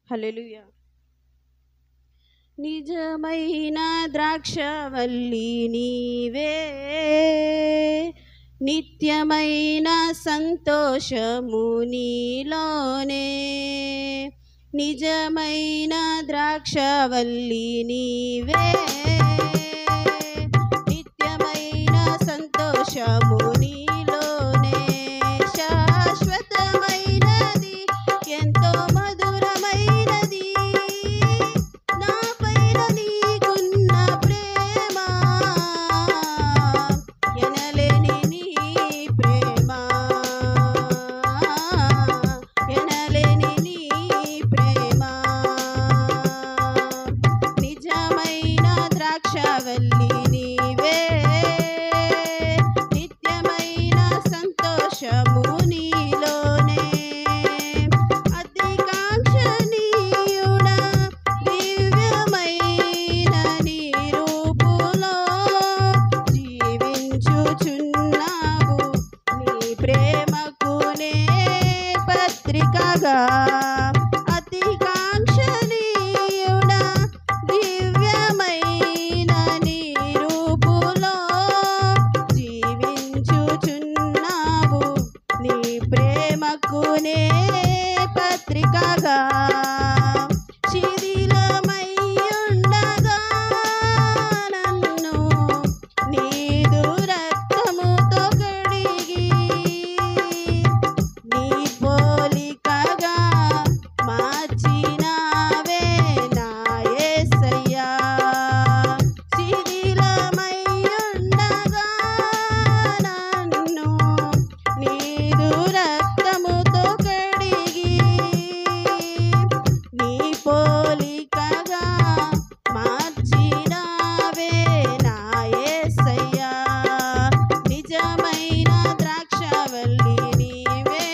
హల్లెలూయా. నిజమైన ద్రాక్షవల్లి నీవే, నిత్యమైన సంతోషము నీలోనే. నిజమైన ద్రాక్షవల్లి నీవే, నిత్యమైన సంతోషము నీలోనే. శాశ్వతమైనది, ఎంతో మధురమైనది, నాపైన నీకున్న ప్రేమ, ఎనలేని నీ ప్రేమ, ఎనలేని నీ ప్రేమ. నిజమైన ద్రాక్షవల్లి నీవే, నిత్యమైన సంతోషము నీలోనే. అతికాంక్షణీయుడా, దివ్యమైన నీ రూపులో జీవించుచున్నావు. నీ ప్రేమకునే పత్రికగా, అతికాంక్షణీయుడా, దివ్యమైన నీ రూపులో జీవించుచున్నావు. నీ ప్రేమకునే పత్రికగా, శిథిలమయ్యుండగా నన్ను నీదు రక్తముతో కడిగి, నీ పోలికగా మార్చినావే నా యేసయ్యా. శిథిలమయ్యుండగా నన్ను నీదు రక్తముతో కడిగి, నీ పోలికగా మార్చినావే నా యేసయ్యా. నిజమైన ద్రాక్షవల్లి నీవే,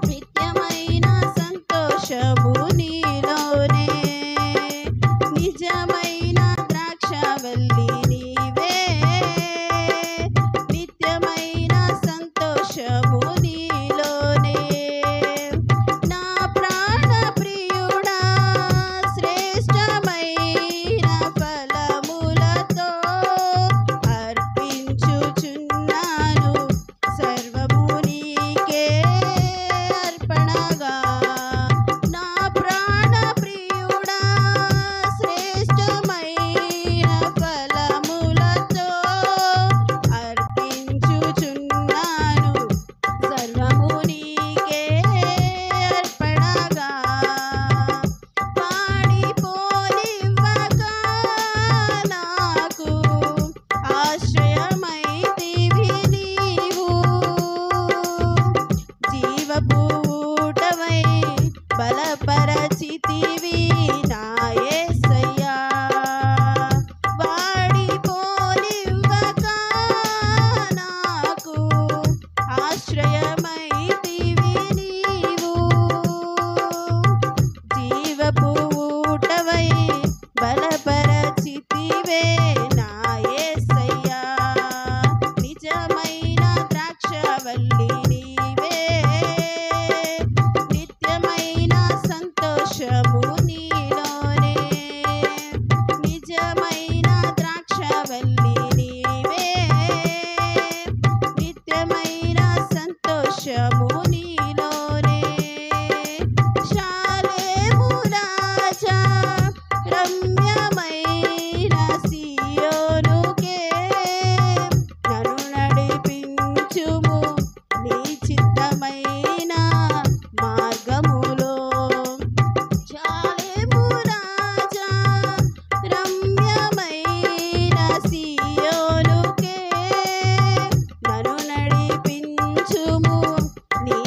నిత్యమైన సంతోషము నీలోనే. నిజమైన ద్రాక్షవల్లి నీవే, నిత్యమైన సంతోషము నీలోనే. నా ప్రాణ ప్రియుడా, శ్రేష్టమైన ఫలములతో అర్పించుచున్నాను సర్వము నీకే అర్పణగా. నా ప్రాణ ప్రియుడా, శ్రేష్టమైన ఫలములతో అర్పించుచున్నాను సర్వము నీకే అర్పణగా. పాడిపోనివ్వక నాకు ఆశ్రయమైతివి నీవు, జీవపు ఊటవై బలపరచితివి నా యేసయ్యా. వాడిపోనివ్వక నాకు ఆశ్రయమైతివి నీవు, జీవపు ఊటవై బలపరచితివే నా యేసయ్యా. నిజమైన ద్రాక్షవల్లి నీవే, నిత్యమైన సంతోషము నీలోనే. నిజమైన ద్రాక్షవల్లి నీవే, నిత్యమైన సంతోషము నీలోనే. శాలేము రాజా, రమ్యమైన సియోనుకే నన్ను నడిపించుము నీ చిత్తమైన మార్గములో. శాలేము రాజా, రమ్యమైన సియోనుకే నన్ను నడిపించుము నీ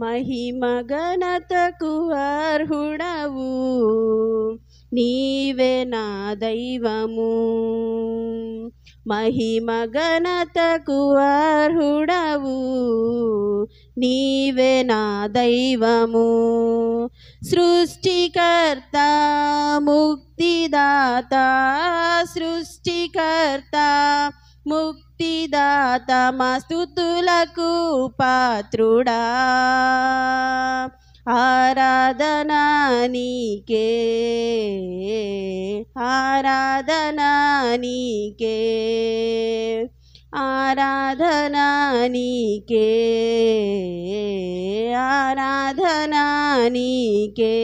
మహిమ ఘనతకు అర్హుడవు, నీవే నా దైవము. మహిమ ఘనతకు అర్హుడవు, నీవే నా దైవము. సృష్టికర్త ముక్తిదాత, సృష్టికర్త ముక్తిదాత, మా స్తుతులకు పాత్రుడా. ఆరాధనా నీకే, ఆరాధనా నీకే, ఆరాధనా నీకే, ఆరాధనా నీకే.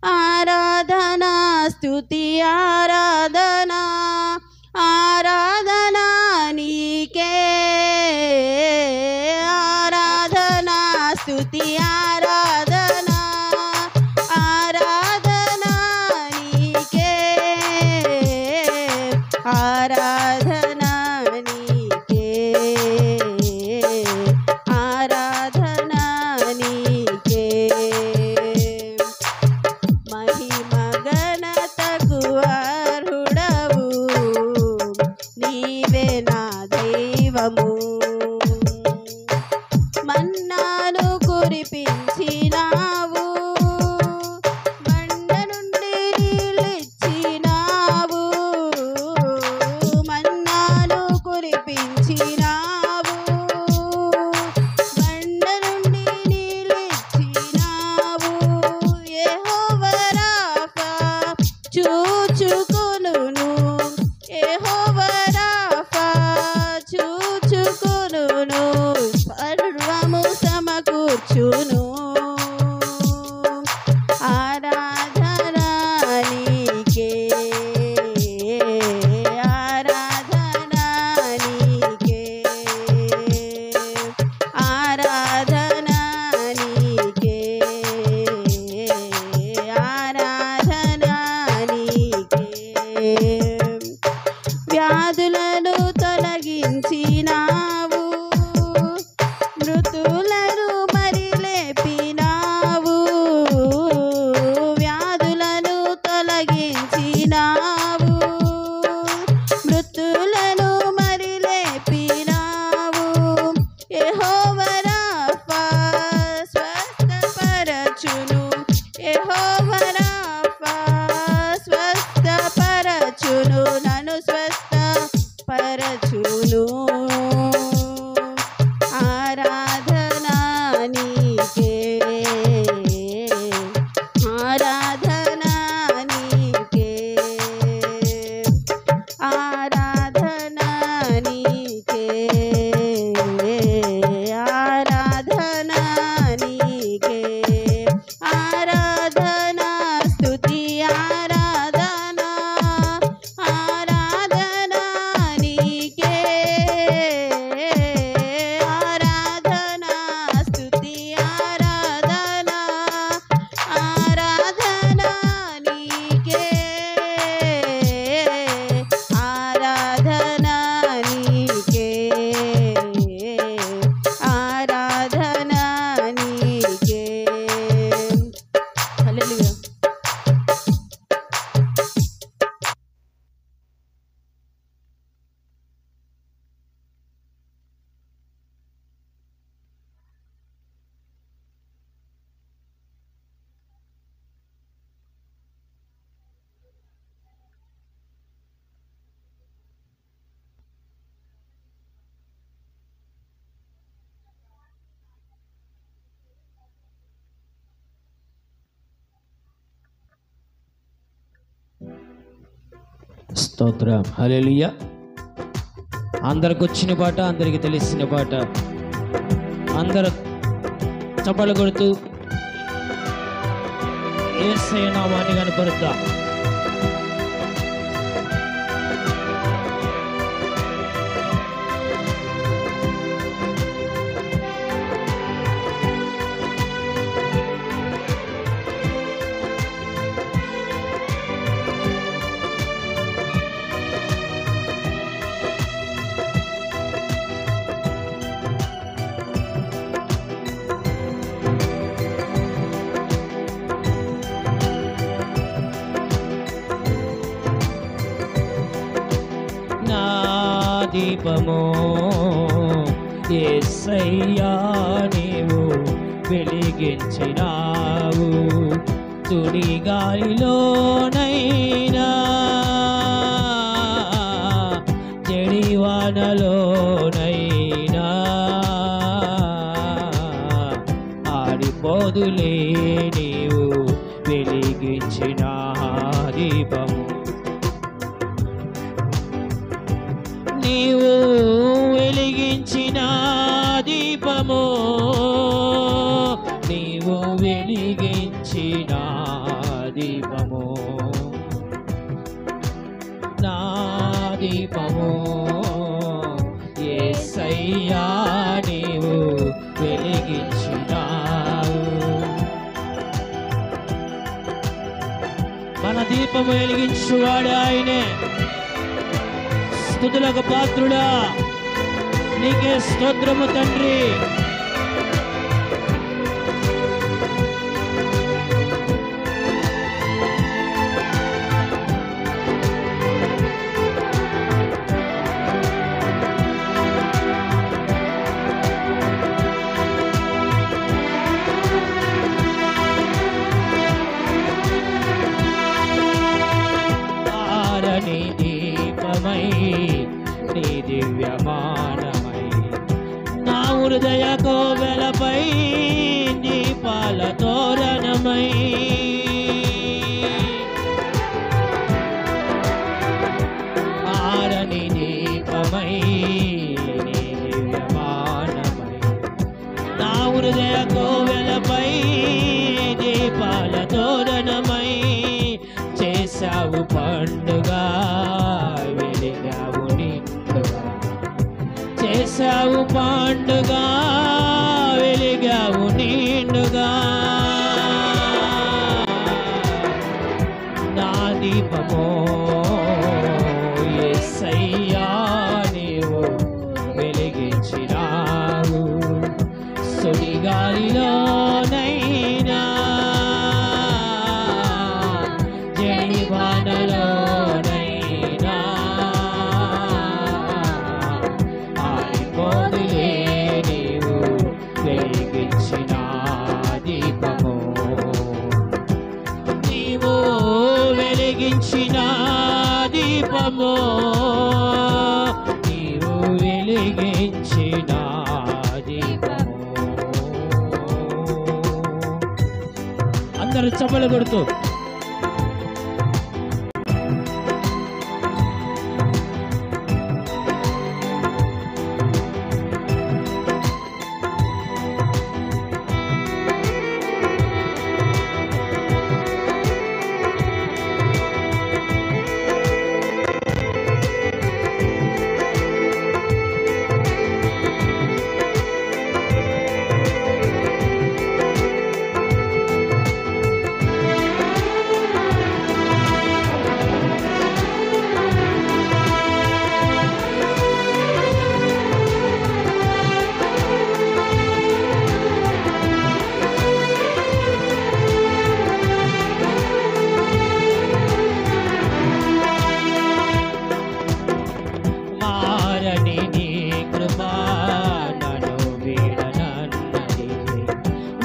ఆరాధనా స్తుతి ఆరాధనా, ఆరాధనా నీకే. ఆరాధనా స్తుతి ఆరాధనా, ఆరాధనా నీకే. ఆరాధనా నీకే, ఆరాధనా నీకే. మహిమ ఘనతకు అర్హుడవు, నీవే నా దైవము. మన్నాను కురిపించినావు, బండ నుండి నీళ్ళిచ్చినావు. మన్నాను కురిపించినావు, బండ నుండి నీళ్ళిచ్చినావు. యెహోవా రాఫా చూచుకొనును, యెహోవా రాఫా చూచుకొనును. సర్వము సమకూర్చును. ఆరాధనా నీకే, ఆరాధనా నీకే, ఆరాధనా నీకే, ఆరాధనా నీకే. వ్యాధులను తొలగించినావు, మృతులను మరి లేపినావు. వ్యాధులను తొలగించినావు, మృతులను మరి లేపినావు. యెహోవా రాఫా స్వస్థపరచును, యెహోవా రాఫా స్వస్థపరచును, నన్ను స్వస్థపరచును. ఆరాధనా నీకే, ఆరాధనా నీకే, ఆరాధనా నీకే, ఆరాధనా నీకే. ఆరాధనా స్తుతి ఆరాధనా, ఆరాధనా నీకే. ఆరాధనా స్తుతి ఆరాధనా, ఆరాధనా నీకే. ఆరాధనా నీకే, ఆరాధనా నీకే. హల్లెలూయా. స్తోత్రం. హల్లెలూయా. అందరికి వచ్చిన పాట, అందరికి తెలిసిన పాట, అందరూ చప్పట్లు కొడుతూ యేసయ్య నామాన్ని కనపరుద్దాం. దీపము యేసయ్యా నీవు వెలిగించినావు తుడి గాలిలోనైనా జడివానలోనైనా ఆడిపోదులే నీవు వెలిగించిన దీపము నీవు వెలిగించిన దీపము నీవు వెలిగించిన దీపము నా దీపము యేసయ్యా నీవు వెలిగించినావు మన దీపము వెలిగించువాడు ఆయనే స్తుతులకు పాత్రుడా నీకే స్తోత్రము తండ్రి దీపమై నీ దివ్యమానమై నా హృదయ కోవెలపై దీపాల తోరణమై ఆరని దీపమై నీ దివ్యమానమై నా హృదయ కోవెలపై దీపాల తోరణమై చేశావు పండుగ వెలిగావు నిండుగా చేశావు పండుగ వెలిగావు నిండుగా నా దీపమో యేసయ్యా నీవు వెలిగించినావు సుడిగాలిలోనైనా జడివానలోనైనా ఆరిపోదులే నీవు వెలిగించిన దీపము నీవు వెలిగించిన దీపము నీవు వెలిగించిన దీపము అందరూ చప్పట్లు కొడుతూ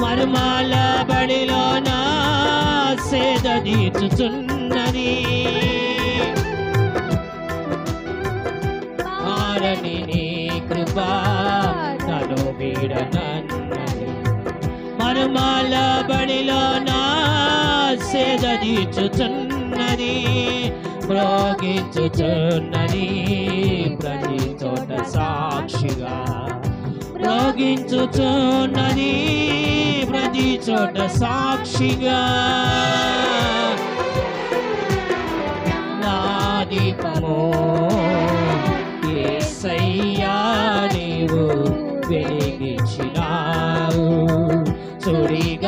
మరుమాల బడిలో నా సేద తీర్చుచున్నది మారని నీ కృపా నన్ను వీడనన్నది మరుమాల బడిలో నా సేద తీర్చుచున్నది మ్రోగించుచున్నది ప్రతి చోట సాక్షిగా మ్రోగించుచున్నది ప్రతి చోట సాక్షిగా నా దీపము యేసయ్యా నీవు వెలిగించినావు సుడిగాలిలోనైనా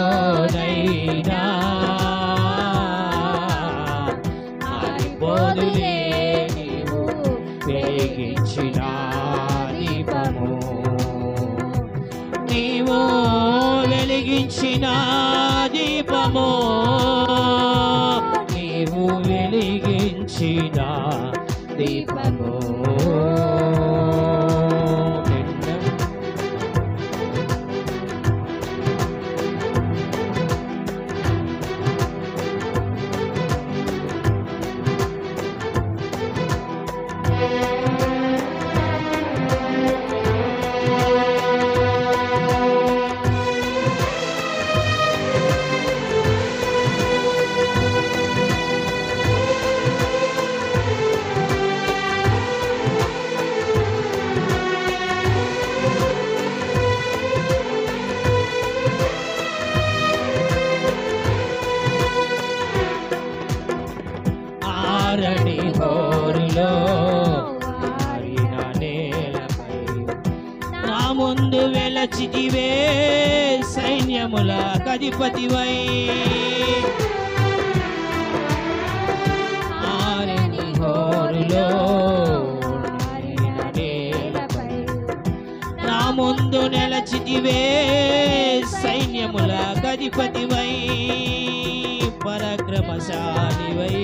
జడివానలోనైనా ఆరిపోదులే నీవు వెలిగించిన దీపము నీవు వెలిగించిన వెలిగించిన దీపము నీవు వెలిగించిన దీపము ఆరని హోరులో ఆరిన నేలపై నా ముందు వెలచితివే సైన్యముల అధిపతివై ఆరని హోరులో ఆరిన నేలపై నా ముందు నిలచితివే సైన్యముల అధిపతివై పరాక్రమశాలివై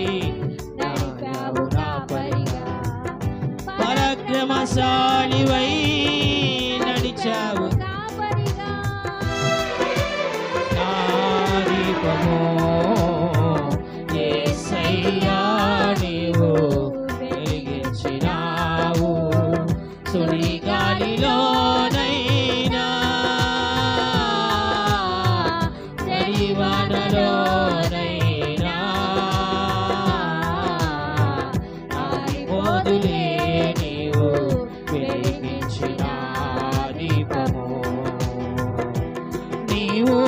పరాక్రమశాలివై నడిచావు నా దీపము యేసయ్యా నీవు వెలిగించినావు సుడిగాలిలోనైనా జడివానలోనైనా ఆగిపోదులే నీవు వెలిగించిన దీపము నీవు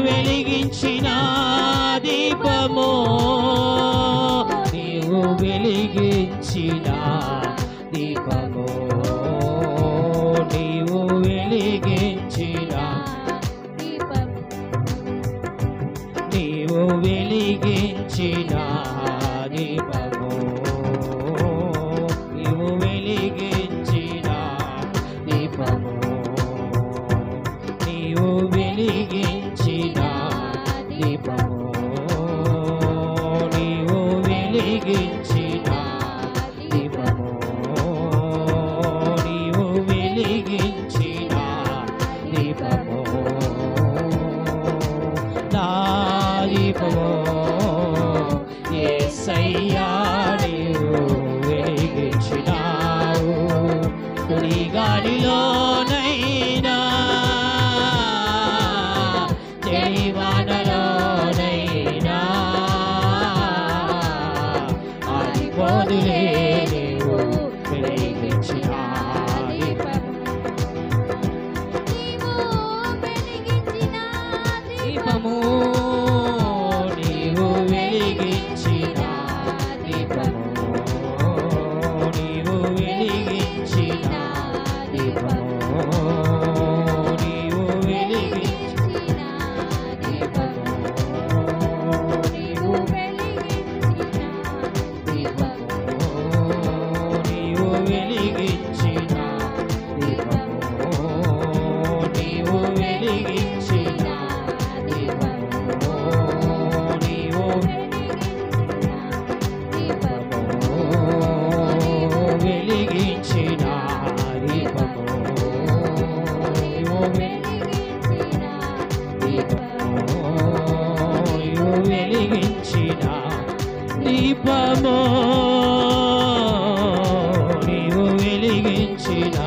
వెలిగించిన దీపము నీవు వెలిగించిన నీవు వెలిగించిన దీపము నీవు వెలిగించిన దీపము నీవు వెలిగించిన దీపము నీవు వెలిగించిన దీపము నీవు వెలిగించిన దీపము నా దీపము యేసయ్యా నీవు వెలిగించినావు సుడిగాలిలోనైనా జడివానలోనైనా ఆగిపోదులే నీవు వెలిగించిన దీపము నీవు వెలిగించిన దీపము నీవు వెలిగించిన దీపము నీవు వెలిగించిన దీపము నీవు వెలిగించిన దీపము నీవు వెలిగించిన దీపము నీవు వెలిగించిన దీపము నీవు వెలిగించిన దీపము నీవు వెలిగించిన దీపము నీవు వెలిగించిన దీపము నీవు వెలిగించిన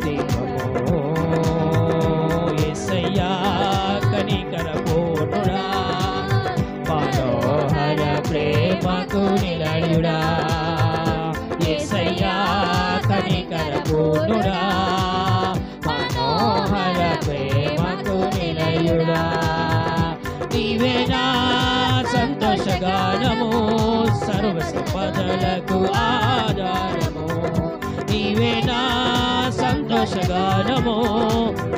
దీపము యేసయ్యా కనికరపూర్ణుడా మనోహర ప్రేమకు నిలయుడా యేసయ్యా కనికరపూర్ణుడా మనోహర ప్రేమకు నిలయుడా నీవే నా సంతోషగానము సర్వ సంపదలకు ఆధారము నీవే నా సంతోషగానము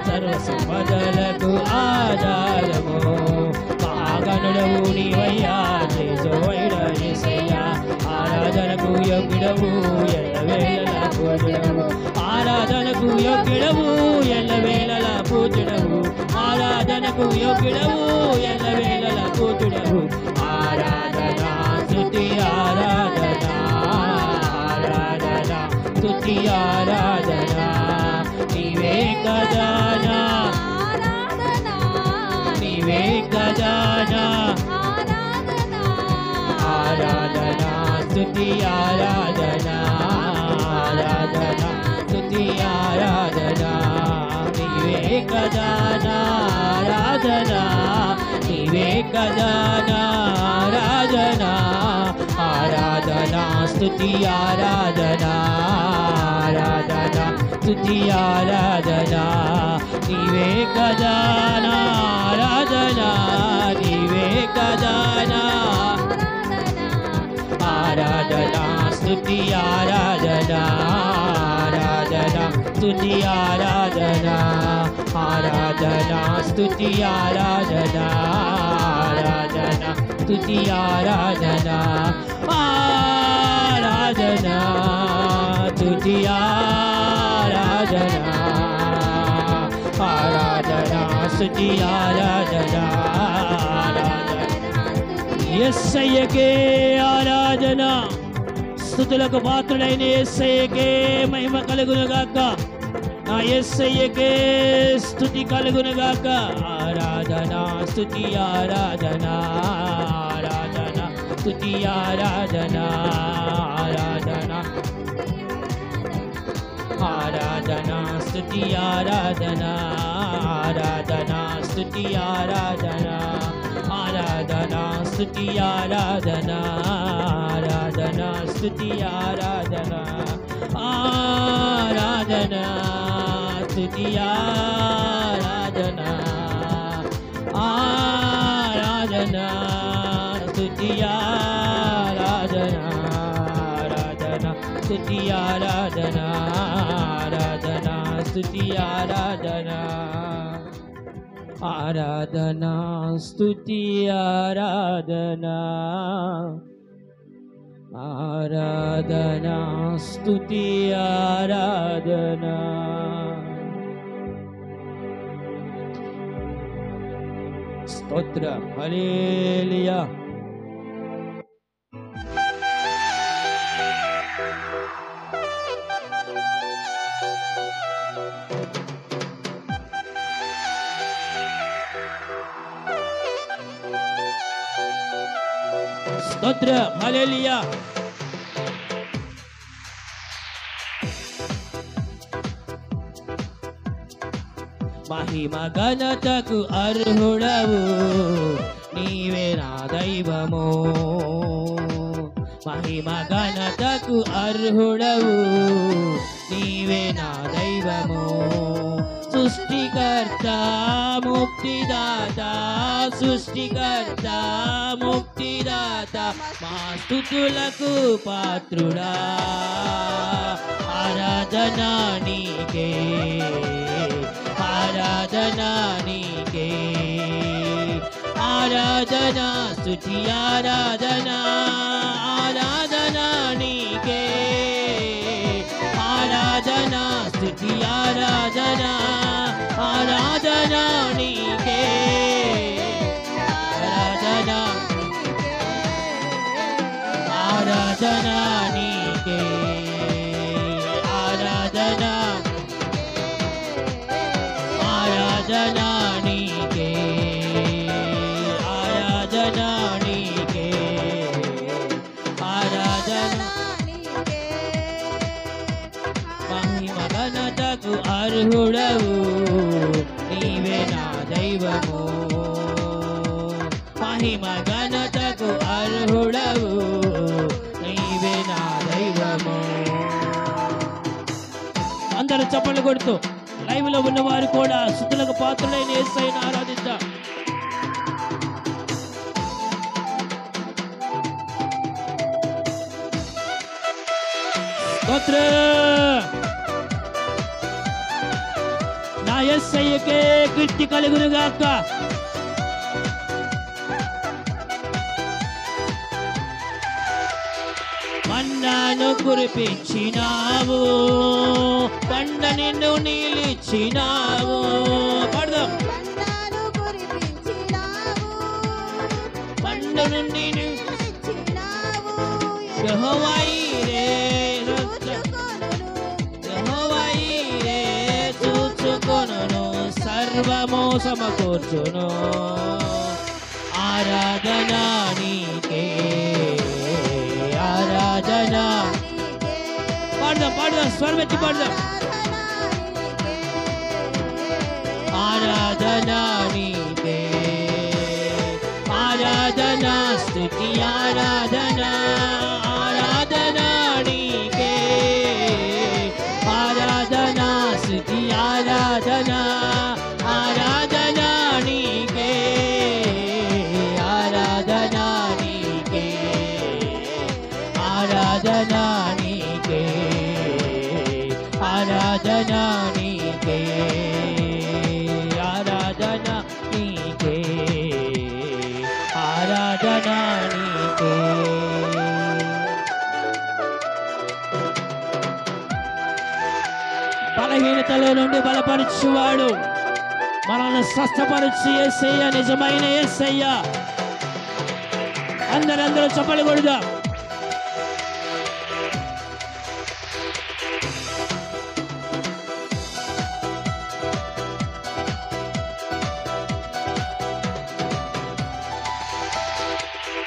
సర్వ సంపదలకు ఆధారము మహాగణుడవు నీవయ్యా తేజోవైన యేసయ్యా ఆరాధనకు యోగ్యుడవు ఎల్లవేళలా పూజుడవు ఆరాధనకు యోగ్యుడవు ఎల్లవేళలా పూజుడవు ఆరాధన ఆరాధనకు యోగ్యుడవు ఎల్లవేళల పూజుడవు ఆరాధన స్తుతి ఆరాధన ఆరాధన స్తుతి ఆరాధన నీవే ఖజానా నీవే ఖజానా ఆరాధన స్తుతి ఆరాధన ఆరాధన స్తుతి ఆరాధన నీవే ఖజానా ఆరాధన నీవే ఖజానా ఆరాధన ఆరాధన స్తుతి ఆరాధన ఆరాధన స్తుతి ఆరాధన నీవే ఖజానా ఆరాధన నీవే ఖజానా ఆరాధన స్తుతి ఆరాధన ఆరాధన స్తుతి ఆరాధన ఆరాధన స్తుతి ఆరాధన ఆరాధన స్తుతి ఆరాధన ఆరాధన స్తుతి ఆరాధన ఆరాధన స్తుతి ఆరాధన యేసయ్యకే ఆరాధన స్తుతులకు పాత్రుడైన యేసయ్యకే మహిమ కలుగును గాక నా యేసయ్యకే స్తుతి కలుగును గాక ఆరాధన స్తుతి ఆరాధన ఆరాధన స్తుతి ఆరాధన ఆరాధన ఆరాధన స్తుతి ఆరాధన ఆరాధన స్తుతి ఆరాధన ఆరాధన స్తుతి ఆరాధన ఆరాధన స్తుతి ఆరాధన ఆరాధన స్తుతి ఆరాధన ఆరాధన స్తుతి ఆరాధన ఆరాధన స్తుతి ఆరాధన ఆరాధన స్తుతి ఆరాధన ఆరాధన స్తుతి ఆరాధన ఆరాధన స్తుతి ఆరాధన స్తోత్రం హల్లెలూయా స్తోత్రం హల్లెలూయా మహిమ ఘనతకు అర్హుడవు నీవే నా దైవము మహిమ ఘనతకు అర్హుడవు నీవే నా దైవము సృష్టికర్త ముక్తిదాత సృష్టికర్త ముక్తిదాత మా స్తుతులకు పాత్రుడా ఆరాధన నీకే ఆరాధన నీకే ఆరాధన స్తుతి ఆరాధన ఆరాధన నీకే ఆరాధన స్తుతి ఆరాధన ఆరాధన నీకే ఆరాధన ఆరాధన నీకే ఆరాధన ఆరాధన నీకే ఆరాధన నీకే ఆరాధన మహిమ ఘనతకు అర్హుడవు నీవే నా దైవము మహిమ ఘనతకు అర్హుడవు నీవే నా దైవము అందరూ చప్పట్లు కొడుతూ లైవ్ లో ఉన్నవారు కూడా స్తుతులకు పాత్రులైన యేసయ్యను ఆరాధిద్దాం నా యేసయ్యకే కీర్తి కలుగును గాక మన్నాను కురిపించినావు కొండ నిన్ను నిలిచినావు పడదాం నుండి ఇచ్చినావు యెహోవా ఈరే చూచుకొనును. యెహోవా ఈరే చూచుకొనును సర్వము సమకూర్చును ఆరాధన నీకే ఆరాధన నీకే పాడదాం స్వరమెత్తి పాడదాం ఆరాధన ఆరాధన నీకే. నీకే ఆరాధన స్తుతి ఆరాధన ఆరాధన నీకే ఆరాధన స్తుతి ఆరాధన ఆరాధన నీకే ఆరాధన నీకే ఆరాధన నీకే ఆరాధన నీకే ఆరాధన నీకే ఆరాధన నీకే బలహీనతలో నుండి బలపరచువాడు మనల్ని స్వస్థపరచు యేసయ్య నిజమైన యేసయ్య అందరూ చప్పలు కొడదాం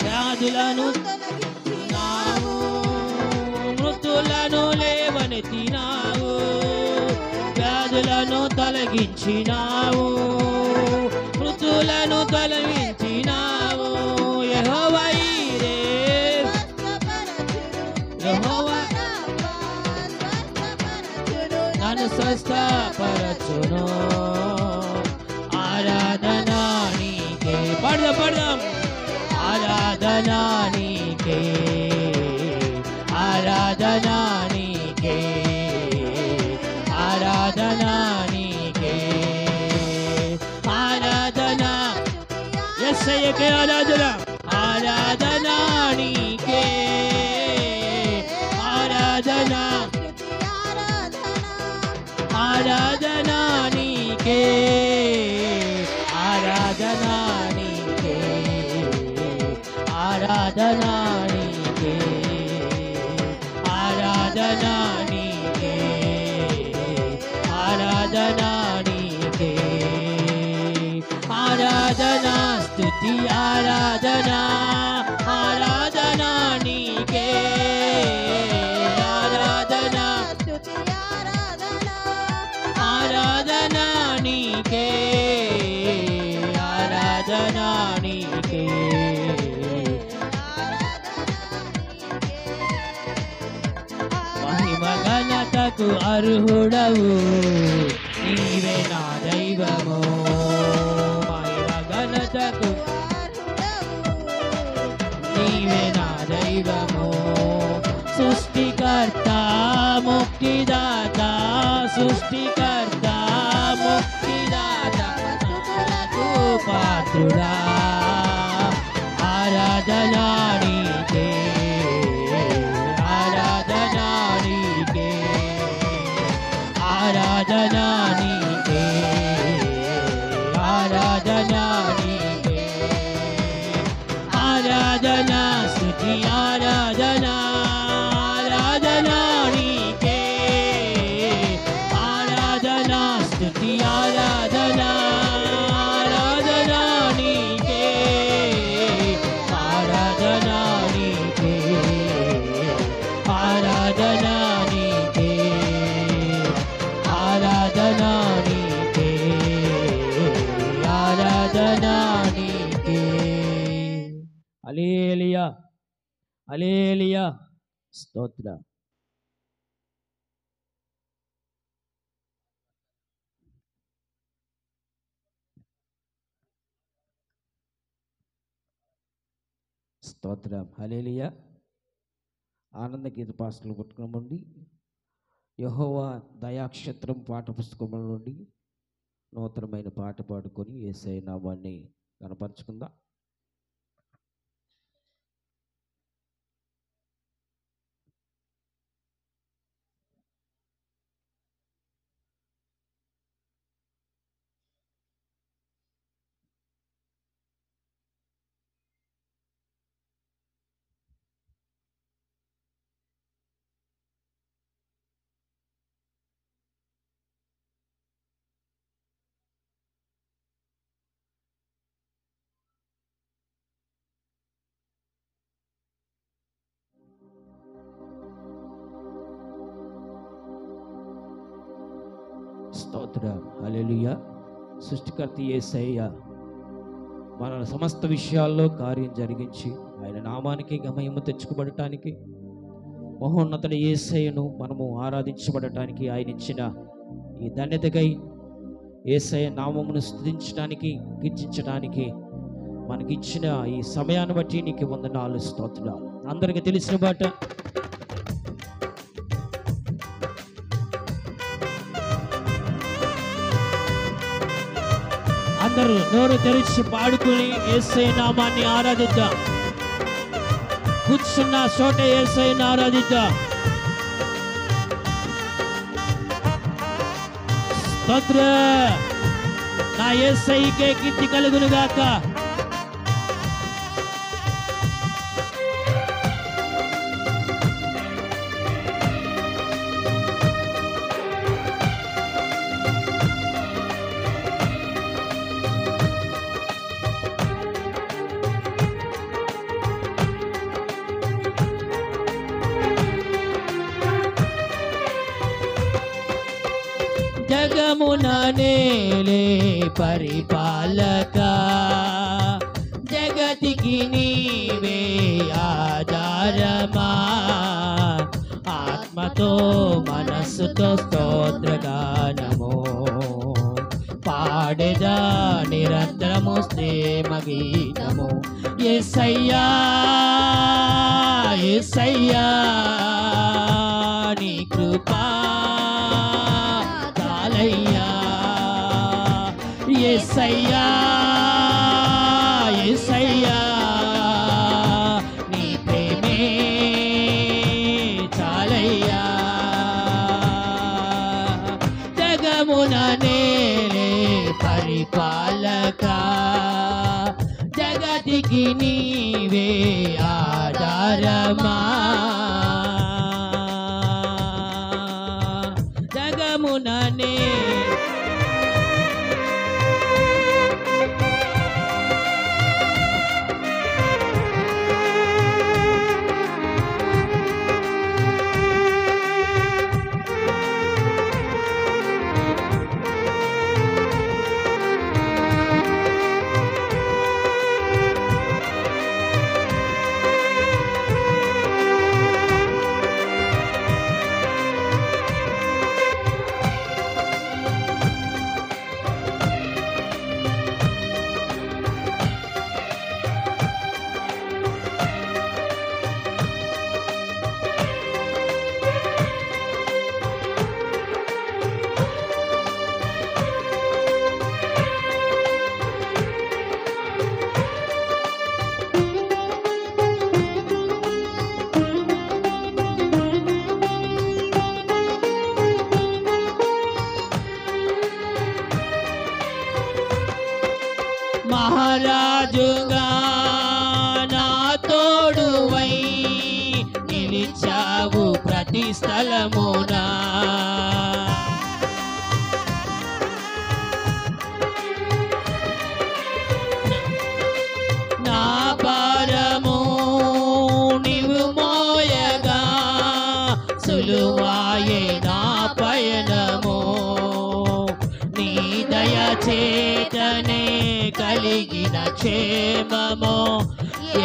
వ్యాధులను తినావు మృతులను లేవనెత్తినావు వ్యాధులను తొలగించినావు మృతులను తొలగించినావు యెహోవా ఈరే యెహోవా నన్ను స్వస్థపరచును ఆరాధన నీకే పడదాం ఆరాధన నీకే ఆరాధన నీకే ఆరాధన నీకే ఆరాధన యేసయ్యకే ఆరాధన ఆరాధన నీకే ఆరాధన ఆరాధన నీకే ఆరాధన నీకే ఆరాధన నీకే ఆరాధన నీకే ఆరాధన నీకే ఆరాధన స్తుతి ఆరాధన ఆరాధన నీకే ఆరాధన ఆరాధన నీకే ఆరాధన నీకే మహిమ ఘనతకు అర్హుడవు నీవే నా దైవము మహిమ ఘనతకు నీవే నా దైవము సృష్టికర్త ముక్తిదాత సృష్టికర్త ముక్తిదాత స్తుతులకు పాత్రుడా ఆరాధన నీకే ఆరాధన నీకే ఆరాధన నీకే ఆరాధన నీకే ఆరాధన స్తుతి ఆరాధన ఆరాధన నీకే ఆరాధన స్తుతి ఆరాధన ఆరాధన నీకే ఆరాధన నీకే ఆరాధన నీకే ఆరాధన నీకే ఆరాధన నీకే హల్లెలూయా హల్లెలూయా స్తోత్రం స్తోత్రం హల్లెలూయా ఆనంద గీత పాటలు పట్టుకున్నామండి యెహోవా దయాక్షేత్రం పాట పుస్తకం నుండి నూతనమైన పాట పాడుకొని యేసయ్య నామాన్ని కనపరుచుకుందాం స్తోత్రం. హల్లెలూయా. సృష్టికర్త యేసయ్య మన సమస్త విషయాల్లో కార్యం జరిగించి ఆయన నామానికి మహిమ తెచ్చుకోబడటానికి, మహోన్నతుడు యేసయ్యను మనము ఆరాధించబడటానికి ఆయన ఇచ్చిన ఈ ధన్యతకై, యేసయ్య నామమును స్తుతించడానికి, కీర్తించడానికి మనకిచ్చిన ఈ సమయాన్ని బట్టి నీకు వందనాలు, స్తోత్రాలు. అందరికీ తెలిసిన బాట అందరూ నోరు తెరిచి పాడుకుని యేసయ్య నామాన్ని ఆరాధిద్దాం. కూర్చున్న చోట యేసయ్యను ఆరాధిద్దాం. స్తోత్రం. నా యేసయ్యకే కీర్తి కలుగును గాక. జగమున నేలే పరిపాలక, జగతికి నీవే ఆధారమా. ఆత్మతో మనస్సుతో స్తోత్రగానము పాడేదా నిరంతరము ప్రేమ గీతము. యేసయ్యా యేసయ్యా నీ కృపా చాలయ్యా. యేసయ్యా యేసయ్యా నీ ప్రేమే చాలయ్యా. జగమున నేలే పరిపాలక, జగతికి నీవే ఆధారమా. జగమున మహారాజుగా నా తోడువై నిలిచావు ప్రతి స్థలమునా. నా భారము నీవు మోయగా సులువాయే నా పయనము. నీ దయ చేతనే కలిగిన క్షేమము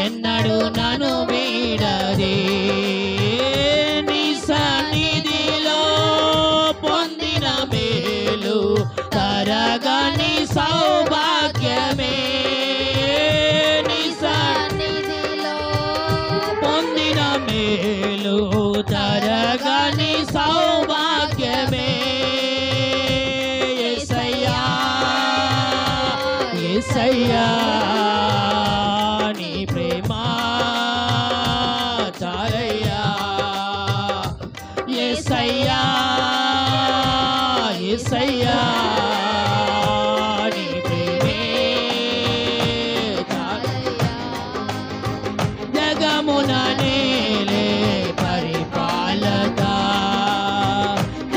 ఎన్నడు నన్ను వీడదే. నీ సన్నిధిలో పొందిన మేలు తరగని సౌభాగ్యమే. నీ సన్నిధిలో పొందిన మేలు తరగని సౌభాగ్యమే. యేసయ్యా నీ ప్రేమ చాలయ్యా. యేసయ్యా యేసయ్యా నీ ప్రేమే చాలయ్యా. జగమున నేలే పరిపాలక,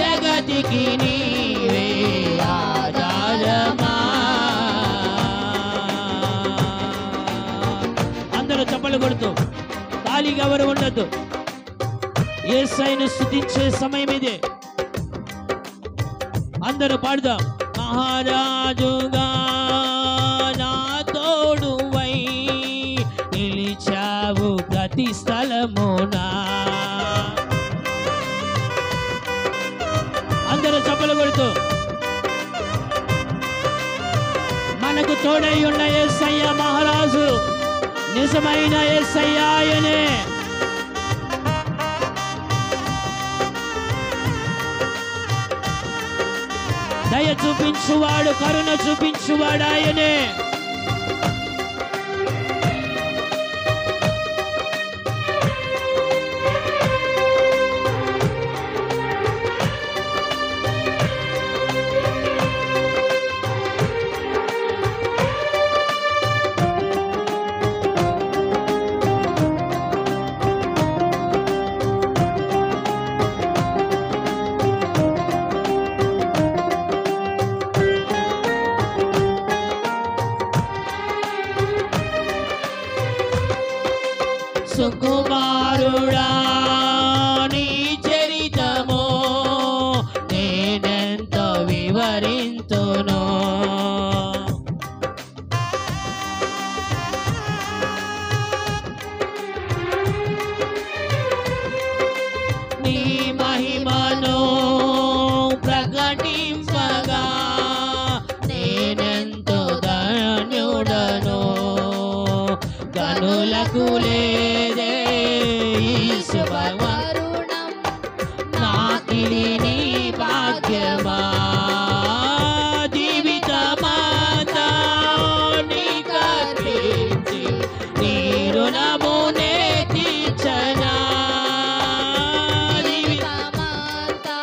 జగతికి నీవే ఆధారమా. చప్పలు కొడుతూ ఖాళీగా ఎవరు ఉండద్దు. యేసయ్యను స్తుతించే సమయం ఇదే. అందరూ పాడుదాం. మహారాజుగా నా తోడువై నిలిచావు ప్రతి స్థలమునా. అందరూ చప్పలు కొడుతూ మనకు తోడై ఉన్న యేసయ్య మహారాజు, నిజమైన యేసయ్య ఆయనే. దయ చూపించువాడు, కరుణ చూపించువాడు ఆయనే. సుకుమారుడా నీ చరితమో నేనెంతో వివరింతును. నీ మహిమను ప్రకటింపగా నేనెంతో ధన్యుడను. కనులకు లేదే ఈశ్వరుణం, నాకిది నీ భాగ్యమా. జీవితమంతా నీకర్పించి నీ రుణమునే తీర్చనా. జీవితమంతా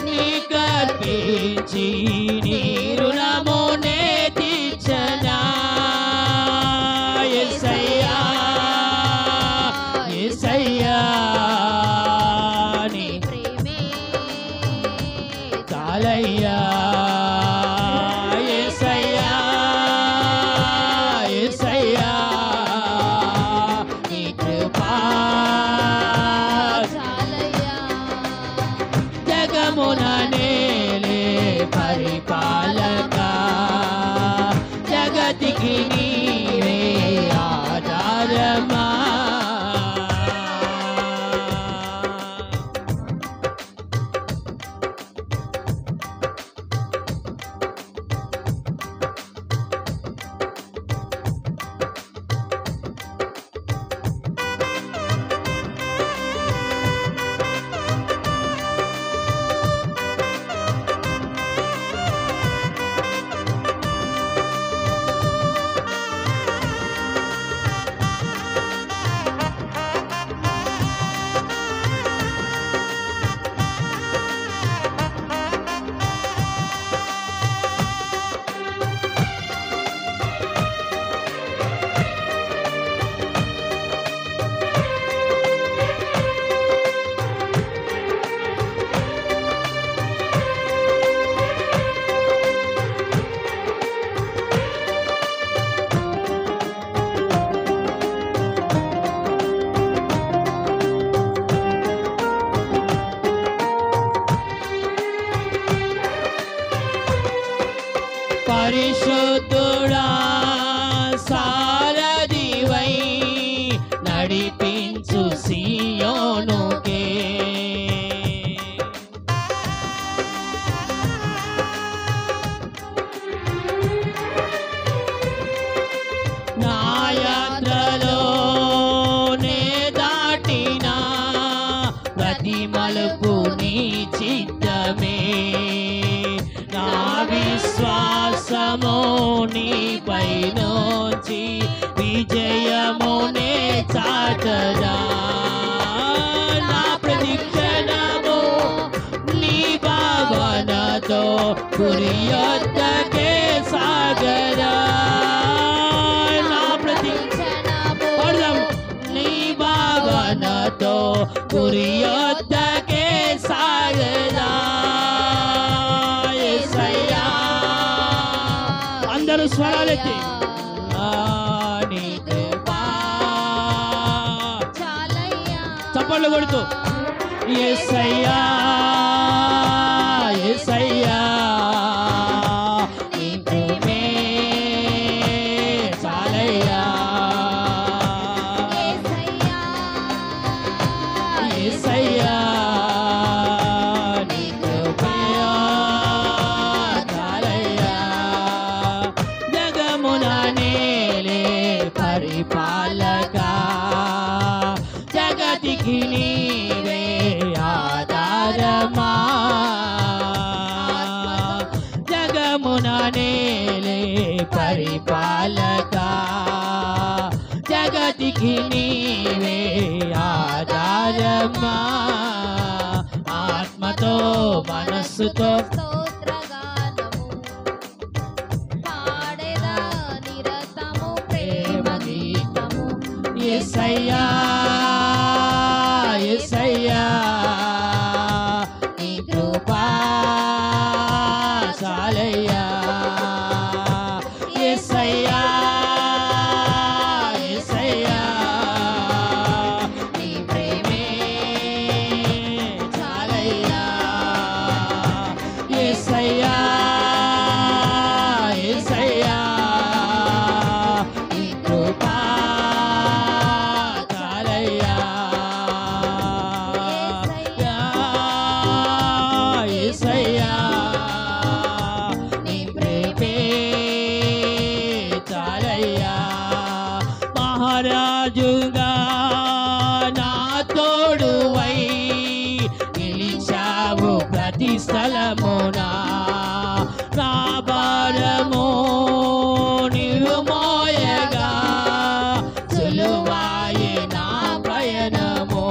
నీకర్పించి నీ రుణమునే తీర్చనా. యేసయ్యా యేసయ్యా నీ ప్రేమే చాలయ్యా. యేసయ్యా యేసయ్యా నీ కృపా చాలయ్యా. జగమున నేలే పరిపాలక, జగతికి నీవే ఆధారమా. పరిశుద్ధుడా సారథివై నడిపించు సియోనుకే. నా యాత్రలో నే దాటిన ప్రతి మలుపు నీ చిత్తమే. నా విశ్వాసము నీపై నుంచి విజయమునే చాటదా. నా ప్రతిక్షణము నీ భావనతో గురి యొద్దకే సాగదా. నా ప్రతిక్షణము నీ భావనతో గురి యొద్దకే సాగదా. యేసయ్యా అందరూ స్వరాలెత్తి నీ కృపా చాలయ్యా. చప్పట్లు కొడుతూ యేసయ్యా యేసయ్యా నేలే పరిపాలక జగతికి నీవే ఆధారమా ఆత్మతో మనస్సుతో స్తోత్రగానము పాడెదా నిరతము ప్రేమ గీతము యేసయ్యా యేసయ్యా నీ కృపా చాలయ్యా యేసయ్యా యేసయ్యా నీ ప్రేమే చాలయ్యా యేసయ్యా యేసయ్యా నీ కృపా చాలయ్యా యేసయ్యా నీ ప్రేమే చాలయ్యా మహారాజుగా నా తోడువై నిలిచావు ప్రతి స్థలమునా నా భారము నీవు మోయగా సులువాయే నా పయనము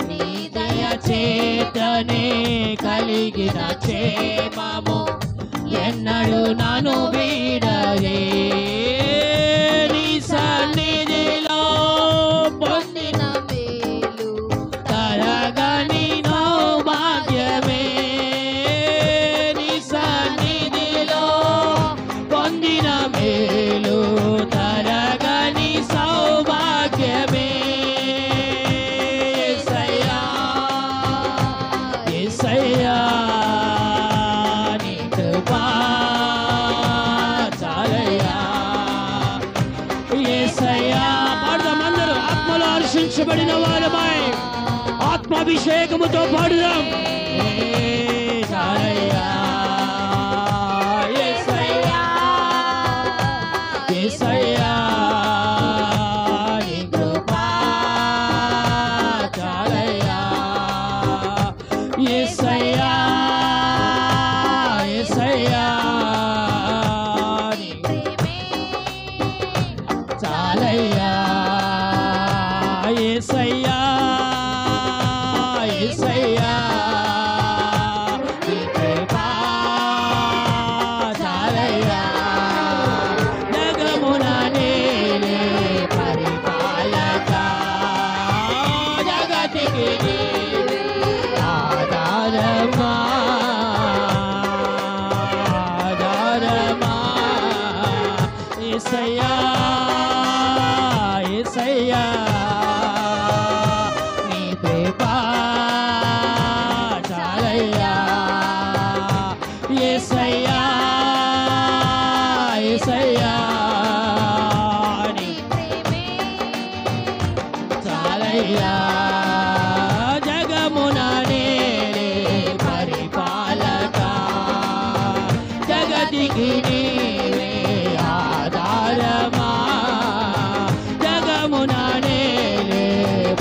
నీ దయ చేతనే కలిగిన క్షేమము ఎన్నడు నన్ను వీడరే నీ సన్నిధిలో పొందిన మేలు తరగని భాగ్యమే నీ సన్నిధిలో పొందిన మేలు తరగని సౌభాగ్యమే యేసయ్యా యేసయ్యా నీ కృపా చాలయ్యా యేసయ్యా పాడదాం అందరూ ఆత్మలో హర్షించబడిన వారమై ఆత్మాభిషేకముతో పాడుదాం చాలయ్యా యేసయ్యా యేసయ్యా నీ కృపా చాలయ్యా యేసయ్యా యేసయ్యా నీ ప్రేమే చాలయ్యా యేసయ్యా యేసయ్యా నీ కృపా చాలయ్యా జగమున నేలే పరిపాలక జగతికి నీవే ఆధారమా ఆధారమా యేసయ్యా యేసయ్యా నీ కృపా చాలయ్యా యేసయ్యా యేసయ్యా నీ ప్రేమే చాలయ్యా జగమున నేలే పరిపాలక జగతికి నీవే ఆధారమా జగమున నేలే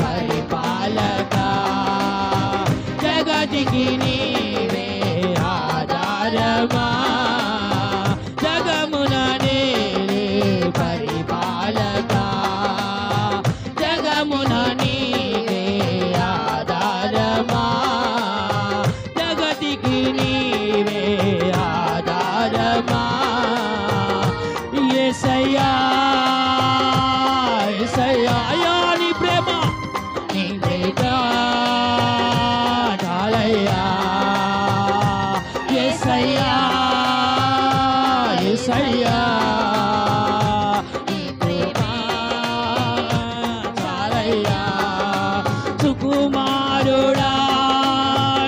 పరిపాలక జగతికి నీవే ఆధారమా జగమున నేలే పరిపాలక జగమున నీవే ఆధారమా జగతికి నీవే ఆధారమా యేసయ్యా యేసయ్యా అయ్యా నీ ప్రేమ నీ ప్రేమ చాలయ్యా యేసయ్యా యేసయ్యా నీ ప్రేమ చాలయ్యా సుకుమారుడా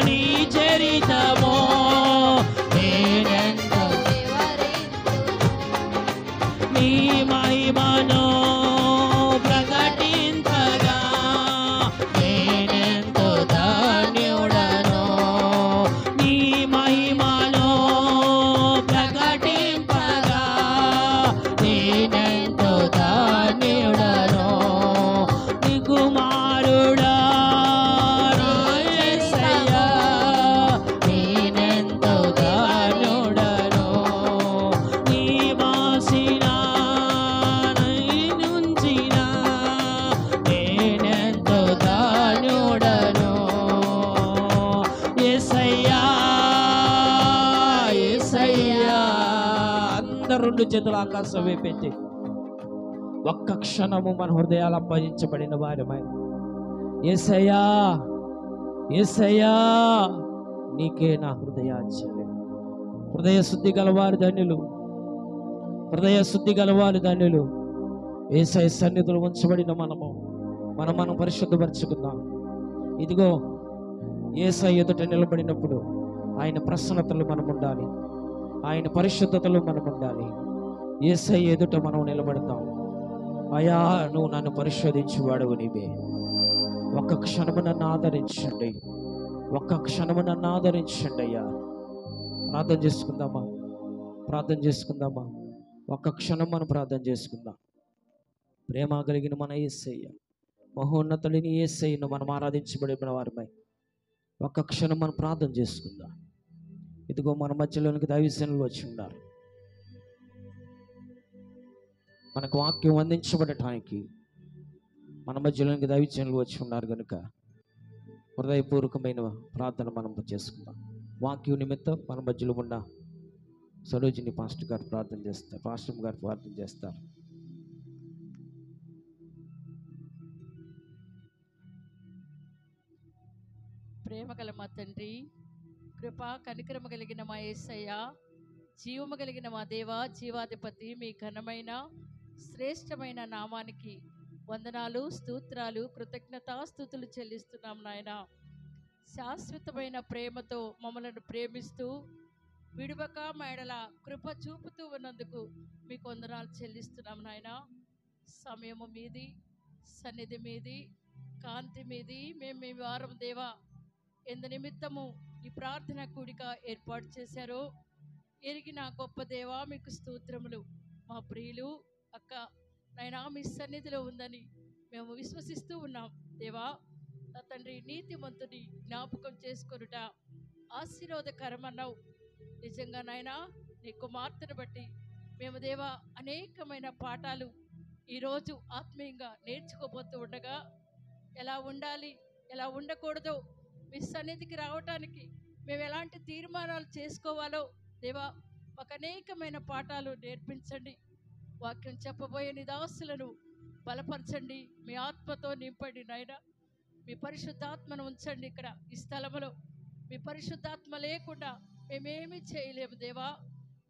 నీ చరితమో నేనెంతో నీ మహిమను ప్రకటించగా నేనెంతో ధన్యుడను నీ మహిమను ప్రకటింపగా నేనెంతో ధన్యుడను నీ కుమారుడా నా యేసయ్యా నేనెంతో ధన్యుడను అందరు రెండు చేతులు ఆకాశం వైపెత్తి ఒక్క క్షణము మన హృదయాలు అప్పగించబడిన వారమై యేసయ్యా, యేసయ్యా, నీకే నా హృదయాచర్యం. హృదయ శుద్ధి గలవారు ధన్యులు, హృదయ శుద్ధి గలవారు ధన్యులు. యేసయ్య సన్నిధిలో ఉంచబడిన మనం పరిశుద్ధపరచుకుందాం. ఇదిగో యేసయ్య ఎదుట నిలబడినప్పుడు ఆయన ప్రసన్నతలు మనం ఉండాలి, ఆయన పరిశుద్ధతలు మనం ఉండాలి. యేసయ్య ఎదుట మనం నిలబడతాం. అయా, నువ్వు నన్ను పరిశోధించువాడవు నీవే. ఒక్క క్షణము నన్ను ఆదరించండి, ఒక్క క్షణము నన్ను ఆదరించండి అయ్యా. ప్రార్థన చేసుకుందామా, ప్రార్థన చేసుకుందామా? ఒక్క క్షణం మనం ప్రార్థన చేసుకుందాం. ప్రేమ కలిగిన మన యేసయ్య, మహోన్నతుడిని యేసయ్యను మనం ఆరాధించబడిన వారమై ఒక్క క్షణం మనం ప్రార్థన చేసుకుందాం. ఇదిగో మన మధ్యలోనికి దైవజనులు వచ్చి ఉన్నారు. మనకు వాక్యం అందించబడటానికి మన మధ్యలోనికి దైవజనులు వచ్చి ఉన్నారు కనుక హృదయపూర్వకమైన ప్రార్థన మనం చేసుకుందాం. వాక్యం నిమిత్తం మన మధ్యలో ఉన్న సరోజిని పాస్టర్ గారు ప్రార్థన చేస్తారు, పాస్టర్ గారు ప్రార్థన చేస్తారు. ప్రేమ గల మా తండ్రి, కృప కనికరమ కలిగిన మా యేసయ్య, జీవము కలిగిన మా దేవ, జీవాధిపతి, మీ ఘనమైన శ్రేష్టమైన నామానికి వందనాలు, స్తోత్రాలు, కృతజ్ఞతాస్తుతులు చెల్లిస్తున్నాం నాయన. శాశ్వతమైన ప్రేమతో మమ్మలను ప్రేమిస్తూ విడువక మేడల కృప చూపుతూ ఉన్నందుకు మీకు వందనాలు చెల్లిస్తున్నాం నాయన. సమయము మీది, సన్నిధి మీది, కాంతి మీది. మేము మీ వారం దేవా ఎందు నిమిత్తము ఈ ప్రార్థన కూడిక ఏర్పాటు చేశారో ఎరిగిన గొప్ప దేవా మీకు స్తోత్రములు. మా ప్రియులు అక్క నైనా మీ సన్నిధిలో ఉందని మేము విశ్వసిస్తూ ఉన్నాం దేవా. నా తండ్రి, నీతిమంతుని జ్ఞాపకం చేసుకొనుట ఆశీర్వాదకరమన్నావు. నిజంగా నాయనా, నీ కుమార్తెను బట్టి మేము దేవా అనేకమైన పాఠాలు ఈరోజు ఆత్మీయంగా నేర్చుకోబోతూ ఉండగా ఎలా ఉండాలి, ఎలా ఉండకూడదో, మీ సన్నిధికి రావటానికి మేము ఎలాంటి తీర్మానాలు చేసుకోవాలో దేవా మాకు అనేకమైన పాఠాలు నేర్పించండి. వాక్యం చెప్పబోయే నిదాసులను బలపరచండి, మీ ఆత్మతో నింపండి నాయన. మీ పరిశుద్ధాత్మను ఉంచండి ఇక్కడ ఈ స్థలంలో. మీ పరిశుద్ధాత్మ లేకుండా మేమేమీ చేయలేము దేవా.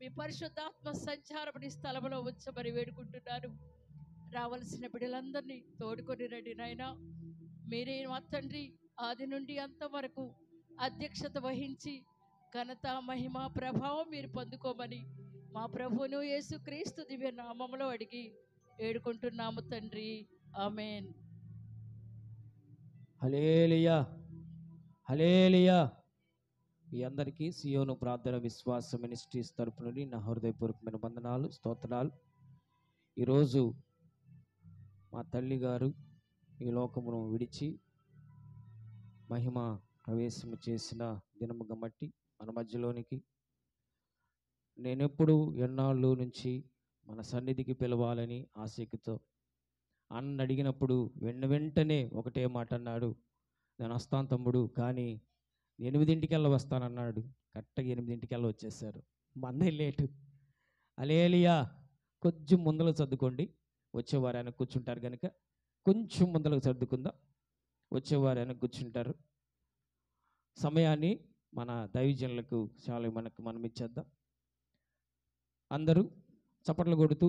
మీ పరిశుద్ధాత్మ సంచారం ఈ స్థలంలో ఉంచమని వేడుకుంటున్నాను. రావలసిన బిడ్డలందరినీ తోడుకొని రండి నాయన. మీరే మా తండ్రి ఆది నుండి అంతవరకు అధ్యక్షత వహించి ఘనత, మహిమ, ప్రభావం మీరు పొందుకోమని మా ప్రభువును యేసుక్రీస్తు దివ్య నామములో అడిగి వేడుకుంటున్నాము తండ్రి, ఆమేన్. హల్లెలూయా, హల్లెలూయా. మీ అందరికీ సియోను ప్రార్థన విశ్వాస మినిస్ట్రీస్ తరపు నుండి నా హృదయపూర్వకమైన వందనాలు, స్తోత్రాలు. ఈరోజు మా తల్లి గారు ఈ లోకమును విడిచి మహిమ ప్రవేశము చేసిన దినముగా బట్టి మన మధ్యలోనికి నేనెప్పుడు ఎన్నాళ్ళు నుంచి మన సన్నిధికి పిలవాలని ఆసక్తితో అన్న అడిగినప్పుడు వెంటనే ఒకటే మాట అన్నాడు, నేను వస్తాను తమ్ముడు, కానీ 8ంటికల్లా వస్తానన్నాడు. కరెక్ట్గా 8ంటికల్లా వచ్చేసారు. మందే లేటు. హల్లెలూయా. కొంచెం ముందరకు సర్దుకోండి, వచ్చేవారు ఆయన కూర్చుంటారు కనుక కొంచెం ముందరకు సర్దుకుందాం. వచ్చేవారు ఆయన కూర్చుంటారు. సమయాన్ని మన దైవజనులకు చాలా మనం ఇచ్చేద్దాం. అందరూ చప్పట్లు కొడుతూ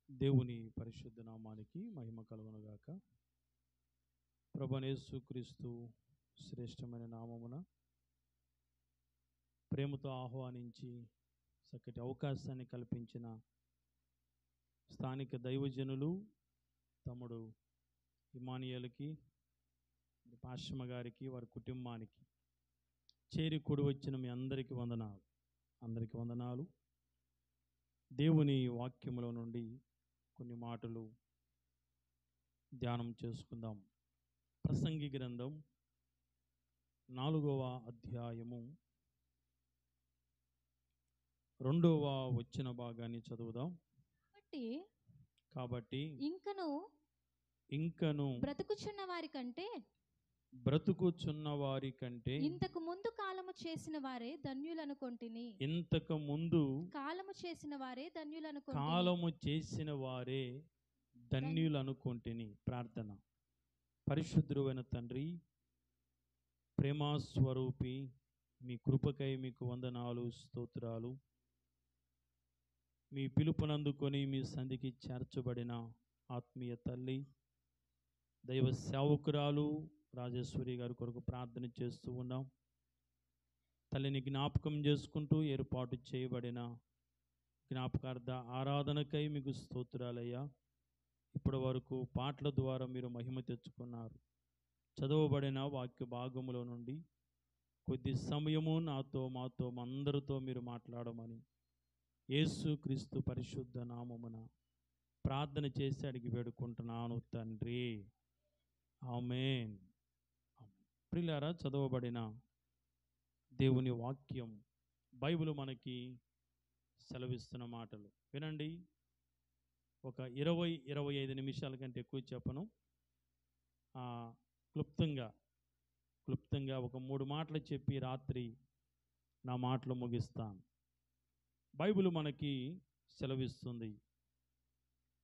దేవుని పరిశుద్ధ నామానికి మహిమ కలుగునుగాక. ప్రభువైన యేసుక్రీస్తు శ్రేష్టమైన నామమున ప్రేమతో ఆహ్వానించి చక్కటి అవకాశాన్ని కల్పించిన స్థానిక దైవజనులు తమ్ముడు ఇమానియేలుకి, పాశ్రమ గారికి, వారి కుటుంబానికి చేరి కూడి వచ్చిన మీ అందరికీ వందనాలు. అందరికీ వందనాలు. దేవుని వాక్యములో నుండి కొన్ని మాటలు ధ్యానం చేసుకుందాం. ప్రసంగి గ్రంథం 4వ అధ్యాయము 2వ వచన భాగాన్ని చదువుదాం. కాబట్టి ఇంకను బ్రతుకుచున్న వారి కంటే బ్రతుకుచున్న వారి కంటే ఇంతకు ముందు కాలము చేసిన వారే ధన్యులనుకొంటిని. ఇంతకు ముందు కాలము చేసిన వారే ధన్యులనుకొంటిని. కాలము చేసిన వారే ధన్యులనుకొంటిని. ప్రార్థన. పరిశుద్ధుడైన తండ్రి, ప్రేమాస్వరూపి, మీ కృపకై మీకు వందనాలు, స్తోత్రాలు. మీ పిలుపునందుకొని మీ సంధికి చేర్చబడిన ఆత్మీయ తల్లి, దైవ సేవకురాలు రాజేశ్వరి గారి కొరకు ప్రార్థన చేస్తూ ఉన్నాం. తల్లిని జ్ఞాపకం చేసుకుంటూ ఏర్పాటు చేయబడిన జ్ఞాపకార్థ ఆరాధనకై మీకు స్తోత్రాలయ్యా. ఇప్పటి వరకు పాటల ద్వారా మీరు మహిమ తెచ్చుకున్నారు. చదవబడిన వాక్య భాగములో నుండి కొద్ది సమయము నాతో మాతో అందరితో మీరు మాట్లాడమని యేసు క్రీస్తు పరిశుద్ధ నామమున ప్రార్థన చేసి అడిగి వేడుకుంటున్నాను తండ్రి. ఆమేన్. ప్రియులారా, చదవబడిన దేవుని వాక్యం బైబిల్ మనకి సెలవిస్తున్న మాటలు వినండి. ఒక 20-25 నిమిషాల కంటే ఎక్కువ చెప్పను. క్లుప్తంగా ఒక 3 మాటలు చెప్పి రాత్రి నా మాటలు ముగిస్తాను. బైబిల్ మనకి సెలవిస్తుంది,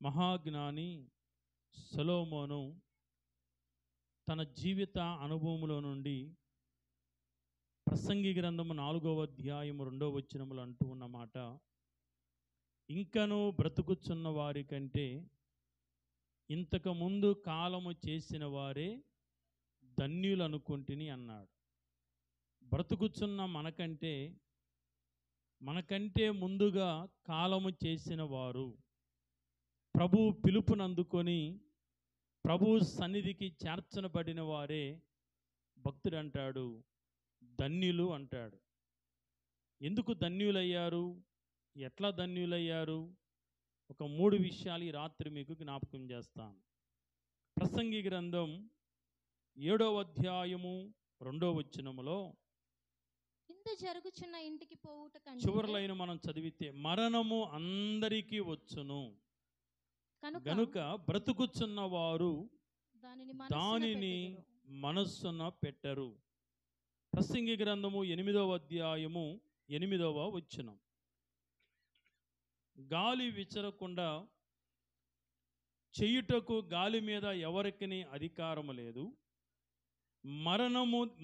మహాజ్ఞాని సొలొమోను తన జీవిత అనుభవములో నుండి ప్రసంగి గ్రంథము 4వ అధ్యాయము 2వ వచనములు అంటూ ఉన్నమాట, ఇంకను బ్రతుకుచున్న వారి కంటే ఇంతకు ముందు కాలము చేసిన వారే ధన్యులనుకొంటిని అన్నాడు. బ్రతుకుచున్న మనకంటే ముందుగా కాలము చేసిన వారు, ప్రభు పిలుపునందుకొని ప్రభు సన్నిధికి చేర్చబడిన వారే భక్తుడు అంటాడు, ధన్యులు అంటాడు. ఎందుకు ధన్యులయ్యారు? ఎట్లా ధన్యులయ్యారు? ఒక 3 విషయాలు ఈ రాత్రి మీకు జ్ఞాపకం చేస్తాను. ప్రసంగి గ్రంథం 7వ అధ్యాయము 2వ వచనములో ఇందు జరుగుచున్న ఇంటికి పోవుట కంటే చివరిలైన మనం చదివితే, మరణము అందరికీ వచ్చును గనుక బ్రతుకుచున్న వారు దానిని మనస్సున పెట్టరు. ప్రసంగి గ్రంథము 8వ అధ్యాయము 8వ వచనం, గాలి విచరకుండా చేయుటకు గాలి మీద ఎవరికి అధికారము లేదు,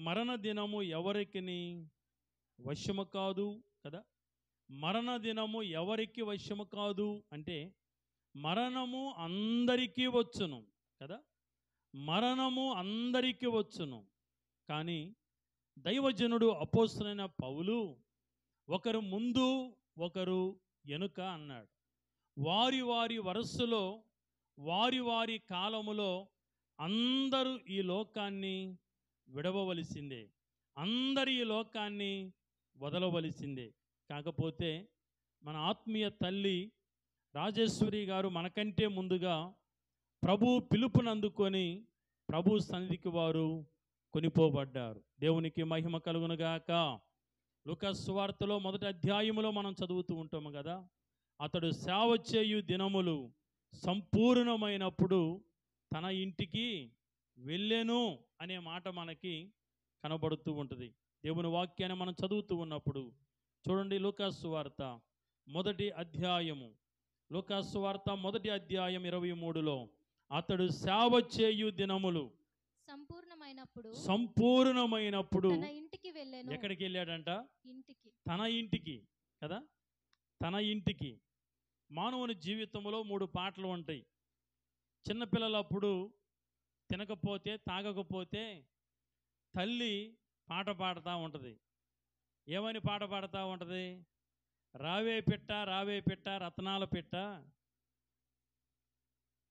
మరణ దినము ఎవరికి వశము కాదు కదా. మరణ దినము ఎవరికి వశము కాదు అంటే మరణము అందరికీ వచ్చును కదా. మరణము అందరికీ వచ్చును. కానీ దైవజనుడు అపోస్తలుడైన పౌలు ఒకరు ముందు ఒకరు వెనుక అన్నాడు. వారి వారి వరసలో వారి వారి కాలములో అందరూ ఈ లోకాన్ని విడవవలసిందే, అందరు ఈ లోకాన్ని వదలవలసిందే. కాకపోతే మన ఆత్మీయ తల్లి రాజేశ్వరి గారు మనకంటే ముందుగా ప్రభు పిలుపునందుకొని ప్రభు సన్నిధికి వారు కొనిపోబడ్డారు. దేవునికి మహిమ కలుగునుగాక. లూకాసు సువార్తలో 1వ అధ్యాయములో మనం చదువుతూ ఉంటాము కదా, అతడు సేవ చేయు దినములు సంపూర్ణమైనప్పుడు తన ఇంటికి వెళ్ళెను అనే మాట మనకి కనబడుతూ ఉంటుంది. దేవుని వాక్యాన్ని మనం చదువుతూ ఉన్నప్పుడు చూడండి, లూకాసు సువార్త 1వ అధ్యాయము, లూకాసు సువార్త 1వ అధ్యాయం 23లో అతడు సేవ చేయు దినములు సంపూర్ణమైనప్పుడు తన ఇంటికి వెళ్ళెను. ఎక్కడికి వెళ్ళాడంట? ఇంటికి. తన ఇంటికి కదా. తన ఇంటికి. మానవుని జీవితంలో 3 పాటలు ఉంటాయి. చిన్నపిల్లలప్పుడు తినకపోతే తాగకపోతే తల్లి పాట పాడుతూ ఉంటుంది. ఏమని పాట పాడుతూ ఉంటుంది? రావే పిట్ట రావే పిట్ట రత్నాల పిట్ట,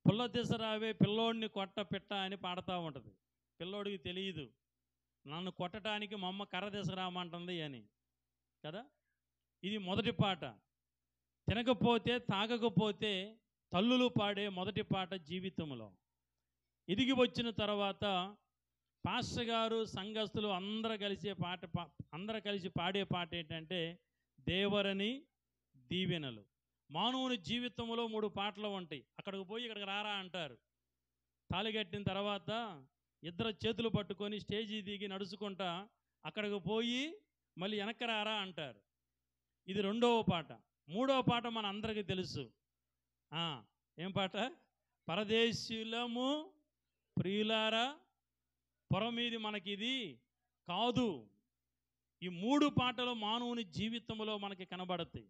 పుల్ల దిశ రావే పిల్లోడిని కొట్ట పిట్ట అని పాడుతూ ఉంటుంది. పిల్లోడికి తెలియదు నన్ను కొట్టడానికి మా అమ్మ కర్ర తీసుకురామంటుంది అని కదా. ఇది మొదటి పాట. తినకపోతే తాగకపోతే తల్లులు పాడే మొదటి పాట జీవితంలో. ఎదిగి వచ్చిన తర్వాత పాస్టర్ గారు సంఘస్థులు అందరూ కలిసి పాడే పాట ఏంటంటే దేవరని దీవెనలు. మానవుని జీవితంలో 3 పాటలు ఉంటాయి. అక్కడికి పోయి ఇక్కడికి రారా అంటారు. తాళిగట్టిన తర్వాత ఇద్దరు చేతులు పట్టుకొని స్టేజీ దిగి నడుచుకుంటా అక్కడికి పోయి మళ్ళీ వెనక్కి రారా అంటారు. ఇది 2వ పాట. 3వ పాట మన అందరికీ తెలుసు. ఏం పాట? పరదేశులము ప్రియులారా పొరమీది మనకిది కాదు. ఈ 3 పాటలు మానవుని జీవితంలో మనకి కనబడతాయి.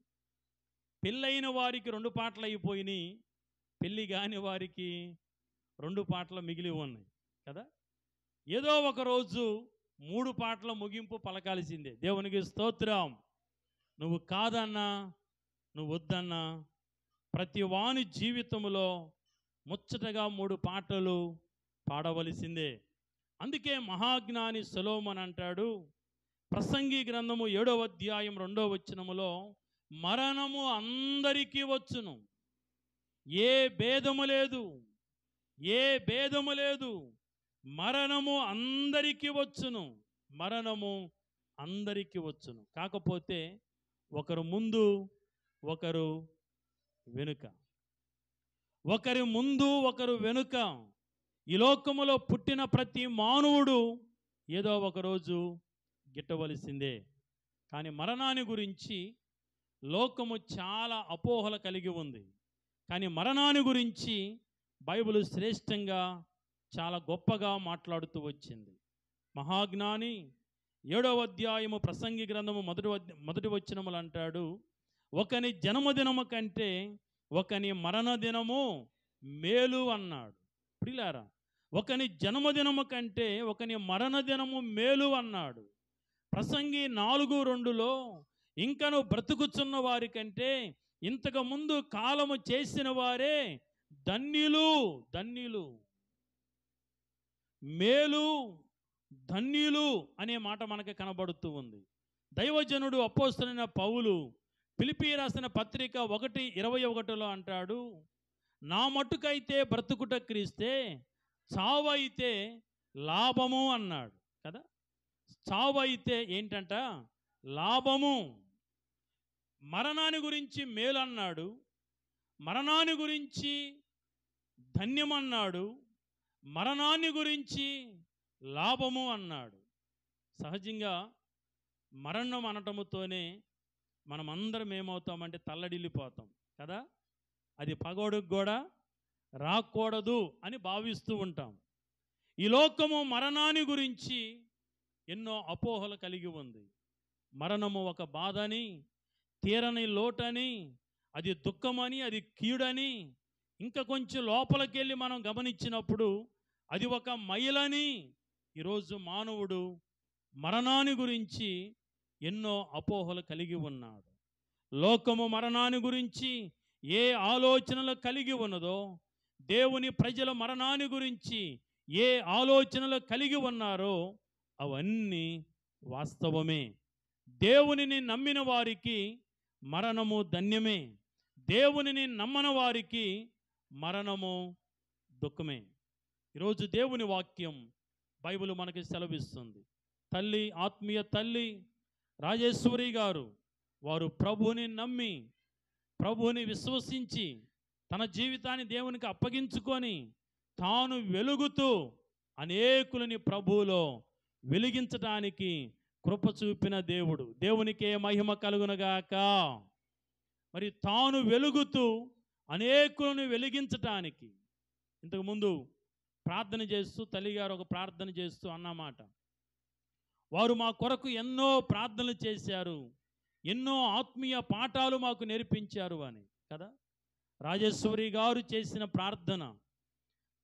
పెళ్ళైన వారికి 2 పాటలు అయిపోయినాయి, పెళ్ళి కాని వారికి 2 పాటలు మిగిలి ఉన్నాయి కదా. ఏదో ఒక రోజు 3 పాటల ముగింపు పలకాల్సిందే. దేవునికి స్తోత్రం. నువ్వు కాదన్నా, నువ్వు వద్దన్నా, ప్రతి వాని జీవితంలో ముచ్చటగా 3 పాటలు పాడవలసిందే. అందుకే మహాజ్ఞాని సొలొమోను అంటాడు, ప్రసంగి గ్రంథము 7వ అధ్యాయం 2వ వచనములో, మరణము అందరికీ వచ్చును, ఏ భేదము లేదు, ఏ భేదము లేదు, మరణము అందరికీ వచ్చును, మరణము అందరికీ వచ్చును. కాకపోతే ఒకరు ముందు ఒకరు వెనుక, ఒకరి ముందు ఒకరు వెనుక. ఈ లోకములో పుట్టిన ప్రతి మానవుడు ఏదో ఒకరోజు గిట్టవలసిందే. కానీ మరణాన్ని గురించి లోకము చాలా అపోహలు కలిగి ఉంది. కానీ మరణాన్ని గురించి బైబిల్ శ్రేష్టంగా చాలా గొప్పగా మాట్లాడుతూ వచ్చింది. మహాజ్ఞాని 7వ అధ్యాయము ప్రసంగి గ్రంథము మొదటి వచనములు అంటాడు, ఒకని జన్మదినము కంటే ఒకని మరణ దినము మేలు అన్నాడు. ప్రియులారా, ఒకని జన్మదినము కంటే ఒకని మరణ దినము మేలు అన్నాడు. ప్రసంగి 4:2లో ఇంకను బ్రతుకుచున్న వారి కంటే ఇంతకు ముందు కాలము చేసిన వారే ధన్యులు, ధన్యులు, మేలు, ధన్యులు అనే మాట మనకి కనబడుతూ ఉంది. దైవజనుడు అపోస్తలుడైన పౌలు ఫిలిప్పీ రాసిన పత్రిక 1:21లో అంటాడు, నా మట్టుకైతే బ్రతుకుట క్రీస్తే, చావు అయితే లాభము అన్నాడు కదా. చావు అయితే ఏంటంట? లాభము. మరణాన్ని గురించి మేలు అన్నాడు, మరణాన్ని గురించి ధన్యమన్నాడు, మరణాన్ని గురించి లాభము అన్నాడు. సహజంగా మరణం అనటముతోనే మనమందరం ఏమవుతామంటే తల్లడిల్లిపోతాం కదా. అది పగోడుకు కూడా రాకూడదు అని భావిస్తూ ఉంటాం. ఈ లోకము మరణాన్ని గురించి ఎన్నో అపోహలు కలిగి ఉంది. మరణము ఒక బాధని, తీరని లోటని, అది దుఃఖమని, అది కీడని, ఇంకా కొంచెం లోపలికి వెళ్ళి మనం గమనించినప్పుడు అది ఒక మైలని. ఈరోజు మానవుడు మరణాన్ని గురించి ఎన్నో అపోహలు కలిగి ఉన్నాడు. లోకము మరణాన్ని గురించి ఏ ఆలోచనలు కలిగి ఉన్నదో, దేవుని ప్రజల మరణాన్ని గురించి ఏ ఆలోచనలు కలిగి ఉన్నారో అవన్నీ వాస్తవమే. దేవునిని నమ్మిన వారికి మరణము ధన్యమే, దేవునిని నమ్మని వారికి మరణము దుఃఖమే. ఈరోజు దేవుని వాక్యం బైబిల్ మనకి సెలవిస్తుంది. తల్లి, ఆత్మీయ తల్లి రాజేశ్వరి గారు, వారు ప్రభువుని నమ్మి, ప్రభువుని విశ్వసించి, తన జీవితాన్ని దేవునికి అప్పగించుకొని తాను వెలుగుతూ అనేకులని ప్రభువులో వెలిగించడానికి కృప చూపిన దేవుడు. దేవునికే మహిమ కలుగునగాక. మరి తాను వెలుగుతూ అనేకులను వెలిగించటానికి ఇంతకుముందు ప్రార్థన చేస్తూ తల్లిగారు ఒక ప్రార్థన చేస్తూ అన్నమాట, వారు మా కొరకు ఎన్నో ప్రార్థనలు చేశారు, ఎన్నో ఆత్మీయ పాఠాలు మాకు నేర్పించారు అని కదా. రాజేశ్వరి గారు చేసిన ప్రార్థన,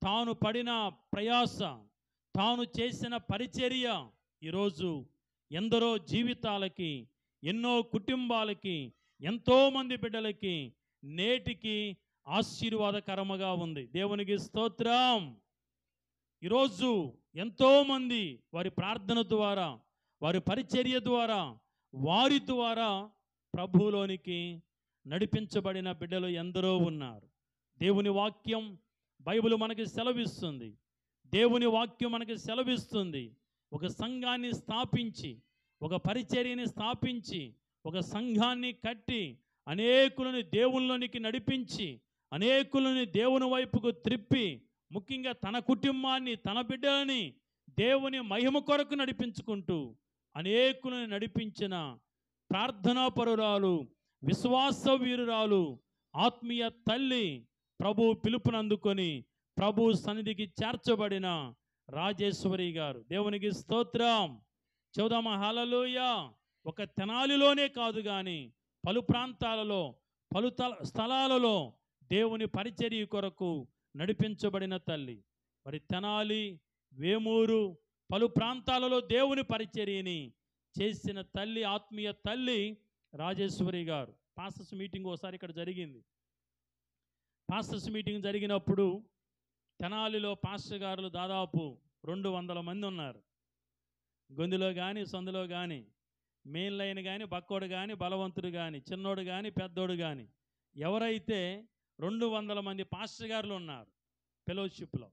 తాను పడిన ప్రయాస, తాను చేసిన పరిచర్య ఈరోజు ఎందరో జీవితాలకి, ఎన్నో కుటుంబాలకి, ఎంతోమంది బిడ్డలకి నేటికి ఆశీర్వాదకరముగా ఉంది. దేవునికి స్తోత్రం. ఈరోజు ఎంతోమంది వారి ప్రార్థన ద్వారా, వారి పరిచర్య ద్వారా, వారి ద్వారా ప్రభువులోనికి నడిపించబడిన బిడ్డలు ఎందరో ఉన్నారు. దేవుని వాక్యం బైబిల్ మనకి సెలవిస్తుంది. దేవుని వాక్యం మనకి సెలవిస్తుంది. ఒక సంఘాన్ని స్థాపించి, ఒక పరిచర్యని స్థాపించి, ఒక సంఘాన్ని కట్టి, అనేకులను దేవునిలోనికి నడిపించి, అనేకులని దేవుని వైపుకు త్రిప్పి, ముఖ్యంగా తన కుటుంబాన్ని, తన బిడ్డలని దేవుని మహిమ కొరకు నడిపించుకుంటూ అనేకులను నడిపించిన ప్రార్థనాపరురాలు, విశ్వాస వీరురాలు, ఆత్మీయ తల్లి, ప్రభు పిలుపునందుకొని ప్రభు సన్నిధికి చేర్చబడిన రాజేశ్వరి గారు. దేవునికి స్తోత్రం. చౌదామా హల్లెలూయా. ఒక తెనాలిలోనే కాదు కానీ పలు ప్రాంతాలలో, పలు స్థలాలలో దేవుని పరిచర్య కొరకు నడిపించబడిన తల్లి. మరి తెనాలి, వేమూరు, పలు ప్రాంతాలలో దేవుని పరిచర్యని చేసిన తల్లి, ఆత్మీయ తల్లి రాజేశ్వరి గారు. పాస్టర్స్ మీటింగ్ ఒకసారి ఇక్కడ జరిగింది. పాస్టర్స్ మీటింగ్ జరిగినప్పుడు తెనాలిలో పాస్టర్ గారులు దాదాపు 200 మంది ఉన్నారు. గొంతులో కానీ, సందులో కానీ, మెయిన్ లైన్ కానీ, బక్కోడు కానీ, బలవంతుడు కానీ, చిన్నోడు కానీ, పెద్దోడు కానీ, ఎవరైతే 200 మంది పాస్టర్ గారులు ఉన్నారు ఫెలోషిప్లో.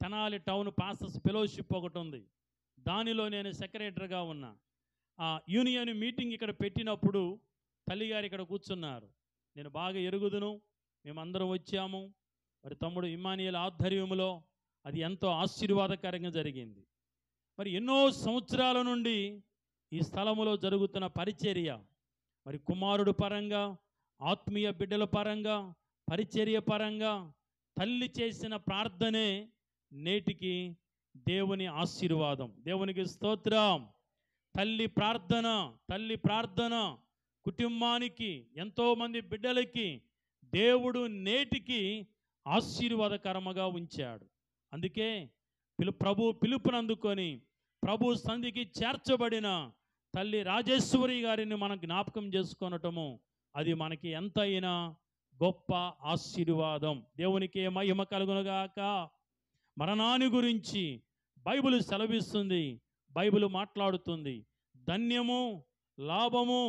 తెనాలి టౌన్ పాస్టర్స్ ఫెలోషిప్ ఒకటి ఉంది. దానిలో నేను సెక్రటరీగా ఉన్నా. ఆ యూనియన్ మీటింగ్ ఇక్కడ పెట్టినప్పుడు తల్లిగారు ఇక్కడ కూర్చున్నారు. నేను బాగా ఎరుగుదును, మేమందరం వచ్చాము. మరి తమ్ముడు ఇమ్మానియేల్ ఆధ్వర్యంలో అది ఎంతో ఆశీర్వాదకరంగా జరిగింది. మరి ఎన్నో సంవత్సరాల నుండి ఈ స్థలములో జరుగుతున్న పరిచర్య, మరి కుమారుడు పరంగా, ఆత్మీయ బిడ్డల పరంగా, పరిచర్య పరంగా తల్లి చేసిన ప్రార్థనే నేటికి దేవుని ఆశీర్వాదం. దేవునికి స్తోత్రం. తల్లి ప్రార్థన కుటుంబానికి, ఎంతోమంది బిడ్డలకి దేవుడు నేటికి ఆశీర్వాదకరముగా ఉంచాడు. అందుకే ప్రభు పిలుపునందుకొని ప్రభు సంధికి చేర్చబడిన తల్లి రాజేశ్వరి గారిని మనం జ్ఞాపకం చేసుకొనటము అది మనకి ఎంతైనా గొప్ప ఆశీర్వాదం. దేవునికి మహిమ కలుగునుగాక. మరణాన్ని గురించి బైబిల్ సెలవిస్తుంది, బైబిల్ మాట్లాడుతుంది. ధన్యము, లాభము,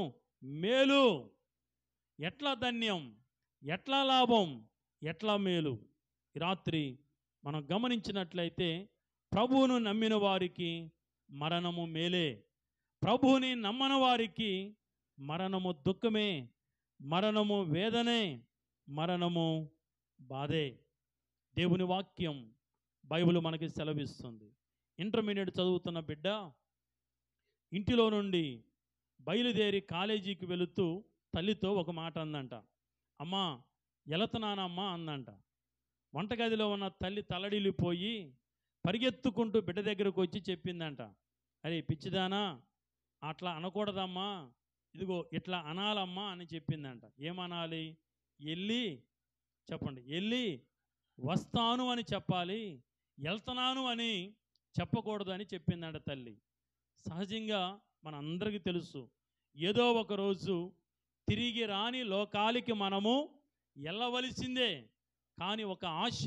మేలు. ఎట్లా ధన్యం, ఎట్లా లాభం, ఎట్లా మేలు? ఈ రాత్రి మనం గమనించినట్లయితే ప్రభువును నమ్మిన వారికి మరణము మేలే, ప్రభువుని నమ్మని వారికి మరణము దుఃఖమే, మరణము వేదనే, మరణము బాధే. దేవుని వాక్యం బైబిల్ మనకి సెలవిస్తుంది. ఇంటర్మీడియట్ చదువుతున్న బిడ్డ ఇంటిలో నుండి బయలుదేరి కాలేజీకి వెళుతూ తల్లితో ఒక మాట అందంట. అమ్మా ఎలతనానమ్మా అందంట. వంటగదిలో ఉన్న తల్లి తలడిల్లిపోయి పరిగెత్తుకుంటూ బిడ్డ దగ్గరకు వచ్చి చెప్పిందంట, అరే పిచ్చిదానా, అట్లా అనకూడదమ్మా, ఇదిగో ఇట్లా అనాలమ్మా అని చెప్పిందంట. ఏమనాలి? వెళ్ళి వస్తాను అని చెప్పాలి, వెళ్తున్నాను అని చెప్పకూడదు అని చెప్పిందంట తల్లి. సహజంగా మనందరికీ తెలుసు, ఏదో ఒక రోజు తిరిగి రాని లోకాలకి మనము వెళ్ళవలసిందే. కానీ ఒక ఆశ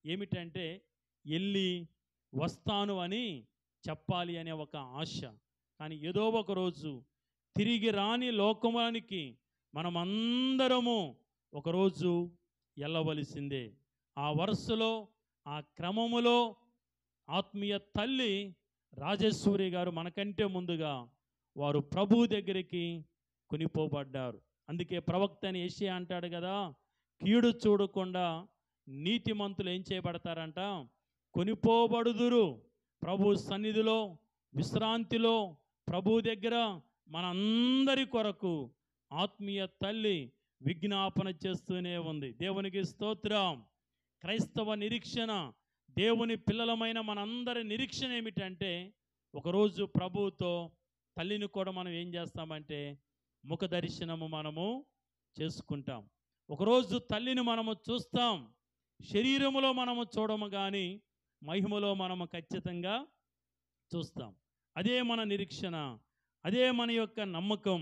ఏమిటంటే వెళ్ళి వస్తాను అని చెప్పాలి అనే ఒక ఆశ. కానీ ఏదో ఒక రోజు తిరిగి రాని లోకమునికి మనమందరము ఒకరోజు వెళ్ళవలసిందే. ఆ వరుసలో, ఆ క్రమములో ఆత్మీయ తల్లి రాజేశ్వరి గారు మనకంటే ముందుగా వారు ప్రభువు దగ్గరికి కొనిపోబడ్డారు. అందుకే ప్రవక్త అని యెషయా అంటాడు కదా, కీడు చూడకుండా నీతిమంతులు ఏం చేయబడతారంట? కొనిపోబడుదురు. ప్రభు సన్నిధిలో, విశ్రాంతిలో, ప్రభు దగ్గర మనందరి కొరకు ఆత్మీయ తల్లి విజ్ఞాపన చేస్తూనే ఉంది. దేవునికి స్తోత్రం. క్రైస్తవ నిరీక్షణ, దేవుని పిల్లలమైన మనందరి నిరీక్షణ ఏమిటంటే ఒకరోజు ప్రభువుతో తల్లిని కూడా మనం ఏం చేస్తామంటే ముఖ దర్శనము మనము చేసుకుంటాం. ఒకరోజు తల్లిని మనము చూస్తాం. శరీరములో మనము చూడము కానీ మహిమలో మనము ఖచ్చితంగా చూస్తాం. అదే మన నిరీక్షణ, అదే మన యొక్క నమ్మకం,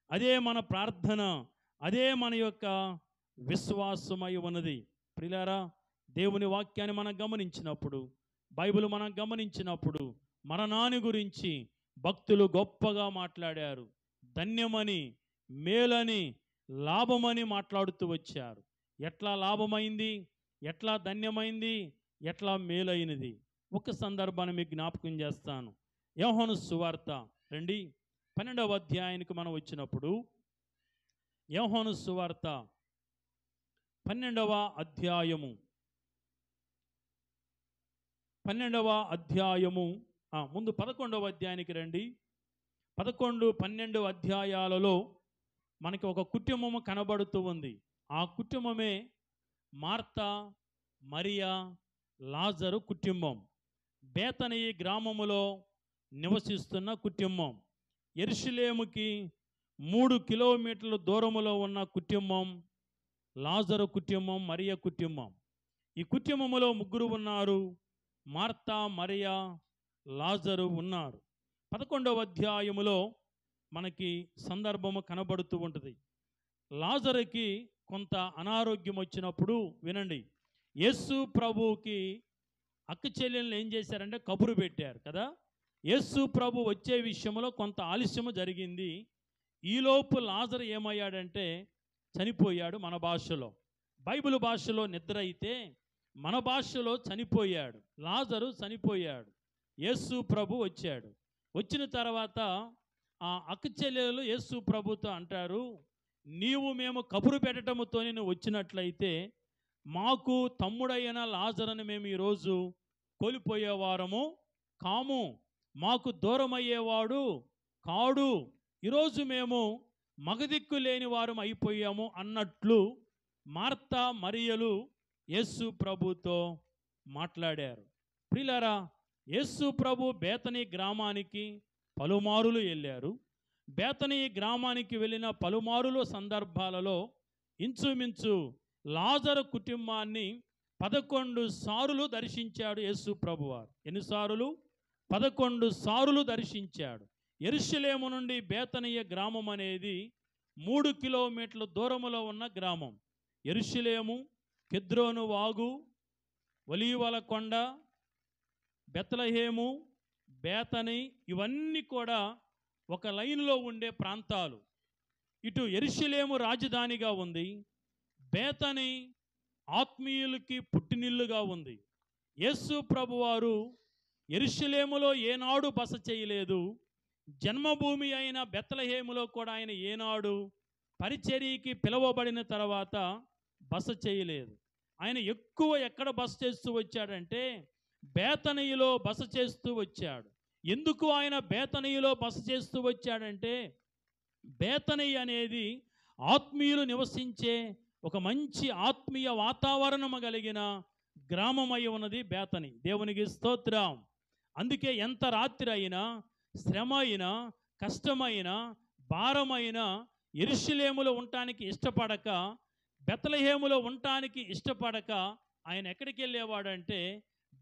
అదే మన ప్రార్థన, అదే మన యొక్క విశ్వాసమై ఉన్నది. ప్రియులారా, దేవుని వాక్యాన్ని మనం గమనించినప్పుడు, బైబిల్ మనం గమనించినప్పుడు మరణాన్ని గురించి భక్తులు గొప్పగా మాట్లాడారు. ధన్యమని, మేలని, లాభమని మాట్లాడుతూ వచ్చారు. ఎట్లా లాభమైంది, ఎట్లా ధన్యమైంది, ఎట్లా మేలైనది? ఒక సందర్భాన్ని మీకు జ్ఞాపకం చేస్తాను. యోహాను సువార్త రండి, 12వ అధ్యాయానికి మనం వచ్చినప్పుడు, యోహాను సువార్త 12వ అధ్యాయము ముందు 11వ అధ్యాయానికి రండి. 11, 12 అధ్యాయాలలో మనకి ఒక కుటుంబము కనబడుతూ ఉంది. ఆ కుటుంబమే మార్తా, మరియా, లాజరు కుటుంబం. బేతనియ గ్రామములో నివసిస్తున్న కుటుంబం. యెరూషలేముకి 3 కిలోమీటర్ల దూరములో ఉన్న కుటుంబం లాజరు కుటుంబం, మరియ కుటుంబం. ఈ కుటుంబములో ముగ్గురు ఉన్నారు. మార్తా, మరియా, లాజరు ఉన్నారు. 11వ అధ్యాయములో మనకి సందర్భము కనబడుతూ ఉంటుంది. లాజరుకి కొంత అనారోగ్యం వచ్చినప్పుడు వినండి, యేసు ప్రభువుకి అక్క చెల్లెళ్ళు ఏం చేశారంటే కబురు పెట్టారు కదా. యేసు ప్రభు వచ్చే విషయంలో కొంత ఆలస్యము జరిగింది. ఈలోపు లాజరు ఏమయ్యాడంటే చనిపోయాడు. మన భాషలో, బైబిల్ భాషలో నిద్ర అయితే, మన భాషలో చనిపోయాడు. లాజరు చనిపోయాడు. యేసు ప్రభు వచ్చాడు. వచ్చిన తర్వాత ఆ అక్క చెల్లెలు యేసు ప్రభుతో అంటారు, నీవు మేము కబురు పెట్టడంతో నువ్వు వచ్చినట్లయితే మాకు తమ్ముడైన లాజరుని మేము ఈరోజు కోల్పోయేవారము కాము, మాకు దూరమయ్యేవాడు కాడు, ఈరోజు మేము మగదిక్కు లేని వారం అయిపోయాము అన్నట్లు మార్తా, మరియలు యేసు ప్రభుతో మాట్లాడారు. ప్రియులారా, యేసు ప్రభు బేతనీ గ్రామానికి పలుమారులు వెళ్ళారు. బేతనీ గ్రామానికి వెళ్ళిన పలుమారుల సందర్భాలలో ఇంచుమించు లాజరు కుటుంబాన్ని 11 సార్లు దర్శించాడు యేసు ప్రభువారు. ఎన్నిసార్లు? 11 సార్లు దర్శించాడు. యెరూషలేము నుండి బేతనియ గ్రామం అనేది 3 కిలోమీటర్ల దూరములో ఉన్న గ్రామం. యెరూషలేము, కెద్రోను వాగు, ఒలీవల కొండ, బెత్లెహేము, బేతని, ఇవన్నీ కూడా ఒక లైన్లో ఉండే ప్రాంతాలు. ఇటు యెరూషలేము రాజధానిగా ఉంది, బేతని ఆత్మీయులకి పుట్టినిల్లుగా ఉంది. యేసు ప్రభువారు యెరూషలేములో ఏనాడు బస చేయలేదు. జన్మభూమి అయిన బెత్లెహేములో కూడా ఆయన ఏనాడు పరిచర్యకి పిలువబడిన తర్వాత బస చేయలేదు. ఆయన ఎక్కువ ఎక్కడ బస చేస్తూ వచ్చాడంటే బేతనియలో బస చేస్తూ వచ్చాడు. ఎందుకు ఆయన బేతనియలో బస చేస్తూ వచ్చాడంటే, బేతనియ అనేది ఆత్మీయులు నివసించే ఒక మంచి ఆత్మీయ వాతావరణం కలిగిన గ్రామమై ఉన్నది బేతని. దేవునికి స్తోత్రం. అందుకే ఎంత రాత్రి అయినా, శ్రమ అయినా, కష్టమైన, భారమైన యెరూషలేములో ఉండటానికి ఇష్టపడక, బెత్లెహేములో ఉండటానికి ఇష్టపడక ఆయన ఎక్కడికి వెళ్ళేవాడంటే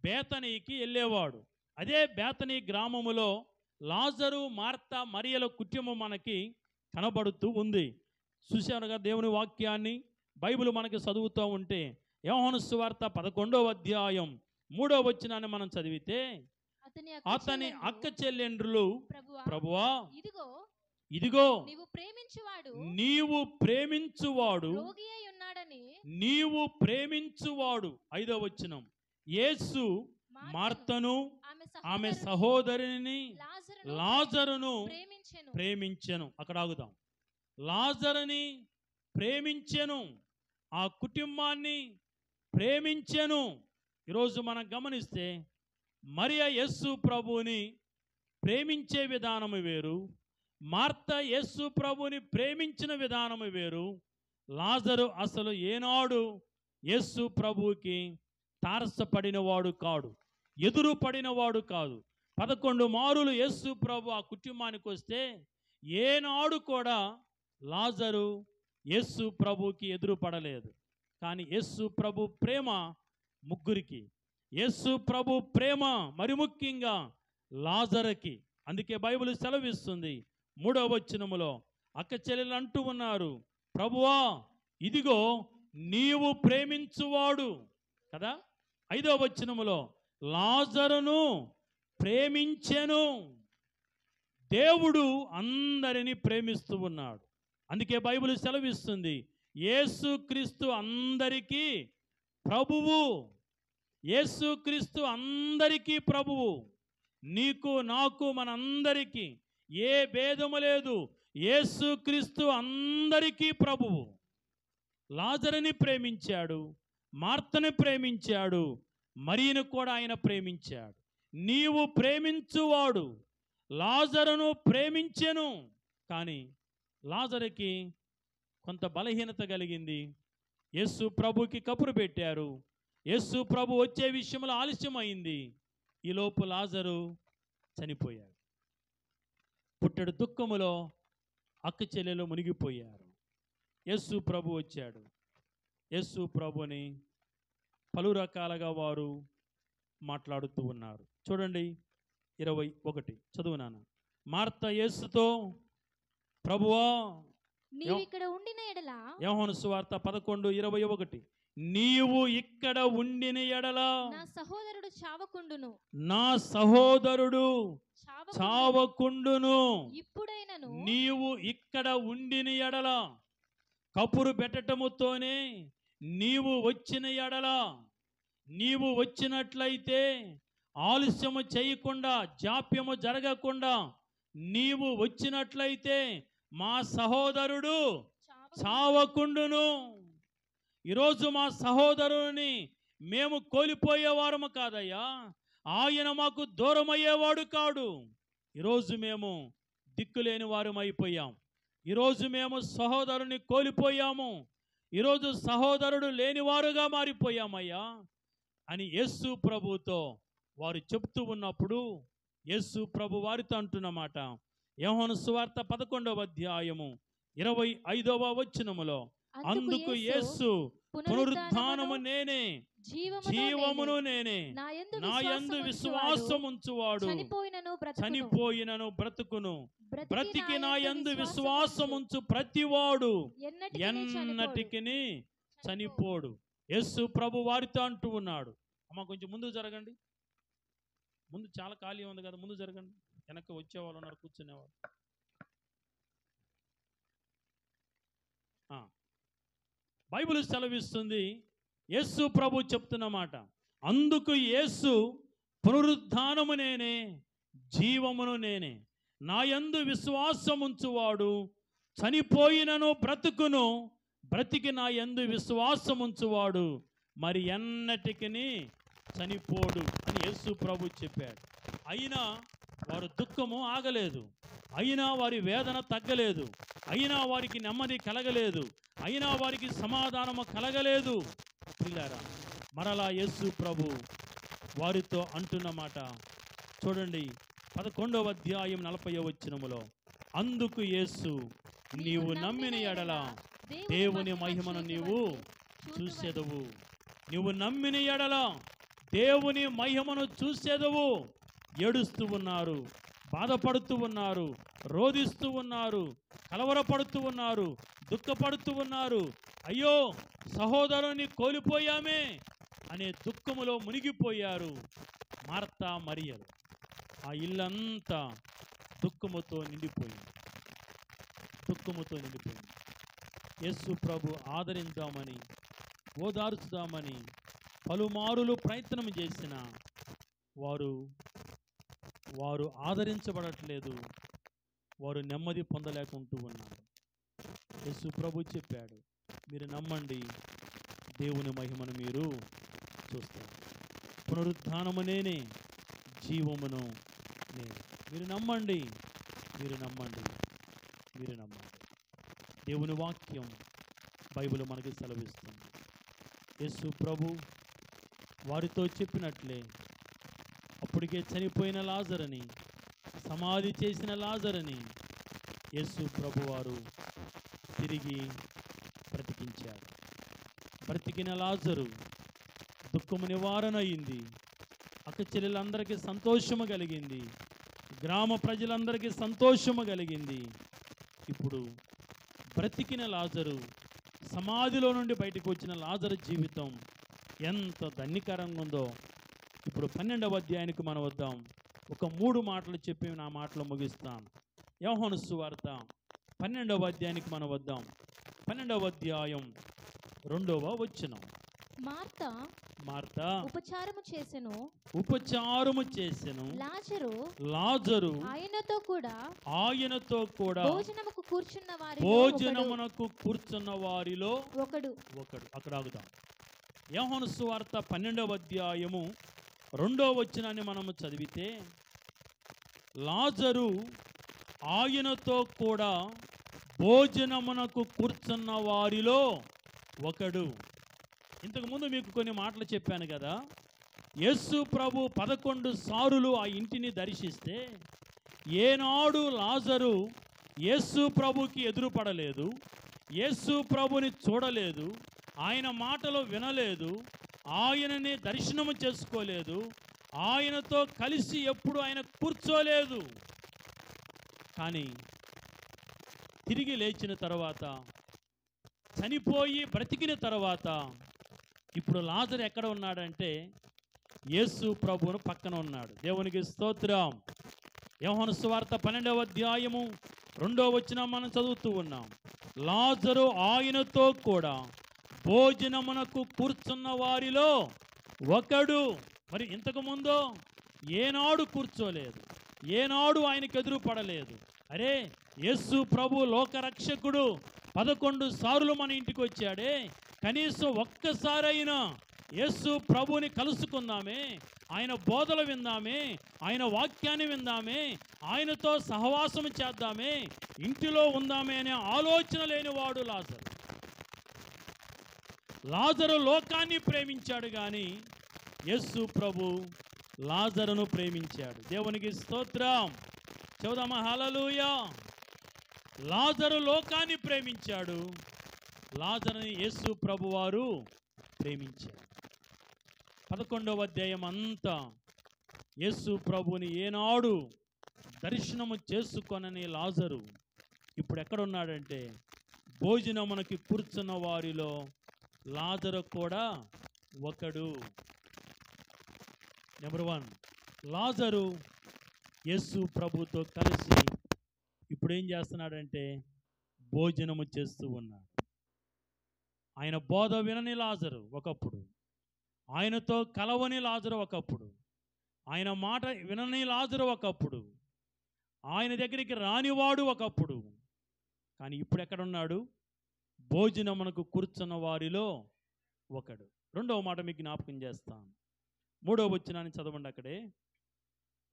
బేతనీకి వెళ్ళేవాడు. అదే బేతనీ గ్రామములో లాజరు, మార్తా, మరియల కుటుంబం మనకి కనబడుతూ ఉంది. చూశారుగా దేవుని వాక్యాన్ని. బైబిల్ మనకి చదువుతూ ఉంటే యోహాను సువార్త 11వ అధ్యాయం 3వ వచనాన్ని మనం చదివితే, అతని అక్క చెల్లెండ్రులు ప్రభువా, ఇదిగో నీవు ప్రేమించువాడు, నీవు ప్రేమించువాడు. 5వ వచనం, యేసు మార్తను ఆమె సహోదరిని లాజరును ప్రేమించెను. అక్కడ ఆగుదాం. లాజరుని ప్రేమించెను, ఆ కుటుంబాన్ని ప్రేమించెను. ఈరోజు మనం గమనిస్తే మరియ యేసు ప్రభువుని ప్రేమించే విధానము వేరు, మార్త యేసు ప్రభువుని ప్రేమించిన విధానము వేరు. లాజరు అసలు ఏనాడు యేసు ప్రభువుకి తారసపడినవాడు కాడు, ఎదురు పడినవాడు కాదు. 11 మారులు యేసు ప్రభు ఆ కుటుంబానికి వస్తే ఏనాడు కూడా లాజరు యేసు ప్రభుకి ఎదురు పడలేదు. కానీ యేసు ప్రభు ప్రేమ ముగ్గురికి, యేసు ప్రభు ప్రేమ మరి ముఖ్యంగా లాజరుకి. అందుకే బైబిల్ సెలవిస్తుంది 3వ వచనములో, అక్క చెల్లెలు అంటూ ఉన్నారు, ప్రభువా ఇదిగో నీవు ప్రేమించువాడు కదా. 5వ వచనములో లాజరును ప్రేమించెను. దేవుడు అందరినీ ప్రేమిస్తూ ఉన్నాడు. అందుకే బైబిల్ సెలవిస్తుంది, యేసుక్రీస్తు అందరికీ ప్రభువు. యేసుక్రీస్తు అందరికీ ప్రభువు. నీకు నాకు మనందరికీ ఏ భేదము లేదు. యేసుక్రీస్తు అందరికీ ప్రభువు. లాజరుని ప్రేమించాడు, మార్తని ప్రేమించాడు, మరియను కూడా ఆయన ప్రేమించాడు. నీవు ప్రేమించువాడు లాజరును ప్రేమించెను. కానీ లాజరుకి కొంత బలహీనత కలిగింది. యేసు ప్రభుకి కబురు పెట్టారు. యేసు ప్రభు వచ్చే విషయంలో ఆలస్యమైంది. ఈలోపు లాజరు చనిపోయాడు. పుట్టెడు దుఃఖములో అక్క చెల్లెలు మునిగిపోయారు. యేసు ప్రభు వచ్చాడు. యేసు ప్రభుని పలు రకాలుగా వారు మాట్లాడుతూ ఉన్నారు. చూడండి 21 చదువునాను. మార్త యేసుతో, ప్రభువా, నీవు ఇక్కడ ఉండిన ఎడల, యోహాను సువార్త 11:21, నీవు ఇక్కడ ఉండిన ఎడల నా సహోదరుడు చావకుండును, నా సహోదరుడు చావకుండును. ఇప్పుడైనను నీవు ఇక్కడ ఉండిన ఎడల, కపురు పెట్టటముతోనే నీవు వచ్చిన ఎడల, నీవు వచ్చినట్లయితే ఆలస్యము చేయకుండా, జాప్యము జరగకుండా నీవు వచ్చినట్లయితే మా సహోదరుడు చావకుండును. ఈరోజు మా సహోదరుని మేము కోల్పోయేవారము కాదయ్యా, ఆయన మాకు దూరమయ్యేవాడు కాడు. ఈరోజు మేము దిక్కులేని వారం అయిపోయాం. ఈరోజు మేము సహోదరుని కోల్పోయాము. ఈరోజు సహోదరుడు లేనివారుగా మారిపోయామయ్యా అని యేసు ప్రభుతో వారు చెప్తూ ఉన్నప్పుడు యేసు ప్రభు వారితో అంటున్నమాట, యోహాను సువార్త 11:25 అందుకు యేసు, పునరుత్థానము నేనే, జీవమును నేనే, నా యందు విశ్వాసముంచువాడు చనిపోయినను బ్రతుకును, బ్రతికి నా యందు విశ్వాసముంచు ప్రతివాడు ఎన్నటికిని చనిపోడు. యేసు ప్రభు వారితో అంటూ ఉన్నాడు. అమ్మ కొంచెం ముందు జరగండి. ముందు చాలా ఖాళీ ఉంది కదా, ముందు జరగండి. వెనక్కి వచ్చేవాళ్ళు ఉన్నారు, కూర్చునేవాళ్ళు. బైబిల్ సెలవిస్తుంది, యేసు ప్రభు చెప్తున్నమాట, అందుకు యేసు, పునరుత్థానము నేనే, జీవమును నేనే, నా యందు విశ్వాసముంచువాడు చనిపోయినను బ్రతుకును, బ్రతికి నా యందు విశ్వాసముంచువాడు మరి ఎన్నటికిని చనిపోడు అని యేసు ప్రభు చెప్పాడు. అయినా వారు దుఃఖము ఆగలేదు, అయినా వారి వేదన తగ్గలేదు, అయినా వారికి నెమ్మది కలగలేదు, అయినా వారికి సమాధానము కలగలేదు. పిల్లారా, మరలా యేసు ప్రభు వారితో అంటున్నమాట చూడండి 11:40 అందుకు యేసు, నీవు నమ్మిన ఎడల దేవుని మహిమను నీవు చూసేదవు. నువ్వు నమ్మిన ఎడల దేవుని మహిమను చూసేదవు. ఏడుస్తూ ఉన్నారు, బాధపడుతూ ఉన్నారు, రోధిస్తూ ఉన్నారు, కలవరపడుతూ ఉన్నారు, దుఃఖపడుతూ ఉన్నారు. అయ్యో సహోదరుని కోల్పోయామే అనే దుఃఖములో మునిగిపోయారు మార్త మరియలు. ఆ ఇల్లంతా దుఃఖముతో నిండిపోయింది. యేసు ప్రభు ఆదరిందామని, ఓదార్చుదామని పలుమారులు ప్రయత్నం చేసిన వారు ఆదరించబడట్లేదు, వారు నెమ్మది పొందలేకుంటూ ఉన్నారు. యేసు ప్రభు చెప్పాడు, మీరు నమ్మండి, దేవుని మహిమను మీరు చూస్తారు. పునరుత్థానము నేనే, జీవమును నేనే. మీరు నమ్మండి. దేవుని వాక్యం బైబిల్ మనకి సెలవిస్తుంది. యేసు ప్రభు వారితో చెప్పినట్లే అప్పటికే చనిపోయిన లాజరుని, సమాధి చేసిన లాజరుని యేసు ప్రభు వారు తిరిగి బ్రతికించాడు. బ్రతికిన లాజరు దుఃఖము నివారణ అయింది. అక్క చెల్లెలందరికీ సంతోషము కలిగింది. గ్రామ ప్రజలందరికీ సంతోషము కలిగింది. ఇప్పుడు బ్రతికిన లాజరు, సమాధిలో నుండి బయటకు వచ్చిన లాజరు జీవితం ఎంత ధన్యకరంగా ఉందో ఇప్పుడు 12వ అధ్యాయానికి మనం వద్దాం. ఒక 3 మాటలు చెప్పి నా మాటలు ముగిస్తాను. యోహాను సువార్త 12వ అధ్యాయానికి మనం వద్దాం. 12వ అధ్యాయం 2వ వచనం. మార్త ఉపచారము చేసెను, లాజరు ఆయనతో కూడా భోజనమునకు కూర్చున్న వారిలో ఒకడు. అక్కడ ఆగుదాం. యోహాను సువార్త 12వ అధ్యాయము 2వ వచనాన్ని మనము చదివితే, లాజరు ఆయనతో కూడా భోజనమునకు కూర్చున్న వారిలో ఒకడు. ఇంతకుముందు మీకు కొన్ని మాటలు చెప్పాను కదా. యేసు ప్రభు 11 సారులు ఆ ఇంటిని దర్శిస్తే ఏనాడు లాజరు యేసు ప్రభుకి ఎదురుపడలేదు, యేసు ప్రభుని చూడలేదు, ఆయన మాటలు వినలేదు, ఆయనని దర్శనము చేసుకోలేదు, ఆయనతో కలిసి ఎప్పుడు ఆయన కూర్చోలేదు. కానీ తిరిగి లేచిన తర్వాత, చనిపోయి బ్రతికిన తర్వాత ఇప్పుడు లాజరు ఎక్కడ ఉన్నాడంటే యేసు ప్రభువును పక్కన ఉన్నాడు. దేవునికి స్తోత్రం. యోహాను సువార్త 12వ అధ్యాయము 2వ వచనం మనం చదువుతూ ఉన్నాం. లాజరు ఆయనతో కూడా భోజనమునకు కూర్చున్న వారిలో ఒకడు. మరి ఇంతకుముందు ఏనాడు కూర్చోలేదు, ఏనాడు ఆయనకు ఎదురు పడలేదు. అరే, యేసు ప్రభు లోకరక్షకుడు 11 సార్లు మన ఇంటికి వచ్చాడే, కనీసం ఒక్కసారైనా యేసు ప్రభుని కలుసుకుందామే, ఆయన బోధలు విందామే, ఆయన వాక్యాన్ని విందామే, ఆయనతో సహవాసం చేద్దామే, ఇంటిలో ఉందామే అనే ఆలోచన లేనివాడు లాజరు. లాజరు లోకాన్ని ప్రేమించాడు కానీ యేసు ప్రభు లాజరును ప్రేమించాడు. దేవునికి స్తోత్రం. చెబుదామా హల్లెలూయా. లాజరు లోకాన్ని ప్రేమించాడు, లాజరుని యేసు ప్రభు వారు ప్రేమించాడు. 11వ అధ్యాయం అంతా యేసు ప్రభుని ఏనాడు దర్శనము చేసుకొనని లాజరు ఇప్పుడు ఎక్కడున్నాడంటే భోజనమునకి కూర్చున్న వారిలో లాజరు కూడా ఒకడు. నెంబర్ 1, లాజరు యేసు ప్రభుతో కలిసి ఇప్పుడు ఏం చేస్తున్నాడంటే భోజనము చేస్తూ ఉన్నాడు. ఆయన బోధ వినని లాజరు ఒకప్పుడు, ఆయనతో కలవని లాజరు ఒకప్పుడు, ఆయన మాట వినని లాజరు ఒకప్పుడు, ఆయన దగ్గరికి రానివాడు ఒకప్పుడు. కానీ ఇప్పుడు ఎక్కడున్నాడు? భోజనమునకు కూర్చున్న వారిలో ఒకడు. 2వ మాట మీకు జ్ఞాపకం చేస్తాను. 3వ వచనాన్ని చదవండి. అక్కడే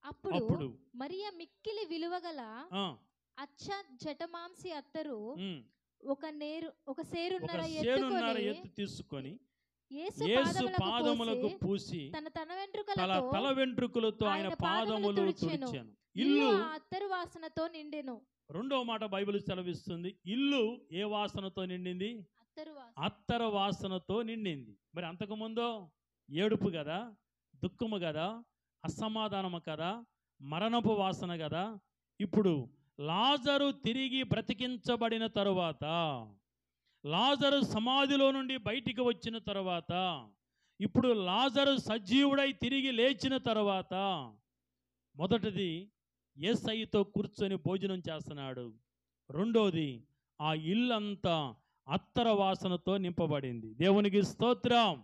అప్పుడు మరియ మిక్కిలి విలువగల అచ్చ జటమాంసి అత్తరు ఒక సేరున్నర ఎత్తు తీసుకొని యేసు పాదములకు పూసి తల వెంట్రుకలతో ఆయన పాదములు తుడిచెను. ఇల్లు అత్తరు వాసనతో నిండెను. 2వ మాట బైబిల్ సెలవిస్తుంది, ఇల్లు ఏ వాసనతో నిండింది? అత్తరు వాసనతో నిండింది. మరి అంతకుముందో ఏడుపు కదా, దుఃఖము కదా, అసమాధానము కదా, మరణపు వాసన కదా. ఇప్పుడు లాజరు తిరిగి బ్రతికించబడిన తరువాత, లాజరు సమాధిలో నుండి బయటికి వచ్చిన తరువాత, ఇప్పుడు లాజరు సజీవుడై తిరిగి లేచిన తరువాత, మొదటిది యేసయ్యతో కూర్చొని భోజనం చేస్తున్నాడు. 2వది ఆ ఇల్లంతా అత్తర వాసనతో నింపబడింది. దేవునికి స్తోత్రం.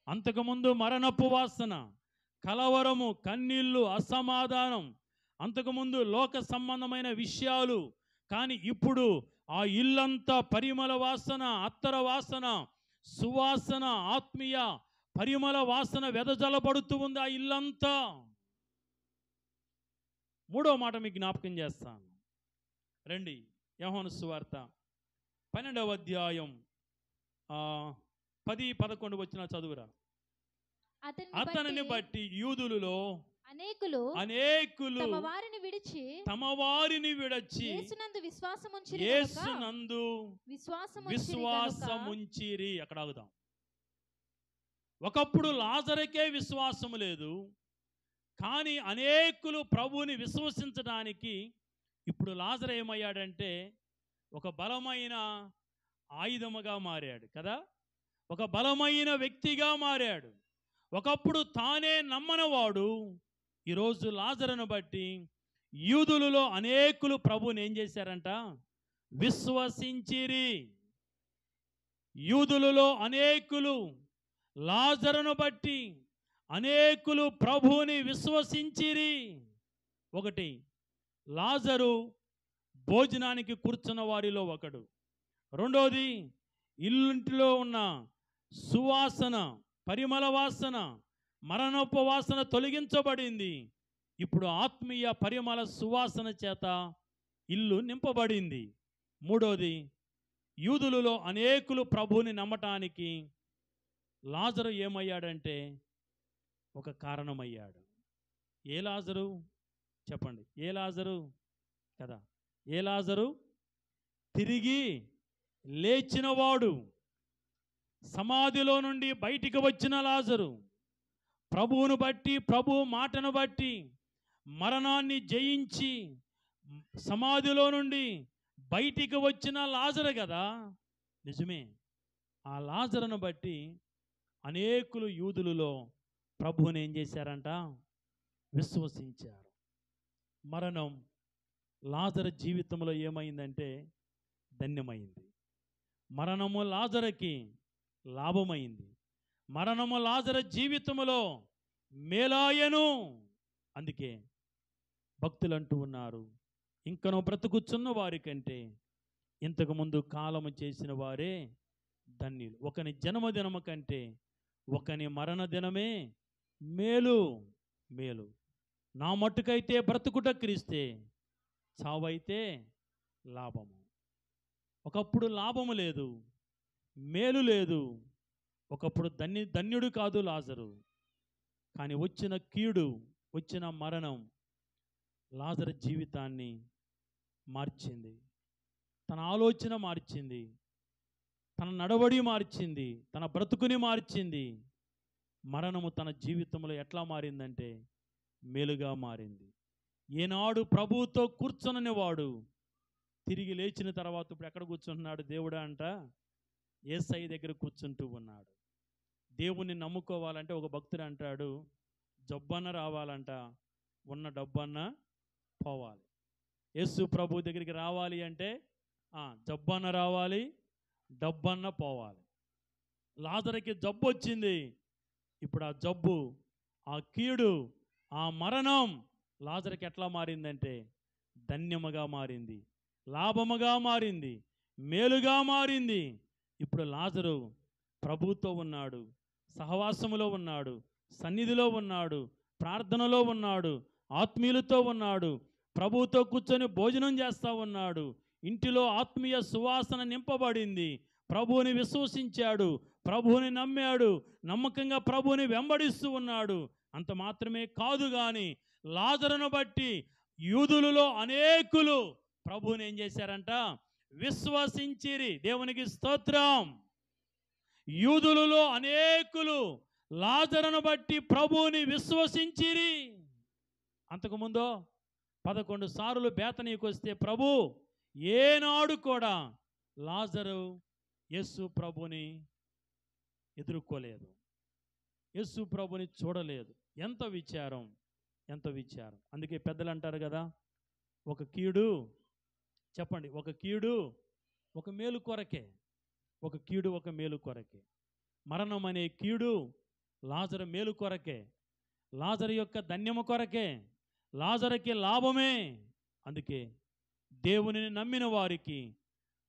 అంతకుముందు మరణపు వాసన, కలవరము, కన్నీళ్ళు, అసమాధానం, అంతకుముందు లోక సంబంధమైన విషయాలు. కానీ ఇప్పుడు ఆ ఇల్లంతా పరిమళ వాసన, అత్తర వాసన, సువాసన, ఆత్మీయ పరిమళ వాసన వెదజల్లబడుతూ ఉంది ఆ ఇల్లంతా. 3వ మాట మీకు జ్ఞాపకం చేస్తాను. రండి, యోహాను సువార్త 12వ అధ్యాయం 10-11 వచ్చిన చదువురా. అతనిని బట్టి యూదులలో అనేకులు తమ వారిని విడిచి యేసునందు విశ్వాసముంచిరి. అక్కడ ఆగుదాం. ఒకప్పుడు లాజరుకే విశ్వాసము లేదు, కానీ అనేకులు ప్రభువుని విశ్వసించడానికి ఇప్పుడు లాజరు ఏమయ్యాడంటే ఒక బలమైన ఆయుధముగా మారాడు కదా, ఒక బలమైన వ్యక్తిగా మారాడు. ఒకప్పుడు తానే నమ్మనవాడు ఈరోజు లాజరును బట్టి యూదులలో అనేకులు ప్రభువుని ఏం చేశారంట? విశ్వసించిరి. యూదులలో అనేకులు లాజరును బట్టి అనేకులు ప్రభువుని విశ్వసించిరి. ఒకటి, లాజరు భోజనానికి కూర్చున్న వారిలో ఒకడు. రెండోది, ఇల్లుంటిలో ఉన్న సువాసన, పరిమళ వాసన, మరణోప వాసన తొలగించబడింది. ఇప్పుడు ఆత్మీయ పరిమళ సువాసన చేత ఇల్లు నింపబడింది. మూడోది, యూదులలో అనేకులు ప్రభువుని నమ్మటానికి లాజరు ఏమయ్యాడంటే ఒక కారణమయ్యాడు. ఏ లాజరు చెప్పండి? ఏ లాజరు కదా? ఏ లాజరు? తిరిగి లేచినవాడు, సమాధిలో నుండి బయటికి వచ్చిన లాజరు, ప్రభువును బట్టి, ప్రభు మాటను బట్టి మరణాన్ని జయించి సమాధిలో నుండి బయటికి వచ్చిన లాజరు కదా. నిజమే. ఆ లాజరును బట్టి అనేకులు యూదులలో ప్రభువుని ఏం చేశారంట? విశ్వసించారు. మరణం లాజరు జీవితంలో ఏమైందంటే ధన్యమైంది. మరణము లాజరుకి లాభమైంది. మరణము లాజరు జీవితంలో మేలాయను. అందుకే భక్తులు అంటూ ఉన్నారు, ఇంకను బ్రతుకుచున్న వారి కంటే ఇంతకుముందు కాలము చేసిన వారే ధన్యులు. ఒకని జన్మదినము కంటే ఒకని మరణ దినమే మేలు. మేలు. నా మట్టుకైతే బ్రతుకుట క్రీస్తే, చావైతే లాభము. ఒకప్పుడు లాభము లేదు, మేలు లేదు. ఒకప్పుడు ధన్యుడు కాదు లాజరు. కానీ వచ్చిన కీడు, వచ్చిన మరణం లాజరు జీవితాన్ని మార్చింది. తన ఆలోచన మార్చింది, తన నడవడి మార్చింది, తన బ్రతుకుని మార్చింది. మరణము తన జీవితంలో ఎట్లా మారిందంటే మేలుగా మారింది. ఏనాడు ప్రభువుతో కూర్చొనని వాడు తిరిగి లేచిన తర్వాత ఇప్పుడు ఎక్కడ కూర్చుంటున్నాడు? దేవుడా అంట యేసయ్య దగ్గర కూర్చుంటూ ఉన్నాడు. దేవుణ్ణి నమ్ముకోవాలంటే ఒక భక్తుడు అంటాడు, జబ్బన్న రావాలంట, ఉన్న డబ్బన్న పోవాలి. యేసు ప్రభు దగ్గరికి రావాలి అంటే జబ్బన్న రావాలి, డబ్బన్న పోవాలి. లాజరుకి జబ్బు వచ్చింది. ఇప్పుడు ఆ జబ్బు, ఆ కీడు, ఆ మరణం లాజరుకి ఎట్లా మారిందంటే ధన్యముగా మారింది, లాభముగా మారింది, మేలుగా మారింది. ఇప్పుడు లాజరు ప్రభువుతో ఉన్నాడు, సహవాసములో ఉన్నాడు, సన్నిధిలో ఉన్నాడు, ప్రార్థనలో ఉన్నాడు, ఆత్మీయులతో ఉన్నాడు, ప్రభువుతో కూర్చొని భోజనం చేస్తూ ఉన్నాడు. ఇంటిలో ఆత్మీయ సువాసన నింపబడింది. ప్రభువుని విశ్వసించాడు, ప్రభువుని నమ్మాడు, నమ్మకంగా ప్రభువుని వెంబడిస్తూ ఉన్నాడు. అంత మాత్రమే కాదు కానీ లాజరును బట్టి యూదులలో అనేకులు ప్రభువుని ఏం చేశారంట? విశ్వసించిరి. దేవునికి స్తోత్రం. యూదులలో అనేకులు లాజరును బట్టి ప్రభువుని విశ్వసించిరి. అంతకుముందు 11 సార్లు బేతనీకి వస్తే ప్రభు ఏనాడు కూడా లాజరు యేసు ప్రభుని ఎదుర్కోలేదు, యేసు ప్రభుని చూడలేదు. ఎంత విచారం, ఎంత విచారం. అందుకే పెద్దలు అంటారు కదా, ఒక కీడు చెప్పండి, ఒక కీడు ఒక మేలు కొరకే, ఒక కీడు ఒక మేలు కొరకే. మరణం అనే కీడు లాజరు మేలు కొరకే, లాజరు యొక్క ధన్యము కొరకే, లాజరుకి లాభమే. అందుకే దేవునిని నమ్మిన వారికి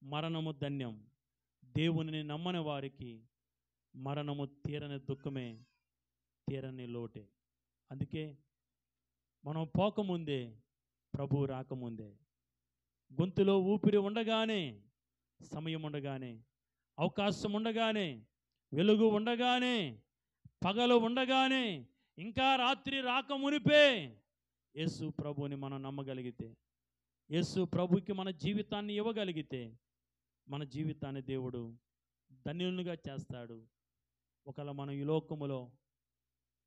మరణము ధన్యం, దేవునిని నమ్మని వారికి మరణము తీరని దుఃఖమే, తీరని లోటే. అందుకే మనం పోకముందే, ప్రభువు రాకముందే, గొంతులో ఊపిరి ఉండగానే, సమయం ఉండగానే, అవకాశం ఉండగానే, వెలుగు ఉండగానే, పగలు ఉండగానే, ఇంకా రాత్రి రాకమునిపే యేసు ప్రభువుని మనం నమ్మగలిగితే, యేసు ప్రభుకి మన జీవితాన్ని ఇవ్వగలిగితే, మన జీవితాన్ని దేవుడు ధన్యులుగా చేస్తాడు. ఒకవేళ మనం ఈ లోకములో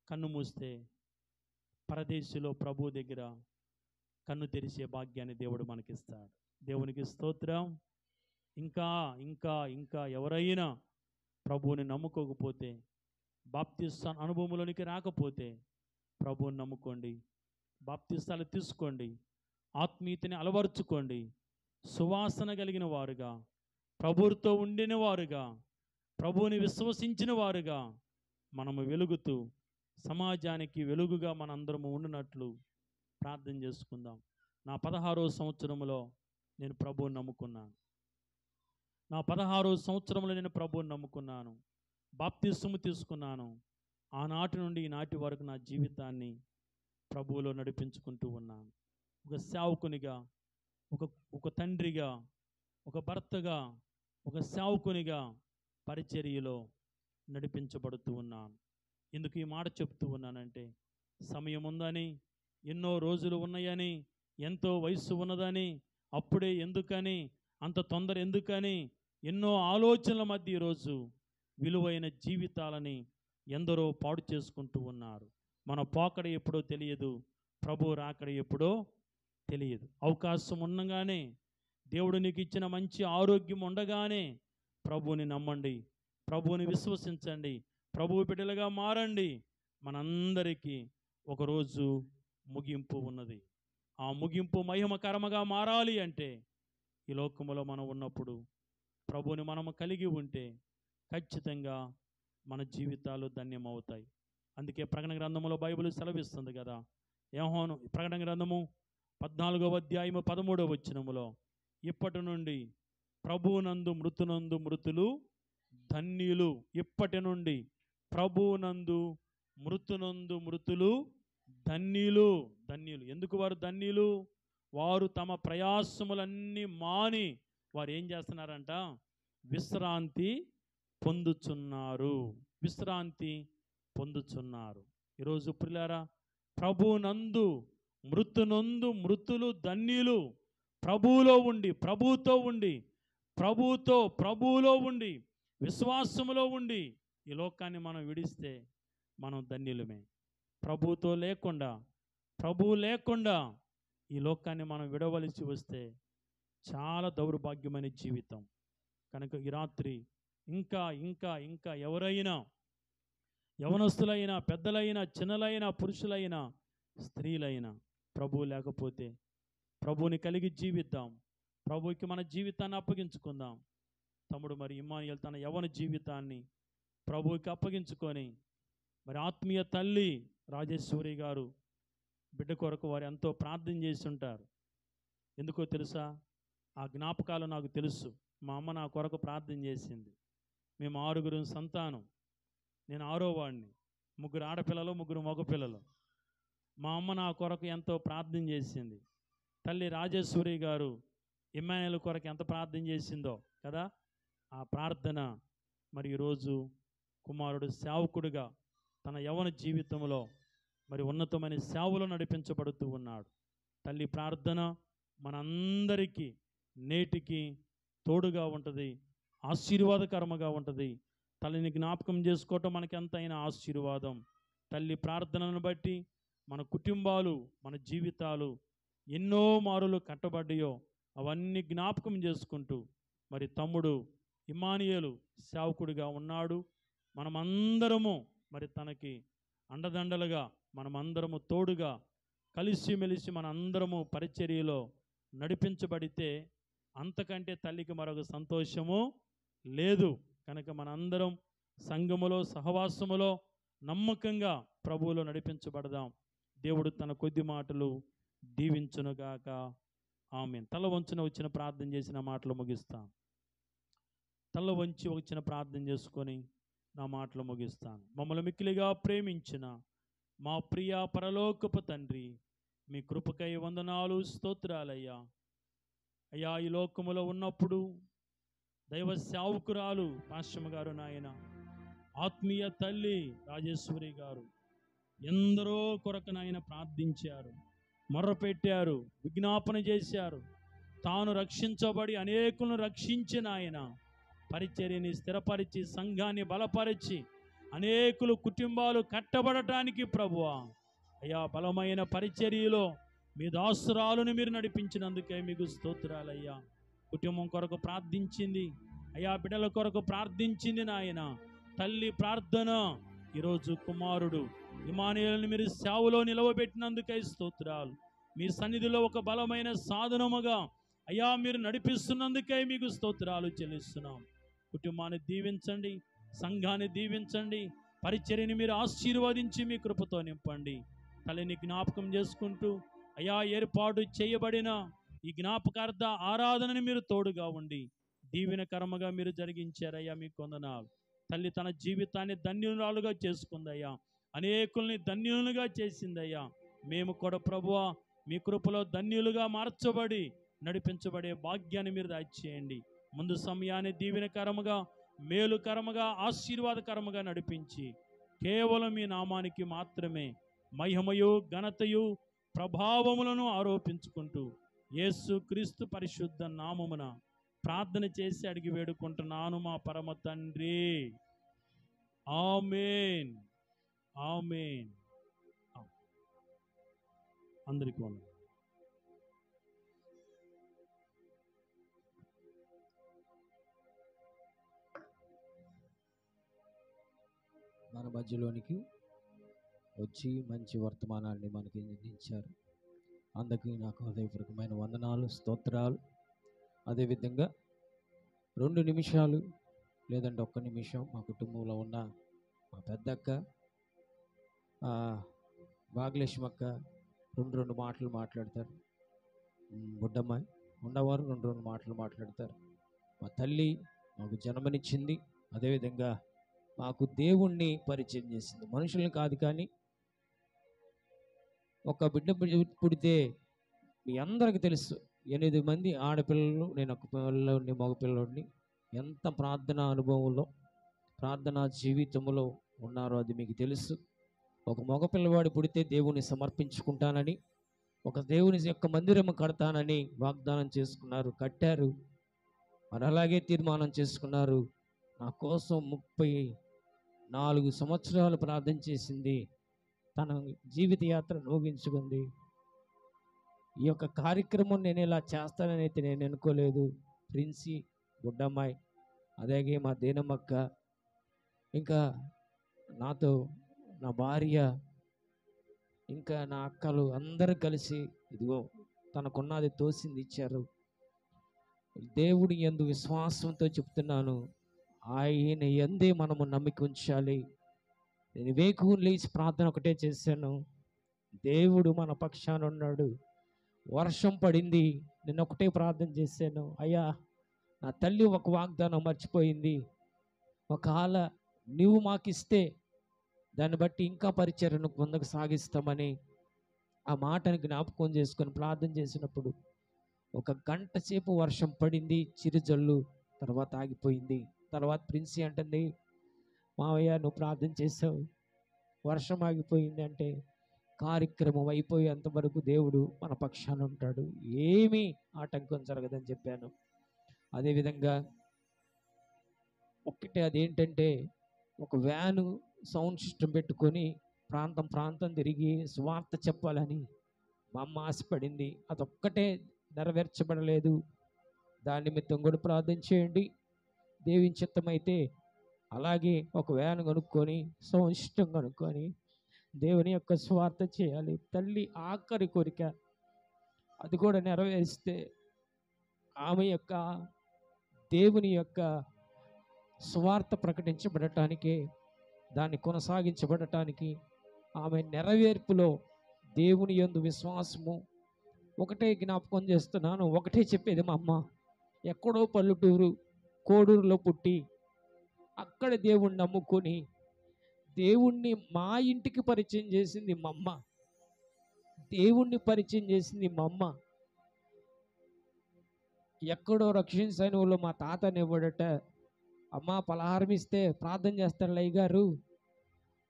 కన్ను మూస్తే పరదేశిలో ప్రభు దగ్గర కన్ను తెరిచే భాగ్యాన్ని దేవుడు మనకిస్తాడు. దేవునికి స్తోత్రం. ఇంకా ఇంకా ఇంకా ఎవరైనా ప్రభువుని నమ్ముకోకపోతే, బాప్తిస్తా అనుభవంలోనికి రాకపోతే ప్రభువుని నమ్ముకోండి, బాప్తిస్తాలు తీసుకోండి, ఆత్మీయతని అలవరుచుకోండి, సువాసన కలిగిన వారుగా, ప్రభువుతో ఉండిన వారుగా, ప్రభువుని విశ్వసించిన వారుగా మనము వెలుగుతూ సమాజానికి వెలుగుగా మనందరము ఉండినట్లు ప్రార్థన చేసుకుందాం. నా 16వ సంవత్సరంలో నేను ప్రభువుని నమ్ముకున్నాను. నా 16వ సంవత్సరంలో నేను ప్రభువుని నమ్ముకున్నాను. బాప్తిస్మము తీసుకున్నాను. ఆనాటి నుండి ఈనాటి వరకు నా జీవితాన్ని ప్రభువులో నడిపించుకుంటూ ఉన్నాను. ఒక సేవకునిగా, ఒక తండ్రిగా, ఒక భర్తగా, ఒక సేవకునిగా పరిచర్యలో నడిపించబడుతూ ఉన్నాను. ఎందుకు ఈ మాట చెప్తూ ఉన్నానంటే, సమయం ఉందని, ఎన్నో రోజులు ఉన్నాయని, ఎంతో వయస్సు ఉన్నదని, అప్పుడే ఎందుకని, అంత తొందర ఎందుకని, ఎన్నో ఆలోచనల మధ్య ఈరోజు విలువైన జీవితాలని ఎందరో పాడు చేసుకుంటూ ఉన్నారు. మన పోకడ ఎప్పుడో తెలియదు, ప్రభు రాకడ ఎప్పుడో తెలియదు. అవకాశం ఉండగానే, దేవుడు నీకు ఇచ్చిన మంచి ఆరోగ్యం ఉండగానే ప్రభువుని నమ్మండి, ప్రభువుని విశ్వసించండి, ప్రభువు బిడ్డలుగా మారండి. మనందరికీ ఒకరోజు ముగింపు ఉన్నది. ఆ ముగింపు మహిమకరముగా మారాలి అంటే ఈ లోకములో మనం ఉన్నప్పుడు ప్రభువుని మనము కలిగి ఉంటే ఖచ్చితంగా మన జీవితాలు ధన్యమవుతాయి. అందుకే ప్రకటన గ్రంథములో బైబిల్ సెలవిస్తుంది కదా. యోహాను ప్రకటన గ్రంథము 14వ అధ్యాయము 13వ వచనములో, ఇప్పటి నుండి ప్రభువునందు మృతులు ధన్యులు. ఇప్పటి నుండి ప్రభువునందు మృతులు ధన్యులు. ఎందుకు వారు ధన్యులు? వారు తమ ప్రయాసములన్నీ మాని వారు ఏం చేస్తున్నారంట? విశ్రాంతి పొందుచున్నారు. ఈరోజు ప్రియులారా, ప్రభువునందు మృతులు ధన్యులు. ప్రభువులో ఉండి, ప్రభువులో ఉండి విశ్వాసములో ఉండి ఈ లోకాన్ని మనం విడిస్తే మనం ధన్యులమే. ప్రభువు లేకుండా ఈ లోకాన్ని మనం విడవలసి వస్తే చాలా దౌర్భాగ్యమైన జీవితం. కనుక ఈ రాత్రి ఇంకా ఎవరైనా, యవనస్తులైనా, పెద్దలైనా, చిన్నలైనా, పురుషులైనా, స్త్రీలైనా ప్రభువు లేకపోతే ప్రభువుని కలిగి జీవిద్దాం. ప్రభువుకి మన జీవితాన్ని అప్పగించుకుందాం. తమ్ముడు మరి ఇమ్మానుయేల్ తన యవన జీవితాన్ని ప్రభువుకి అప్పగించుకొని, మరి ఆత్మీయ తల్లి రాజేశ్వరి గారు బిడ్డ కొరకు వారు ఎంతో ప్రార్థన చేసి ఉంటారు. ఎందుకో తెలుసా? ఆ జ్ఞాపకాలు నాకు తెలుసు. మా అమ్మ నా కొరకు ప్రార్థన చేసింది. మేము 6 సంతానం. నేను 6వ వాడిని. 3 ఆడపిల్లలు, 3 మగపిల్లలు. మా అమ్మ నా కొరకు ఎంతో ప్రార్థన చేసింది. తల్లి రాజేశ్వరి గారు ఇమ్మానుయేల్ కొరకు ఎంత ప్రార్థన చేసిందో కదా. ఆ ప్రార్థన మరి ఈరోజు కుమారుడు సేవకుడిగా తన యవన జీవితంలో మరి ఉన్నతమైన సేవలో నడిపించబడుతూ ఉన్నాడు. తల్లి ప్రార్థన మనందరికీ నేటికి తోడుగా ఉంటుంది, ఆశీర్వాదకరముగా ఉంటుంది. తల్లిని జ్ఞాపకం చేసుకోవటం మనకి ఎంతైనా ఆశీర్వాదం. తల్లి ప్రార్థనను బట్టి మన కుటుంబాలు, మన జీవితాలు ఎన్నో మారులు కట్టబడ్డాయో అవన్నీ జ్ఞాపకం చేసుకుంటూ మరి తమ్ముడు ఇమ్మానుయేలు సేవకుడిగా ఉన్నాడు. మనమందరము మరి తనకి అండదండలుగా, మనమందరము తోడుగా కలిసిమెలిసి మనందరము పరిచర్యలో నడిపించబడితే అంతకంటే తల్లికి మరొక సంతోషము లేదు. కనుక మనందరం సంఘములో, సహవాసములో నమ్మకంగా ప్రభువులో నడిపించబడదాం. దేవుడు తన కొద్ది మాటలు దీవించునుగాక. ఆమేన్. తల వంచున వచ్చిన ప్రార్థన చేసిన మాటలు ముగిస్తాను. తల వంచి వచ్చిన ప్రార్థన చేసుకొని నా మాటలు ముగిస్తాను. మమ్మల్ని మిక్కిలిగా ప్రేమించిన మా ప్రియ పరలోకపు తండ్రి, మీ కృపకై వందనాలు, స్తోత్రాలయ్యా. అయ్యా, ఈ లోకములో ఉన్నప్పుడు దైవ సేవకురాలు పాశ్రమ గారు, నాయన ఆత్మీయ తల్లి రాజేశ్వరి గారు ఎందరో కొరకు నాయన ప్రార్థించారు, మొర్రపెట్టారు, విజ్ఞాపన చేశారు. తాను రక్షించబడి అనేకులను రక్షించిన ఆయన పరిచర్యని స్థిరపరిచి, సంఘాన్ని బలపరిచి, అనేకులు కుటుంబాలు కట్టబడటానికి ప్రభువా అయ్యా బలమైన పరిచర్యలో మీ దాసురాలను మీరు నడిపించినందుకే మీకు స్తోత్రాలయ్యా. కుటుంబం కొరకు ప్రార్థించింది అయ్యా, బిడ్డల కొరకు ప్రార్థించింది నాయన. తల్లి ప్రార్థన ఈరోజు కుమారుడు ఇమ్మానుయేలుని మీరు సేవలో నిలవబెట్టినందుకే స్తోత్రాలు. మీ సన్నిధిలో ఒక బలమైన సాధనముగా అయ్యా మీరు నడిపిస్తున్నందుకే మీకు స్తోత్రాలు చెల్లిస్తున్నాం. కుటుంబాన్ని దీవించండి, సంఘాన్ని దీవించండి, పరిచర్యని మీరు ఆశీర్వదించి మీ కృపతో నింపండి. తల్లిని జ్ఞాపకం చేసుకుంటూ అయ్యా ఏర్పాటు చేయబడిన ఈ జ్ఞాపకార్థ ఆరాధనని మీరు తోడుగా ఉండి దీవెనకరముగా మీరు జరిగించారయ్యా, మీకు వందనాలు. తల్లి తన జీవితాన్ని ధన్యురాలుగా చేసుకుందయ్యా, అనేకుల్ని ధన్యులుగా చేసిందయ్యా. మేము కూడా ప్రభువా మీ కృపలో ధన్యులుగా మార్చబడి నడిపించబడే భాగ్యాన్ని మీరు దయచేయండి. ముందు సమయాన్ని దీవెనకరముగా, మేలుకరముగా, ఆశీర్వాదకరముగా నడిపించి కేవలం మీ నామానికి మాత్రమే మహిమయు, ఘనతయు, ప్రభావములను ఆరోపించుకుంటూ యేసు క్రీస్తు పరిశుద్ధ నామమున ప్రార్థన చేసి అడిగి వేడుకుంటున్నాను మా పరమ తండ్రి. ఆమేన్, ఆమేన్. అందరికీ వందనాలు. మన మధ్యలోనికి వచ్చి మంచి వర్తమానాన్ని మనకి అందించారు. అందుకు నాకు హృదయపూర్వకమైన వందనాలు, స్తోత్రాలు. అదేవిధంగా 2 నిమిషాలు లేదంటే 1 నిమిషం మా కుటుంబంలో ఉన్న మా పెద్దక్క భాగ్యలక్ష్మక్క రెండు మాటలు మాట్లాడతారు. బుడ్డమ్మాయి ఉన్నవారు 2 మాటలు మాట్లాడతారు. మా తల్లి మాకు జన్మనిచ్చింది, అదేవిధంగా మాకు దేవుణ్ణి పరిచయం చేసింది. మనుషుల్ని కాదు, కానీ ఒక బిడ్డ పుడితే మీ అందరికీ తెలుసు, 8 మంది ఆడపిల్లలు, నేను ఒక పిల్లోడిని, మగపిల్లోడిని. ఎంత ప్రార్థనా అనుభవంలో, ప్రార్థనా జీవితంలో ఉన్నారో అది మీకు తెలుసు. ఒక మగపిల్లవాడు పుడితే దేవుని సమర్పించుకుంటానని, ఒక దేవుని యొక్క మందిరం కడతానని వాగ్దానం చేసుకున్నారు, కట్టారు. మరి అలాగే తీర్మానం చేసుకున్నారు. నా కోసం 34 సంవత్సరాలు ప్రార్థన చేసింది, తన జీవిత యాత్ర ముగించుకుంది. ఈ యొక్క కార్యక్రమం నేను ఇలా చేస్తానని అయితే నేను అనుకోలేదు. ప్రిన్సి, బుడ్డమ్మాయి, అలాగే మా దేనమ్మక్క, ఇంకా నాతో నా భార్య, ఇంకా నా అక్కలు అందరూ కలిసి ఇదిగో తనకున్నది తోసింది ఇచ్చారు. దేవుడి యందు విశ్వాసంతో చెప్తున్నాను, ఆయన యందే మనము నమ్మిక ఉంచాలి. నేను వేకువని లేచి ప్రార్థన ఒకటే చేశాను, దేవుడు మన పక్షాన ఉన్నాడు. వర్షం పడింది, నేను ఒకటే ప్రార్థన చేశాను, అయ్యా నా తల్లి ఒక వాగ్దానం మర్చిపోయింది, ఒకవేళ నీవు మాకిస్తే దాన్ని బట్టి ఇంకా పరిచర్యను ముందుకు సాగిస్తామని ఆ మాటను జ్ఞాపకం చేసుకొని ప్రార్థన చేసినప్పుడు 1 గంట సేపు వర్షం పడింది, చిరుజల్లు, తర్వాత ఆగిపోయింది. తర్వాత ప్రిన్సి అంటుంది, మావయ్య నువ్వు ప్రార్థన చేసావు, వర్షం ఆగిపోయింది అంటే కార్యక్రమం అయిపోయేంత వరకు దేవుడు మన పక్షాన ఉంటాడు, ఏమీ ఆటంకం జరగదని చెప్పాను. అదేవిధంగా ఒక్కటే, అదేంటంటే ఒక వ్యాను సౌండ్ సిస్టమ్ పెట్టుకొని ప్రాంతం తిరిగి సువార్త చెప్పాలని మా అమ్మ ఆశపడింది. అదొక్కటే నెరవేర్చబడలేదు. దాని నిమిత్తం కూడా ప్రార్థన చేయండి. దేవుని చిత్తమైతే అలాగే ఒక వ్యాన్ కొనుక్కొని సౌండ్ సిస్టమ్ కొనుక్కొని దేవుని యొక్క సువార్త చేయాలి. తల్లి ఆఖరి కోరిక, అది కూడా నెరవేరిస్తే ఆమె యొక్క దేవుని యొక్క సువార్త ప్రకటించబడటానికి, దాన్ని కొనసాగించబడటానికి, ఆమె నెరవేర్పులో దేవుని యందు విశ్వాసము. ఒకటే జ్ఞాపకం చేస్తున్నాను, ఒకటే చెప్పేది మా అమ్మ. ఎక్కడో పల్లెటూరు కోడూరులో పుట్టి అక్కడ దేవుణ్ణి నమ్ముకొని దేవుణ్ణి మా ఇంటికి పరిచయం చేసింది మా అమ్మ. దేవుణ్ణి పరిచయం చేసింది మా అమ్మ. ఎక్కడో రక్షణ సైన్యంలో మా తాత అనేవాడట, అమ్మ పలహారం ఇస్తే ప్రార్థన చేస్తాడు లయ్య గారు,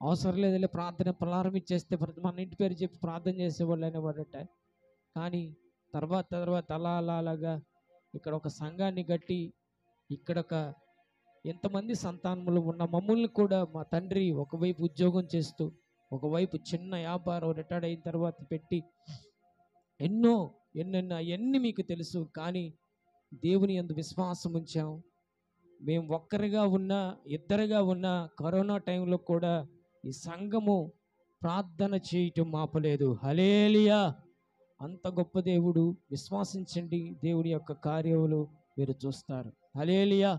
అవసరం లేదులే ప్రార్థన, పలహారం ఇచ్చేస్తే మన ఇంటి పేరు చెప్పి ప్రార్థన చేసేవాళ్ళు అనేవాడట. కానీ తర్వాత అలాగా ఇక్కడ ఒక సంఘాన్ని కట్టి, ఇక్కడ ఒక ఎంతమంది సంతానములు ఉన్న మమ్మల్ని కూడా మా తండ్రి ఒకవైపు ఉద్యోగం చేస్తూ, ఒకవైపు చిన్న వ్యాపారం రిటైర్డ్ అయిన తర్వాత పెట్టి ఎన్నెన్నో అవన్నీ మీకు తెలుసు. కానీ దేవుని యందు విశ్వాసం ఉంచాం. మేము ఒక్కరిగా ఉన్నా, ఇద్దరుగా ఉన్నా, కరోనా టైంలో కూడా ఈ సంఘము ప్రార్థన చేయటం ఆపలేదు. హల్లెలూయా. అంత గొప్ప దేవుడు. విశ్వాసించండి, దేవుడి యొక్క కార్యములు మీరు చూస్తారు. హల్లెలూయా.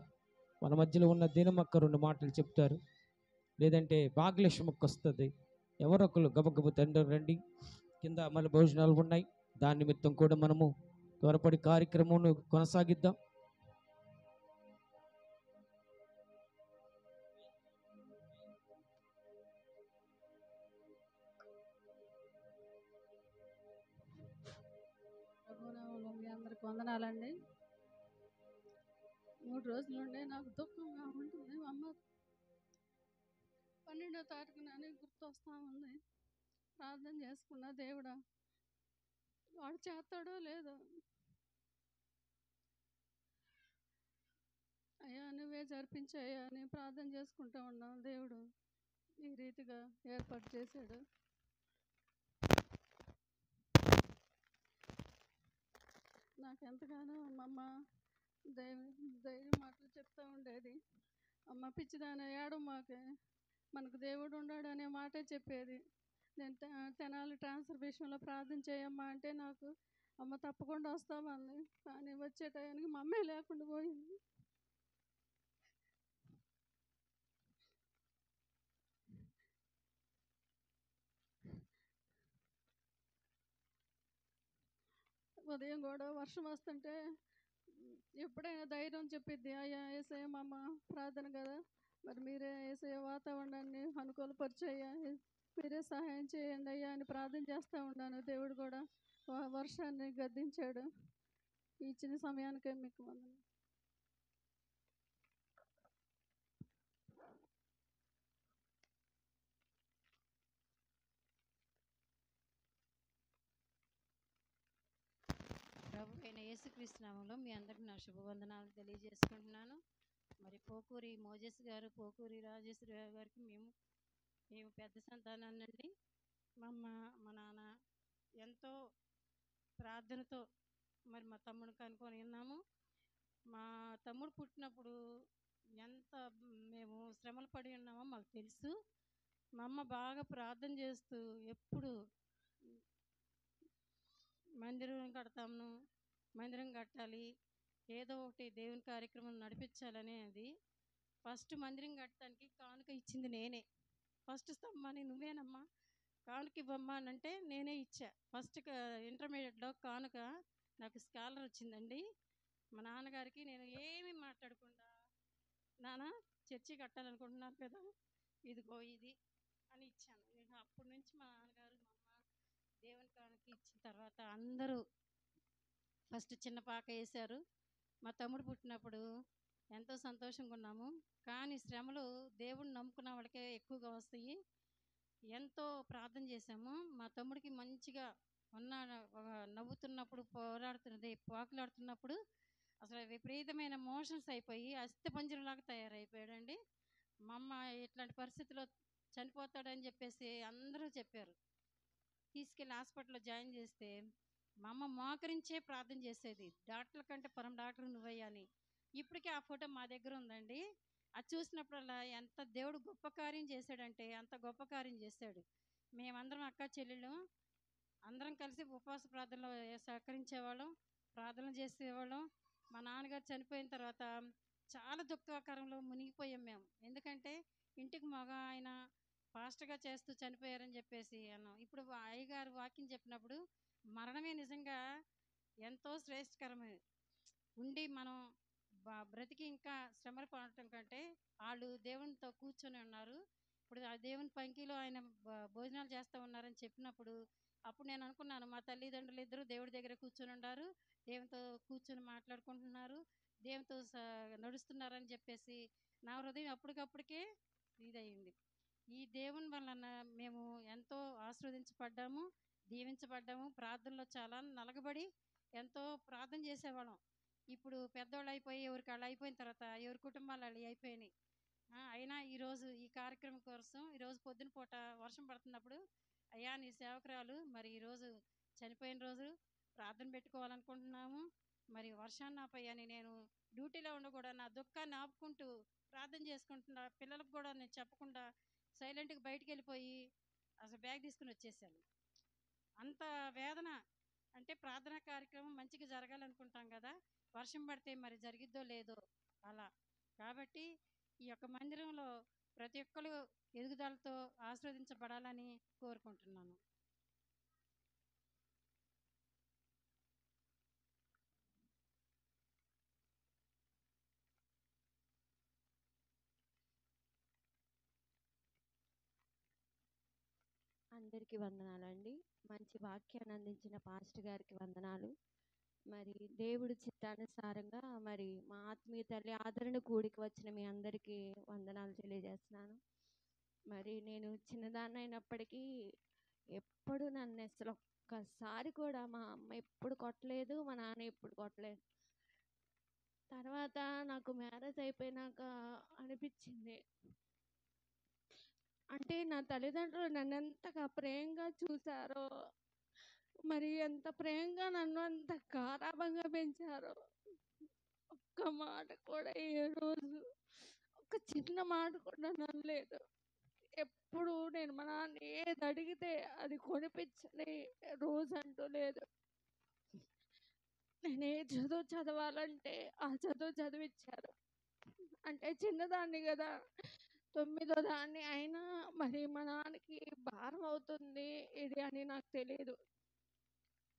మన మధ్యలో ఉన్న దినమక్క 2 మాటలు చెప్తారు, లేదంటే భాగ్యలక్ష్మక్క వస్తుంది. ఎవరొకరు గబగబ తండ్రి రండి, కింద మన భోజనాలు ఉన్నాయి. దాని నిమిత్తం కూడా మనము త్వరపడి కార్యక్రమం కొనసాగిద్దాం. ప్రభునామంలో మీ అందరికి వందనాలండి. 3 రోజుల నుండి నాకు దుఃఖంగా ఉంటుంది. మా అమ్మ 12వ తారీఖునని గుర్తొస్తా ఉంది. ప్రార్థన చేసుకున్న దేవుడా వాడు చేస్తాడో లేదో, అయ్యా నువ్వే జరిపించాయా అని ప్రార్థన చేసుకుంటూ ఉన్నాం. దేవుడు ఈ రీతిగా ఏర్పాటు చేశాడు. నాకు ఎంతగానో మా అమ్మ ధైర్యం మాటలు చెప్తూ ఉండేది. అమ్మ పిచ్చిదాన ఏడు మాకే, మనకు దేవుడు ఉన్నాడు అనే మాటే చెప్పేది. నేను తెనాలి ట్రాన్స్ఫర్ విషయంలో ప్రార్థన చేయమ్మా అంటే నాకు అమ్మ తప్పకుండా వస్తామంది. కానీ వచ్చే టయానికి మా అమ్మే లేకుండా పోయింది. ఉదయం కూడా వర్షం వస్తుంటే ఎప్పుడైనా ధైర్యం చెప్పిద్ది, అయ్యా యేసయ్య మా అమ్మ ప్రార్థన కదా, మరి మీరే యేసయ్య వాతావరణాన్ని అనుకూలపరిచయ్యా, మీరే సహాయం చేయండి అయ్యా అని ప్రార్థన చేస్తూ ఉన్నాను. దేవుడు కూడా వర్షాన్ని గద్దించాడు. ఇచ్చిన సమయానికే మీకు వందనాలు. ప్రభు అయిన యేసుక్రీస్తు నామంలో మీ అందరికీ నా శుభవందనాలు తెలియజేసుకుంటున్నాను. మరి పోకూరి మోజెస్ గారు, పోకూరి రాజేశ్వరి గారికి మేము పెద్ద సంతానాన్నండి. మా అమ్మ మా నాన్న ఎంతో ప్రార్థనతో మరి మా తమ్ముడికి అనుకొని ఉన్నాము. మా తమ్ముడు పుట్టినప్పుడు ఎంత మేము శ్రమలు పడి ఉన్నామో మాకు తెలుసు. మా అమ్మ బాగా ప్రార్థన చేస్తూ ఎప్పుడు మందిరం కడతాము, మందిరం కట్టాలి, ఏదో ఒకటి దేవుని కార్యక్రమం నడిపించాలనేది. ఫస్ట్ మందిరం కట్టడానికి కానుక ఇచ్చింది నేనే. ఫస్ట్ స్తంభాన్ని నువ్వేనమ్మా కానుక ఇవ్వమ్మా అని అంటే నేనే ఇచ్చా. ఫస్ట్ ఇంటర్మీడియట్లో కానుక నాకు స్కాలర్ వచ్చిందండి. మా నాన్నగారికి నేను ఏమీ మాట్లాడకుండా, నాన్న చర్చి కట్టాలనుకుంటున్నారు కదా, ఇదిగో ఇది అని ఇచ్చాను. నేను అప్పటి నుంచి మా నాన్నగారు మా అమ్మ దేవుని కానుక ఇచ్చిన తర్వాత అందరూ ఫస్ట్ చిన్న పాక వేశారు. మా తమ్ముడు పుట్టినప్పుడు ఎంతో సంతోషంగా ఉన్నాము. కానీ శ్రమలు దేవుడిని నమ్ముకున్న వాళ్ళకే ఎక్కువగా వస్తాయి. ఎంతో ప్రార్థన చేశాము. మా తమ్ముడికి మంచిగా ఉన్న నవ్వుతున్నప్పుడు, పాకులాడుతున్నప్పుడు అసలు విపరీతమైన మోషన్స్ అయిపోయి అస్థిపంజరంలాగా తయారైపోయాడండి. మా అమ్మ ఇట్లాంటి పరిస్థితిలో చనిపోతాడని చెప్పేసి అందరూ చెప్పారు. తీసుకెళ్ళి హాస్పిటల్లో జాయిన్ చేస్తే మా అమ్మ మోకరించే ప్రార్థన చేసేది, డాక్టర్ల కంటే పరమ డాక్టర్ నువ్వయ్యా అని. ఇప్పటికీ ఆ ఫోటో మా దగ్గర ఉందండి. అది చూసినప్పుడల్లా ఎంత దేవుడు గొప్ప కార్యం చేశాడంటే అంత గొప్ప కార్యం చేశాడు. మేమందరం అక్క చెల్లెళ్ళు అందరం కలిసి ఉపవాస ప్రార్థనలో సహకరించేవాళ్ళం, ప్రార్థనలు చేసేవాళ్ళం. మా నాన్నగారు చనిపోయిన తర్వాత చాలా దుఃఖకరంలో మునిగిపోయాం మేము. ఎందుకంటే ఇంటికి మగ ఆయన ఫాస్ట్గా చేస్తూ చనిపోయారని చెప్పేసి అన్నాం. ఇప్పుడు అయ్యగారు వాక్యం చెప్పినప్పుడు మరణమే నిజంగా ఎంతో శ్రేష్టకరమైనది. ఉండి మనం బ్రతికి ఇంకా శ్రమలు పడటం కంటే వాళ్ళు దేవునితో కూర్చొని ఉన్నారు. ఇప్పుడు ఆ దేవుని పంకిలో ఆయన భోజనాలు చేస్తూ ఉన్నారని చెప్పినప్పుడు అప్పుడు నేను అనుకున్నాను, మా తల్లిదండ్రులు ఇద్దరు దేవుడి దగ్గర కూర్చొని ఉన్నారు, దేవునితో కూర్చొని మాట్లాడుకుంటున్నారు, దేవునితో నడుస్తున్నారని చెప్పేసి నా హృదయం అప్పటికప్పటికే ఇదయింది. ఈ దేవుని వలన మేము ఎంతో ఆశీర్వదించబడ్డాము, దీవించబడ్డాము. ప్రార్థనలో చాలా నలగబడి ఎంతో ప్రార్థన చేసేవాళ్ళం. ఇప్పుడు పెద్దవాళ్ళు అయిపోయి ఎవరికి వాళ్ళు అయిపోయిన తర్వాత ఎవరి కుటుంబాలు వాళ్ళు అయిపోయినాయి. అయినా ఈరోజు ఈ కార్యక్రమం కోసం ఈరోజు పొద్దున పూట వర్షం పడుతున్నప్పుడు, అయ్యా నీ సేవకురాలు మరి ఈరోజు చనిపోయిన రోజు ప్రార్థన పెట్టుకోవాలనుకుంటున్నాము, మరి వర్షాన్ని ఆపయ్యని నేను డ్యూటీలో ఉండి కూడా నా దుఃఖాన్ని ఆపుకుంటూ ప్రార్థన చేసుకుంటున్నా. పిల్లలకు కూడా నేను చెప్పకుండా సైలెంట్గా బయటికి వెళ్ళిపోయి అసలు బ్యాగ్ తీసుకుని వచ్చేసాను. అంత వేదన అంటే ప్రార్థనా కార్యక్రమం మంచిగా జరగాలనుకుంటాం కదా, వర్షం పడితే మరి జరిగిద్దో లేదో అలా. కాబట్టి ఈ యొక్క మందిరంలో ప్రతి ఒక్కరు ఎదుగుదలతో ఆస్వాదించబడాలని కోరుకుంటున్నాను. అందరికీ వందనాలండి. మంచి వాక్యాన్ని అందించిన పాస్టర్ గారికి వందనాలు. మరి దేవుడి చిత్తానుసారంగా మరి మా ఆత్మీయ తల్లి ఆదరణ కూడికి వచ్చిన మీ అందరికీ వందనాలు తెలియజేస్తున్నాను. మరి నేను చిన్నదాన్నైనప్పటికీ ఎప్పుడు నన్ను అసలు ఒక్కసారి కూడా మా అమ్మ ఎప్పుడు కొట్టలేదు, మా నాన్న ఎప్పుడు కొట్టలేదు. తర్వాత నాకు మ్యారేజ్ అయిపోయినాక అనిపించింది, అంటే నా తల్లిదండ్రులు నన్ను ఎంతగా ప్రేమగా చూశారో, మరి ఎంత ప్రేమగా నన్ను అంత గారాబంగా పెంచారో. ఒక్క మాట కూడా ఏ రోజు ఒక చిన్న మాట కూడా అనలేదు. ఎప్పుడు నేను మా నాన్న ఏది అడిగితే అది కొనిపించని రోజు అంటూ లేదు. నేను ఏ చదువు చదవాలంటే ఆ చదువు చదివించారు. అంటే చిన్నదాన్ని కదా, 9వ దాన్ని అయినా మరి మా నాన్నకి భారం అవుతుంది ఇది అని నాకు తెలియదు.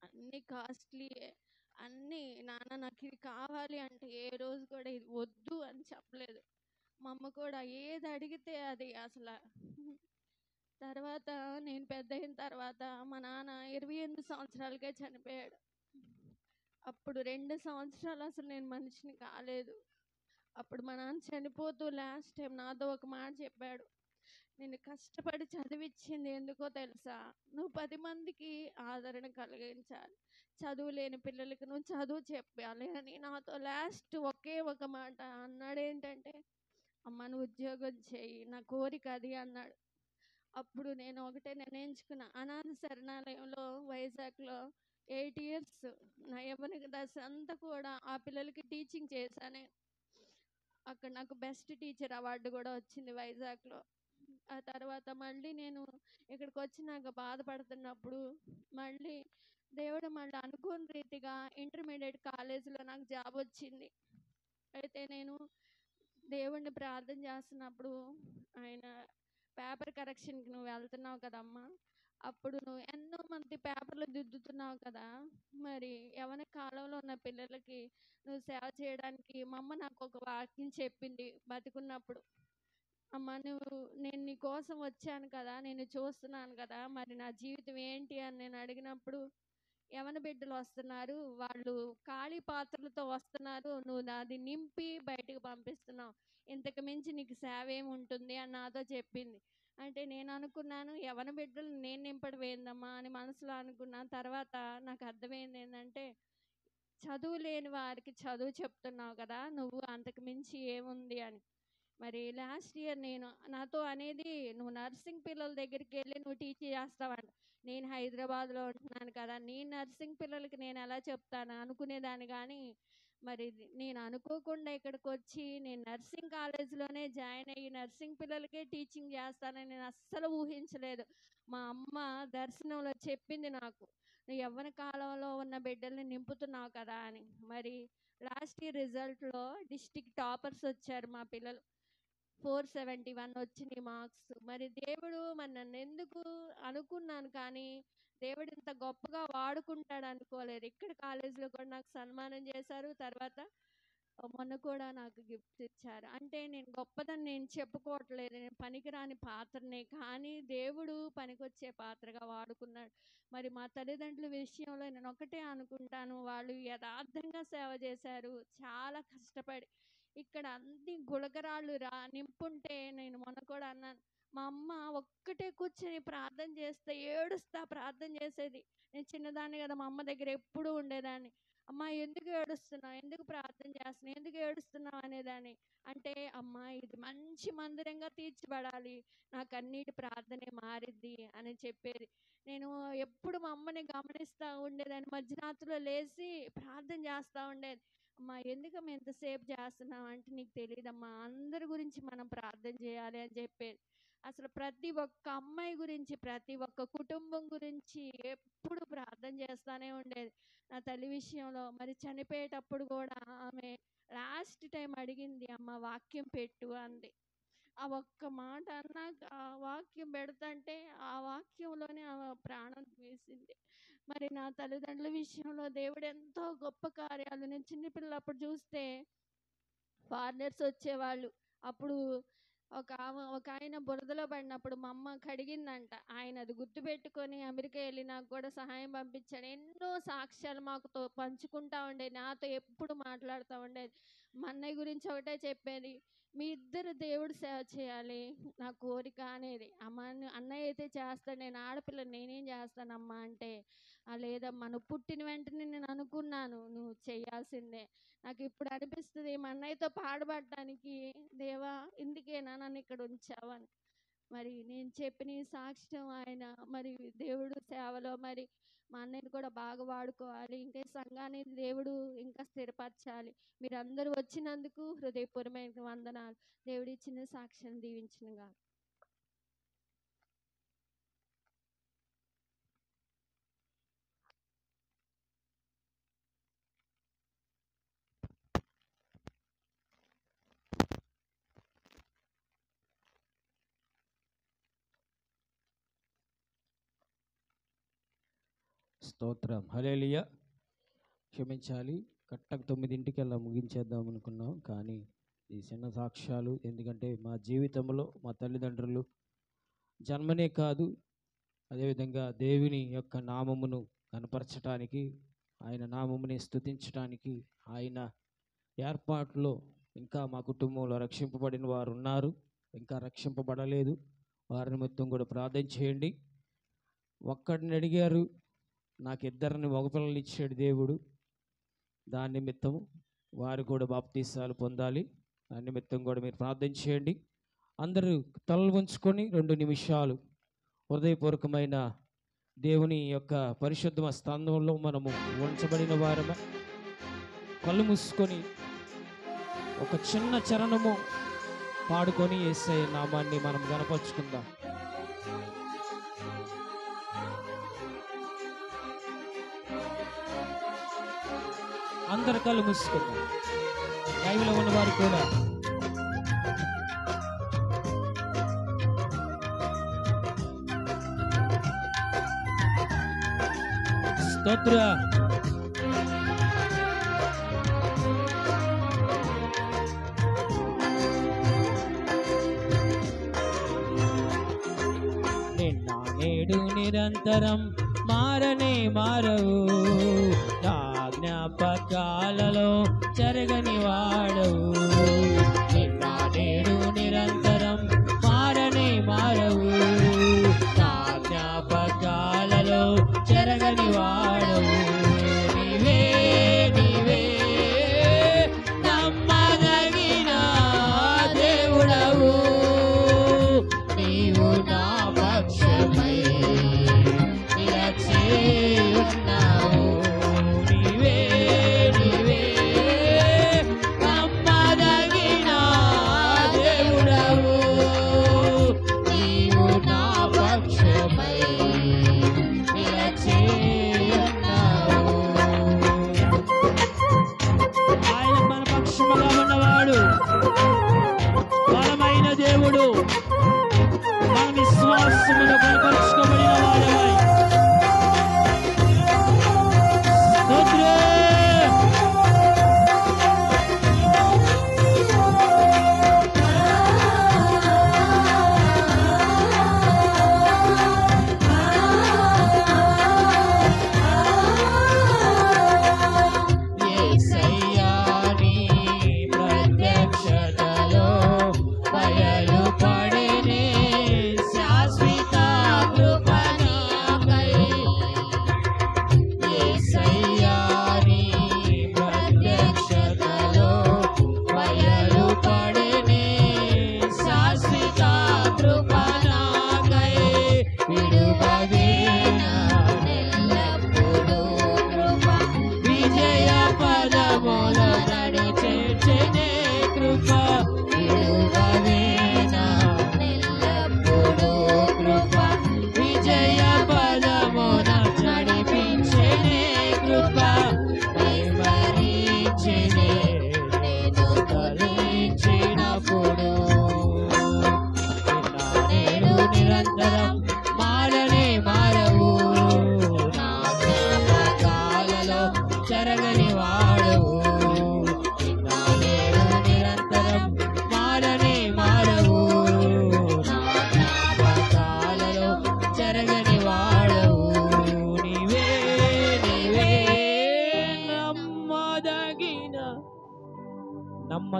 అన్ని కాస్ట్లీయే, అన్నీ నాన్న నాకు ఇది కావాలి అంటే ఏ రోజు కూడా ఇది వద్దు అని చెప్పలేదు. మా అమ్మ కూడా ఏది అడిగితే అది అసలు. తర్వాత నేను పెద్ద అయిన తర్వాత మా నాన్న 28 సంవత్సరాలకే చనిపోయాడు. అప్పుడు 2 సంవత్సరాలు అసలు నేను మనిషిని కాలేదు. అప్పుడు మా నాన్న చనిపోతూ లాస్ట్ టైం నాతో ఒక మాట చెప్పాడు, నేను కష్టపడి చదివించింది ఎందుకో తెలుసా, నువ్వు 10 మందికి ఆదరణ కలిగించాలి, చదువు లేని పిల్లలకి నువ్వు చదువు చెప్పాలి అని నాతో లాస్ట్ ఒకే ఒక మాట అన్నాడు. ఏంటంటే, అమ్మ నువ్వు ఉద్యోగం చేయి, నా కోరిక అది అన్నాడు. అప్పుడు నేను ఒకటే నిర్ణయించుకున్నా, అనాథ శరణాలయంలో వైజాగ్లో 8 ఇయర్స్ నా యవ్వన దశ అంతా కూడా ఆ పిల్లలకి టీచింగ్ చేశాను. అక్కడ నాకు బెస్ట్ టీచర్ అవార్డు కూడా వచ్చింది వైజాగ్లో. ఆ తర్వాత మళ్ళీ నేను ఇక్కడికి వచ్చినాక బాధపడుతున్నప్పుడు మళ్ళీ దేవుడు మళ్ళీ అనుకోని రీతిగా ఇంటర్మీడియట్ కాలేజీలో నాకు జాబ్ వచ్చింది. అయితే నేను దేవుణ్ణి ప్రార్థన చేస్తున్నప్పుడు ఆయన పేపర్ కరెక్షన్కి నువ్వు వెళ్తున్నావు కదమ్మా, అప్పుడు నువ్వు ఎన్నో మంది పేపర్లు దిద్దుతున్నావు కదా, మరి యవన కాలంలో ఉన్న పిల్లలకి నువ్వు సేవ చేయడానికి మా అమ్మ నాకు ఒక వాక్యం చెప్పింది బతికున్నప్పుడు. అమ్మ నేను నీ కోసం వచ్చాను కదా, నేను చూస్తున్నాను కదా, మరి నా జీవితం ఏంటి అని నేను అడిగినప్పుడు, యవన బిడ్డలు వస్తున్నారు, వాళ్ళు ఖాళీ పాత్రలతో వస్తున్నారు, నువ్వు అది నింపి బయటకు పంపిస్తున్నావు, ఇంతకు మించి నీకు సేవ ఏమి ఉంటుంది అని నాతో చెప్పింది. అంటే నేను అనుకున్నాను, యవన బిడ్డలు నేను నింపడం ఏందమ్మా అని మనసులో అనుకున్నాను. తర్వాత నాకు అర్థమైంది ఏంటంటే, చదువు లేని వారికి చదువు చెప్తున్నావు కదా, నువ్వు అంతకు మించి ఏముంది అని. మరి లాస్ట్ ఇయర్ నేను నాతో అనేది, నువ్వు నర్సింగ్ పిల్లల దగ్గరికి వెళ్ళి నువ్వు టీచ్ చేస్తావంట. నేను హైదరాబాద్లో ఉంటున్నాను కదా, నీ నర్సింగ్ పిల్లలకి నేను ఎలా చెప్తాను అనుకునేదాన్ని. కానీ మరి నేను అనుకోకుండా ఇక్కడికి వచ్చి నేను నర్సింగ్ కాలేజీలోనే జాయిన్ అయ్యి నర్సింగ్ పిల్లలకే టీచింగ్ చేస్తానని నేను అస్సలు ఊహించలేదు. మా అమ్మ దర్శనంలో చెప్పింది నాకు, నువ్వు యవ్వన కాలంలో ఉన్న బిడ్డల్ని నింపుతున్నావు కదా అని. మరి లాస్ట్ ఇయర్ రిజల్ట్లో డిస్టిక్ టాపర్స్ వచ్చారు మా పిల్లలు, 471 వచ్చినాయి మార్క్స్. మరి దేవుడు మరి నన్ను ఎందుకు అనుకున్నాను, కానీ దేవుడు ఇంత గొప్పగా వాడుకుంటాడు అనుకోలేదు. ఇక్కడ కాలేజీలో కూడా నాకు సన్మానం చేశారు. తర్వాత మొన్న కూడా నాకు గిఫ్ట్స్ ఇచ్చారు. అంటే నేను గొప్పదని నేను చెప్పుకోవట్లేదు, నేను పనికిరాని పాత్రనే, కానీ దేవుడు పనికొచ్చే పాత్రగా వాడుకున్నాడు. మరి మా తల్లిదండ్రుల విషయంలో నేను ఒకటే అనుకుంటాను, వాళ్ళు యథార్థంగా సేవ చేశారు, చాలా కష్టపడి. ఇక్కడ అన్ని గులకరాళ్ళు నింపుంటే నేను మొన్న కూడా అన్నాను, మా అమ్మ ఒక్కటే కూర్చొని ప్రార్థన చేస్తే ఏడుస్తా ప్రార్థన చేసేది. నేను చిన్నదాన్ని కదా, మా అమ్మ దగ్గర ఎప్పుడూ ఉండేదాన్ని. అమ్మ ఎందుకు ఏడుస్తున్నావు, ఎందుకు ప్రార్థన చేస్తున్నావు, ఎందుకు ఏడుస్తున్నావు అనేదాన్ని. అంటే అమ్మ ఇది మంచి మందిరంగా తీర్చిబడాలి, నాకు అన్నిటి ప్రార్థనే మారిద్ది అని చెప్పేది. నేను ఎప్పుడు మా అమ్మని గమనిస్తూ ఉండేదాన్ని, మధ్యరాత్రిలో లేచి ప్రార్థన చేస్తూ ఉండేది. అమ్మా ఎందుకమ్మా ఎంతసేపు చేస్తున్నావు అంటే, నీకు తెలియదమ్మా అందరి గురించి మనం ప్రార్థన చేయాలి అని చెప్పేది. అసలు ప్రతి ఒక్క అమ్మాయి గురించి, ప్రతి ఒక్క కుటుంబం గురించి ఎప్పుడు ప్రార్థన చేస్తూనే ఉండేది. నా తల్లి విషయంలో మరి చనిపోయేటప్పుడు కూడా ఆమె లాస్ట్ టైం అడిగింది, అమ్మ వాక్యం పెట్టు అంది. ఆ ఒక్క మాట అన్నాక ఆ వాక్యం పెడతంటే ఆ వాక్యంలోనే ఆమె ప్రాణం వేసింది. మరి నా తల్లిదండ్రుల విషయంలో దేవుడు ఎంతో గొప్ప కార్యాలు, నేను చిన్నపిల్లప్పుడు చూస్తే ఫారినర్స్ వచ్చేవాళ్ళు. అప్పుడు ఒక ఆయన బురదలో పడినప్పుడు మా అమ్మ కడిగిందంట. ఆయన అది గుర్తుపెట్టుకొని అమెరికా వెళ్ళి నాకు కూడా సహాయం పంపించాడు. ఎన్నో సాక్ష్యాలు మాకుతో పంచుకుంటా ఉండేది, నాతో ఎప్పుడు మాట్లాడుతూ ఉండేది. మా అన్నయ్య గురించి ఒకటే చెప్పేది, మీ ఇద్దరు దేవుడు సేవ చేయాలి నా కోరిక అనేది. అన్నయ్య అయితే చేస్తాడు, నేను ఆడపిల్ల నేనేం చేస్తానమ్మా అంటే, లేదమ్మా నువ్వు పుట్టిన వెంటనే నేను అనుకున్నాను నువ్వు చేయాల్సిందే. నాకు ఇప్పుడు అనిపిస్తుంది మా అన్నయ్యతో పాడుపడటానికి, దేవా ఇందుకేనా నన్ను ఇక్కడ ఉంచావని. మరి నేను చెప్పిన ఈ సాక్ష్యం ఆయన మరి దేవుడు సేవలో మరి మా అన్నయ్యని కూడా బాగా వాడుకోవాలి, ఇంకా సంఘాన్ని దేవుడు ఇంకా స్థిరపరచాలి. మీరు అందరూ వచ్చినందుకు హృదయపూర్వమైన వందనాలు. దేవుడి ఇచ్చిన సాక్ష్యం దీవించినగా. స్తోత్రం, హల్లెలూయా. క్షమించాలి, కరెక్ట్గా 9ంటికి అలా ముగించేద్దాం అనుకున్నాం, కానీ ఈ చిన్న సాక్ష్యాలు, ఎందుకంటే మా జీవితంలో మా తల్లిదండ్రులు జన్మనే కాదు, అదేవిధంగా దేవుని యొక్క నామమును కనపరచటానికి, ఆయన నామముని స్తుతించడానికి ఆయన ఏర్పాట్లో ఇంకా మా కుటుంబంలో రక్షింపబడిన వారు ఉన్నారు, ఇంకా రక్షింపబడలేదు. వారి నిమిత్తం కూడా ప్రార్థన చేయండి. ఒక్కడిని అడిగారు, నాకు 2 మగపిల్లలు ఇచ్చాడు దేవుడు, దాని నిమిత్తం వారు కూడా బాప్తీసాలు పొందాలి. దాని నిమిత్తం కూడా మీరు ప్రార్థన చేయండి. అందరూ తలలు ఉంచుకొని 2 నిమిషాలు హృదయపూర్వకమైన దేవుని యొక్క పరిశుద్ధ స్థానంలో మనము ఉంచబడిన వారమే కళ్ళు మూసుకొని ఒక చిన్న చరణము పాడుకొని యేసయ్య నామాన్ని మనం గణపరుచుకుందాం. అందరు కళ్ళు మూసుకుందాం. లైవ్లో ఉన్నవారు కూడా స్తోత్ర. నిన్న నేడు నిరంతరం మారనే మారవు, నా జ్ఞాపకాలలో చెరగని వాడవు. నిన్న నేడు నిరంతరం మారనే మారవు, నా జ్ఞాపకాలలో చెరగని వాడవు. నీవే నీవే నమ్మదగిన దేవుడవు, నీవు నా పక్షమై నిలచి ఉన్నావు. నీవే నీవే నమ్మదగిన దేవుడవు, నీవు నా పక్షమై నిలచి ఉన్నావు. ఆయన మన పక్షముగా ఉన్నవాడు, బలమైన దేవుడు, మన విశ్వాసమును బలపరుచుకోబడిన వాడవై. యేసయ్యా నీ ప్రత్యక్షతలో బయలుపడే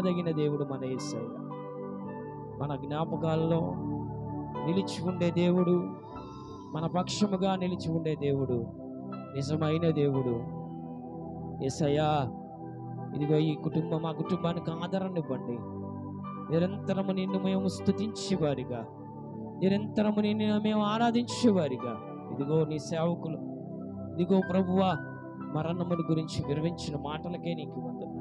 నమ్మదగిన దేవుడు మన యేసయ్య. మన జ్ఞాపకాల్లో నిలిచి ఉండే దేవుడు, మన పక్షముగా నిలిచి ఉండే దేవుడు, నిజమైన దేవుడు యేసయ్యా. ఇదిగో ఈ కుటుంబం, మా కుటుంబానికి ఆదరణ ఇవ్వండి. నిరంతరము నిన్ను మేము స్తుతించేవారిగా, నిరంతరము నిన్ను మేము ఆరాధించేవారిగా, ఇదిగో నీ సేవకులు, ఇదిగో ప్రభువా మరణముని గురించి వివరించిన మాటలకే నీకు వందనాలు.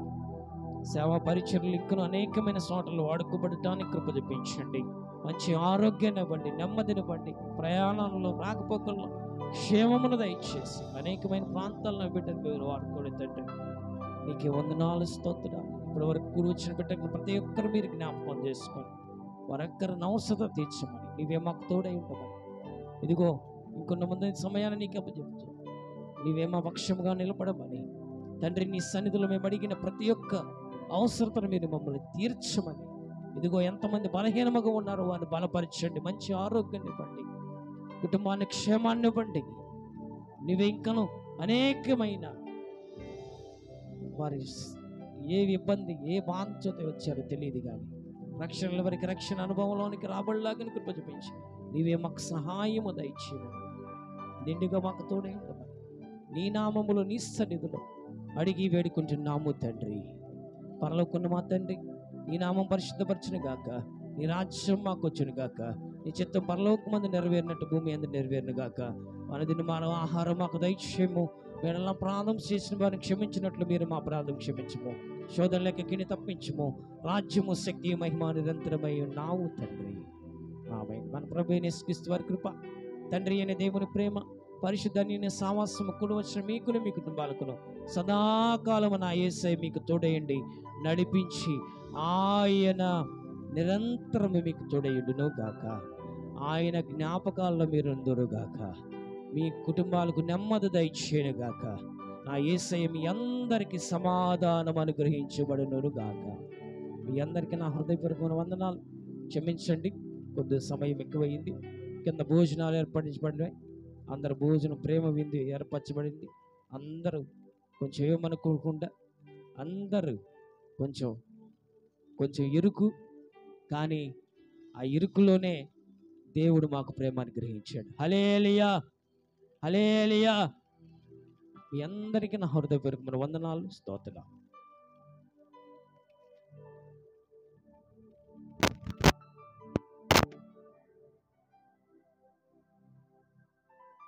సేవా పరిచర్లు ఇంకను అనేకమైన చోట్ల వాడుకోబడటానికి కృప చూపించండి. మంచి ఆరోగ్యాన్ని ఇవ్వండి, నెమ్మదినివ్వండి, ప్రయాణంలో రాకపోకల్లో క్షేమమును దయచేసి అనేకమైన ప్రాంతాలను బిడ్డను మీరు వాడుకోండి తండ్రి. నీకే వందనాలు, స్తోత్రాలు. ఇప్పటి వరకు కూడి వచ్చిన బిడ్డకు ప్రతి ఒక్కరు మీరు జ్ఞాపకం చేసుకొని వారొక్కరి అవసరత తీర్చమని, నీవే మాకు తోడై ఉండమని, ఇదిగో ఇంకొన్న ముందు సమయాన్ని నీకు అప్పచెప్తూ నీవే మా పక్షముగా నిలబడమని తండ్రి, నీ సన్నిధిలో మేము అడిగిన ప్రతి ఒక్క అవసరతను మీరు మమ్మల్ని తీర్చమని, ఇదిగో ఎంతమంది బలహీనముగా ఉన్నారో వారిని బలపరచండి, మంచి ఆరోగ్యాన్ని ఇవ్వండి, కుటుంబాన్ని క్షేమాన్ని ఇవ్వండి. నీవే ఇంకను అనేకమైన వారి ఏ ఇబ్బంది, ఏ బాధ్యత వచ్చారో తెలియదు కానీ రక్షణ వరకు రక్షణ అనుభవంలోనికి రాబడలాగా కృప చూపించి నీవే మాకు సహాయము దయచేయమని, నిండుగా మాకు తోడే ఉండమని నీ నామములో నీ సన్నిధిలో అడిగి వేడుకుంటున్నాము తండ్రి. పరలోకన్న మా తండ్రి, నీ నామం పరిశుద్ధపరచును గాక, నీ రాజ్యం మాకు వచ్చును గాక, నీ చిత్తం పరలోకమందు నెరవేరినట్టు భూమి అందు నెరవేరును గాక. మన దిన మానవ ఆహారం మాకు దయచేయము. మేడలా ప్రార్థన చేసిన వారిని క్షమించినట్లు మీరు మా ప్రార్థన క్షమించము. శోధనలకి తప్పించము. రాజ్యము, శక్తి, మహిమ నిరంతరమై ఉన్నావు తండ్రి. ఆమేన్. మన ప్రభువైన యేసుక్రీస్తు వారి కృప, తండ్రి అయిన దేవుని ప్రేమ, పరిశుద్ధ సావాసము కూడి వచ్చిన మీకును మీ కుటుంబాలకును సదాకాలము నా యేసయ్య మీకు తోడయండి, నడిపించి ఆయన నిరంతరము మీకు తోడయుడును గాక. ఆయన జ్ఞాపకాల్లో మీరు ఉందురు గాక. మీ కుటుంబాలకు నెమ్మది దయచేయను గాక. నా యేసయ్య మీ అందరికీ సమాధానం అనుగ్రహించబడును గాక. మీ అందరికీ నా హృదయపూర్వకమైన వందనాలు. క్షమించండి, కొద్ది సమయం ఎక్కువైంది. కింద భోజనాలు ఏర్పరచబడినాయి. అందరు భోజనం ప్రేమ విందు ఏర్పరచబడింది. అందరూ కొంచెం ఏమనుకోకుండా, అందరూ కొంచెం కొంచెం ఇరుకు, కానీ ఆ ఇరుకులోనే దేవుడు మాకు ప్రేమ అనుగ్రహించాడు. హల్లెలూయా, హల్లెలూయా. మీ అందరికీ నా హృదయపూర్వకమైన వందనాలు, స్తోత్రాలు.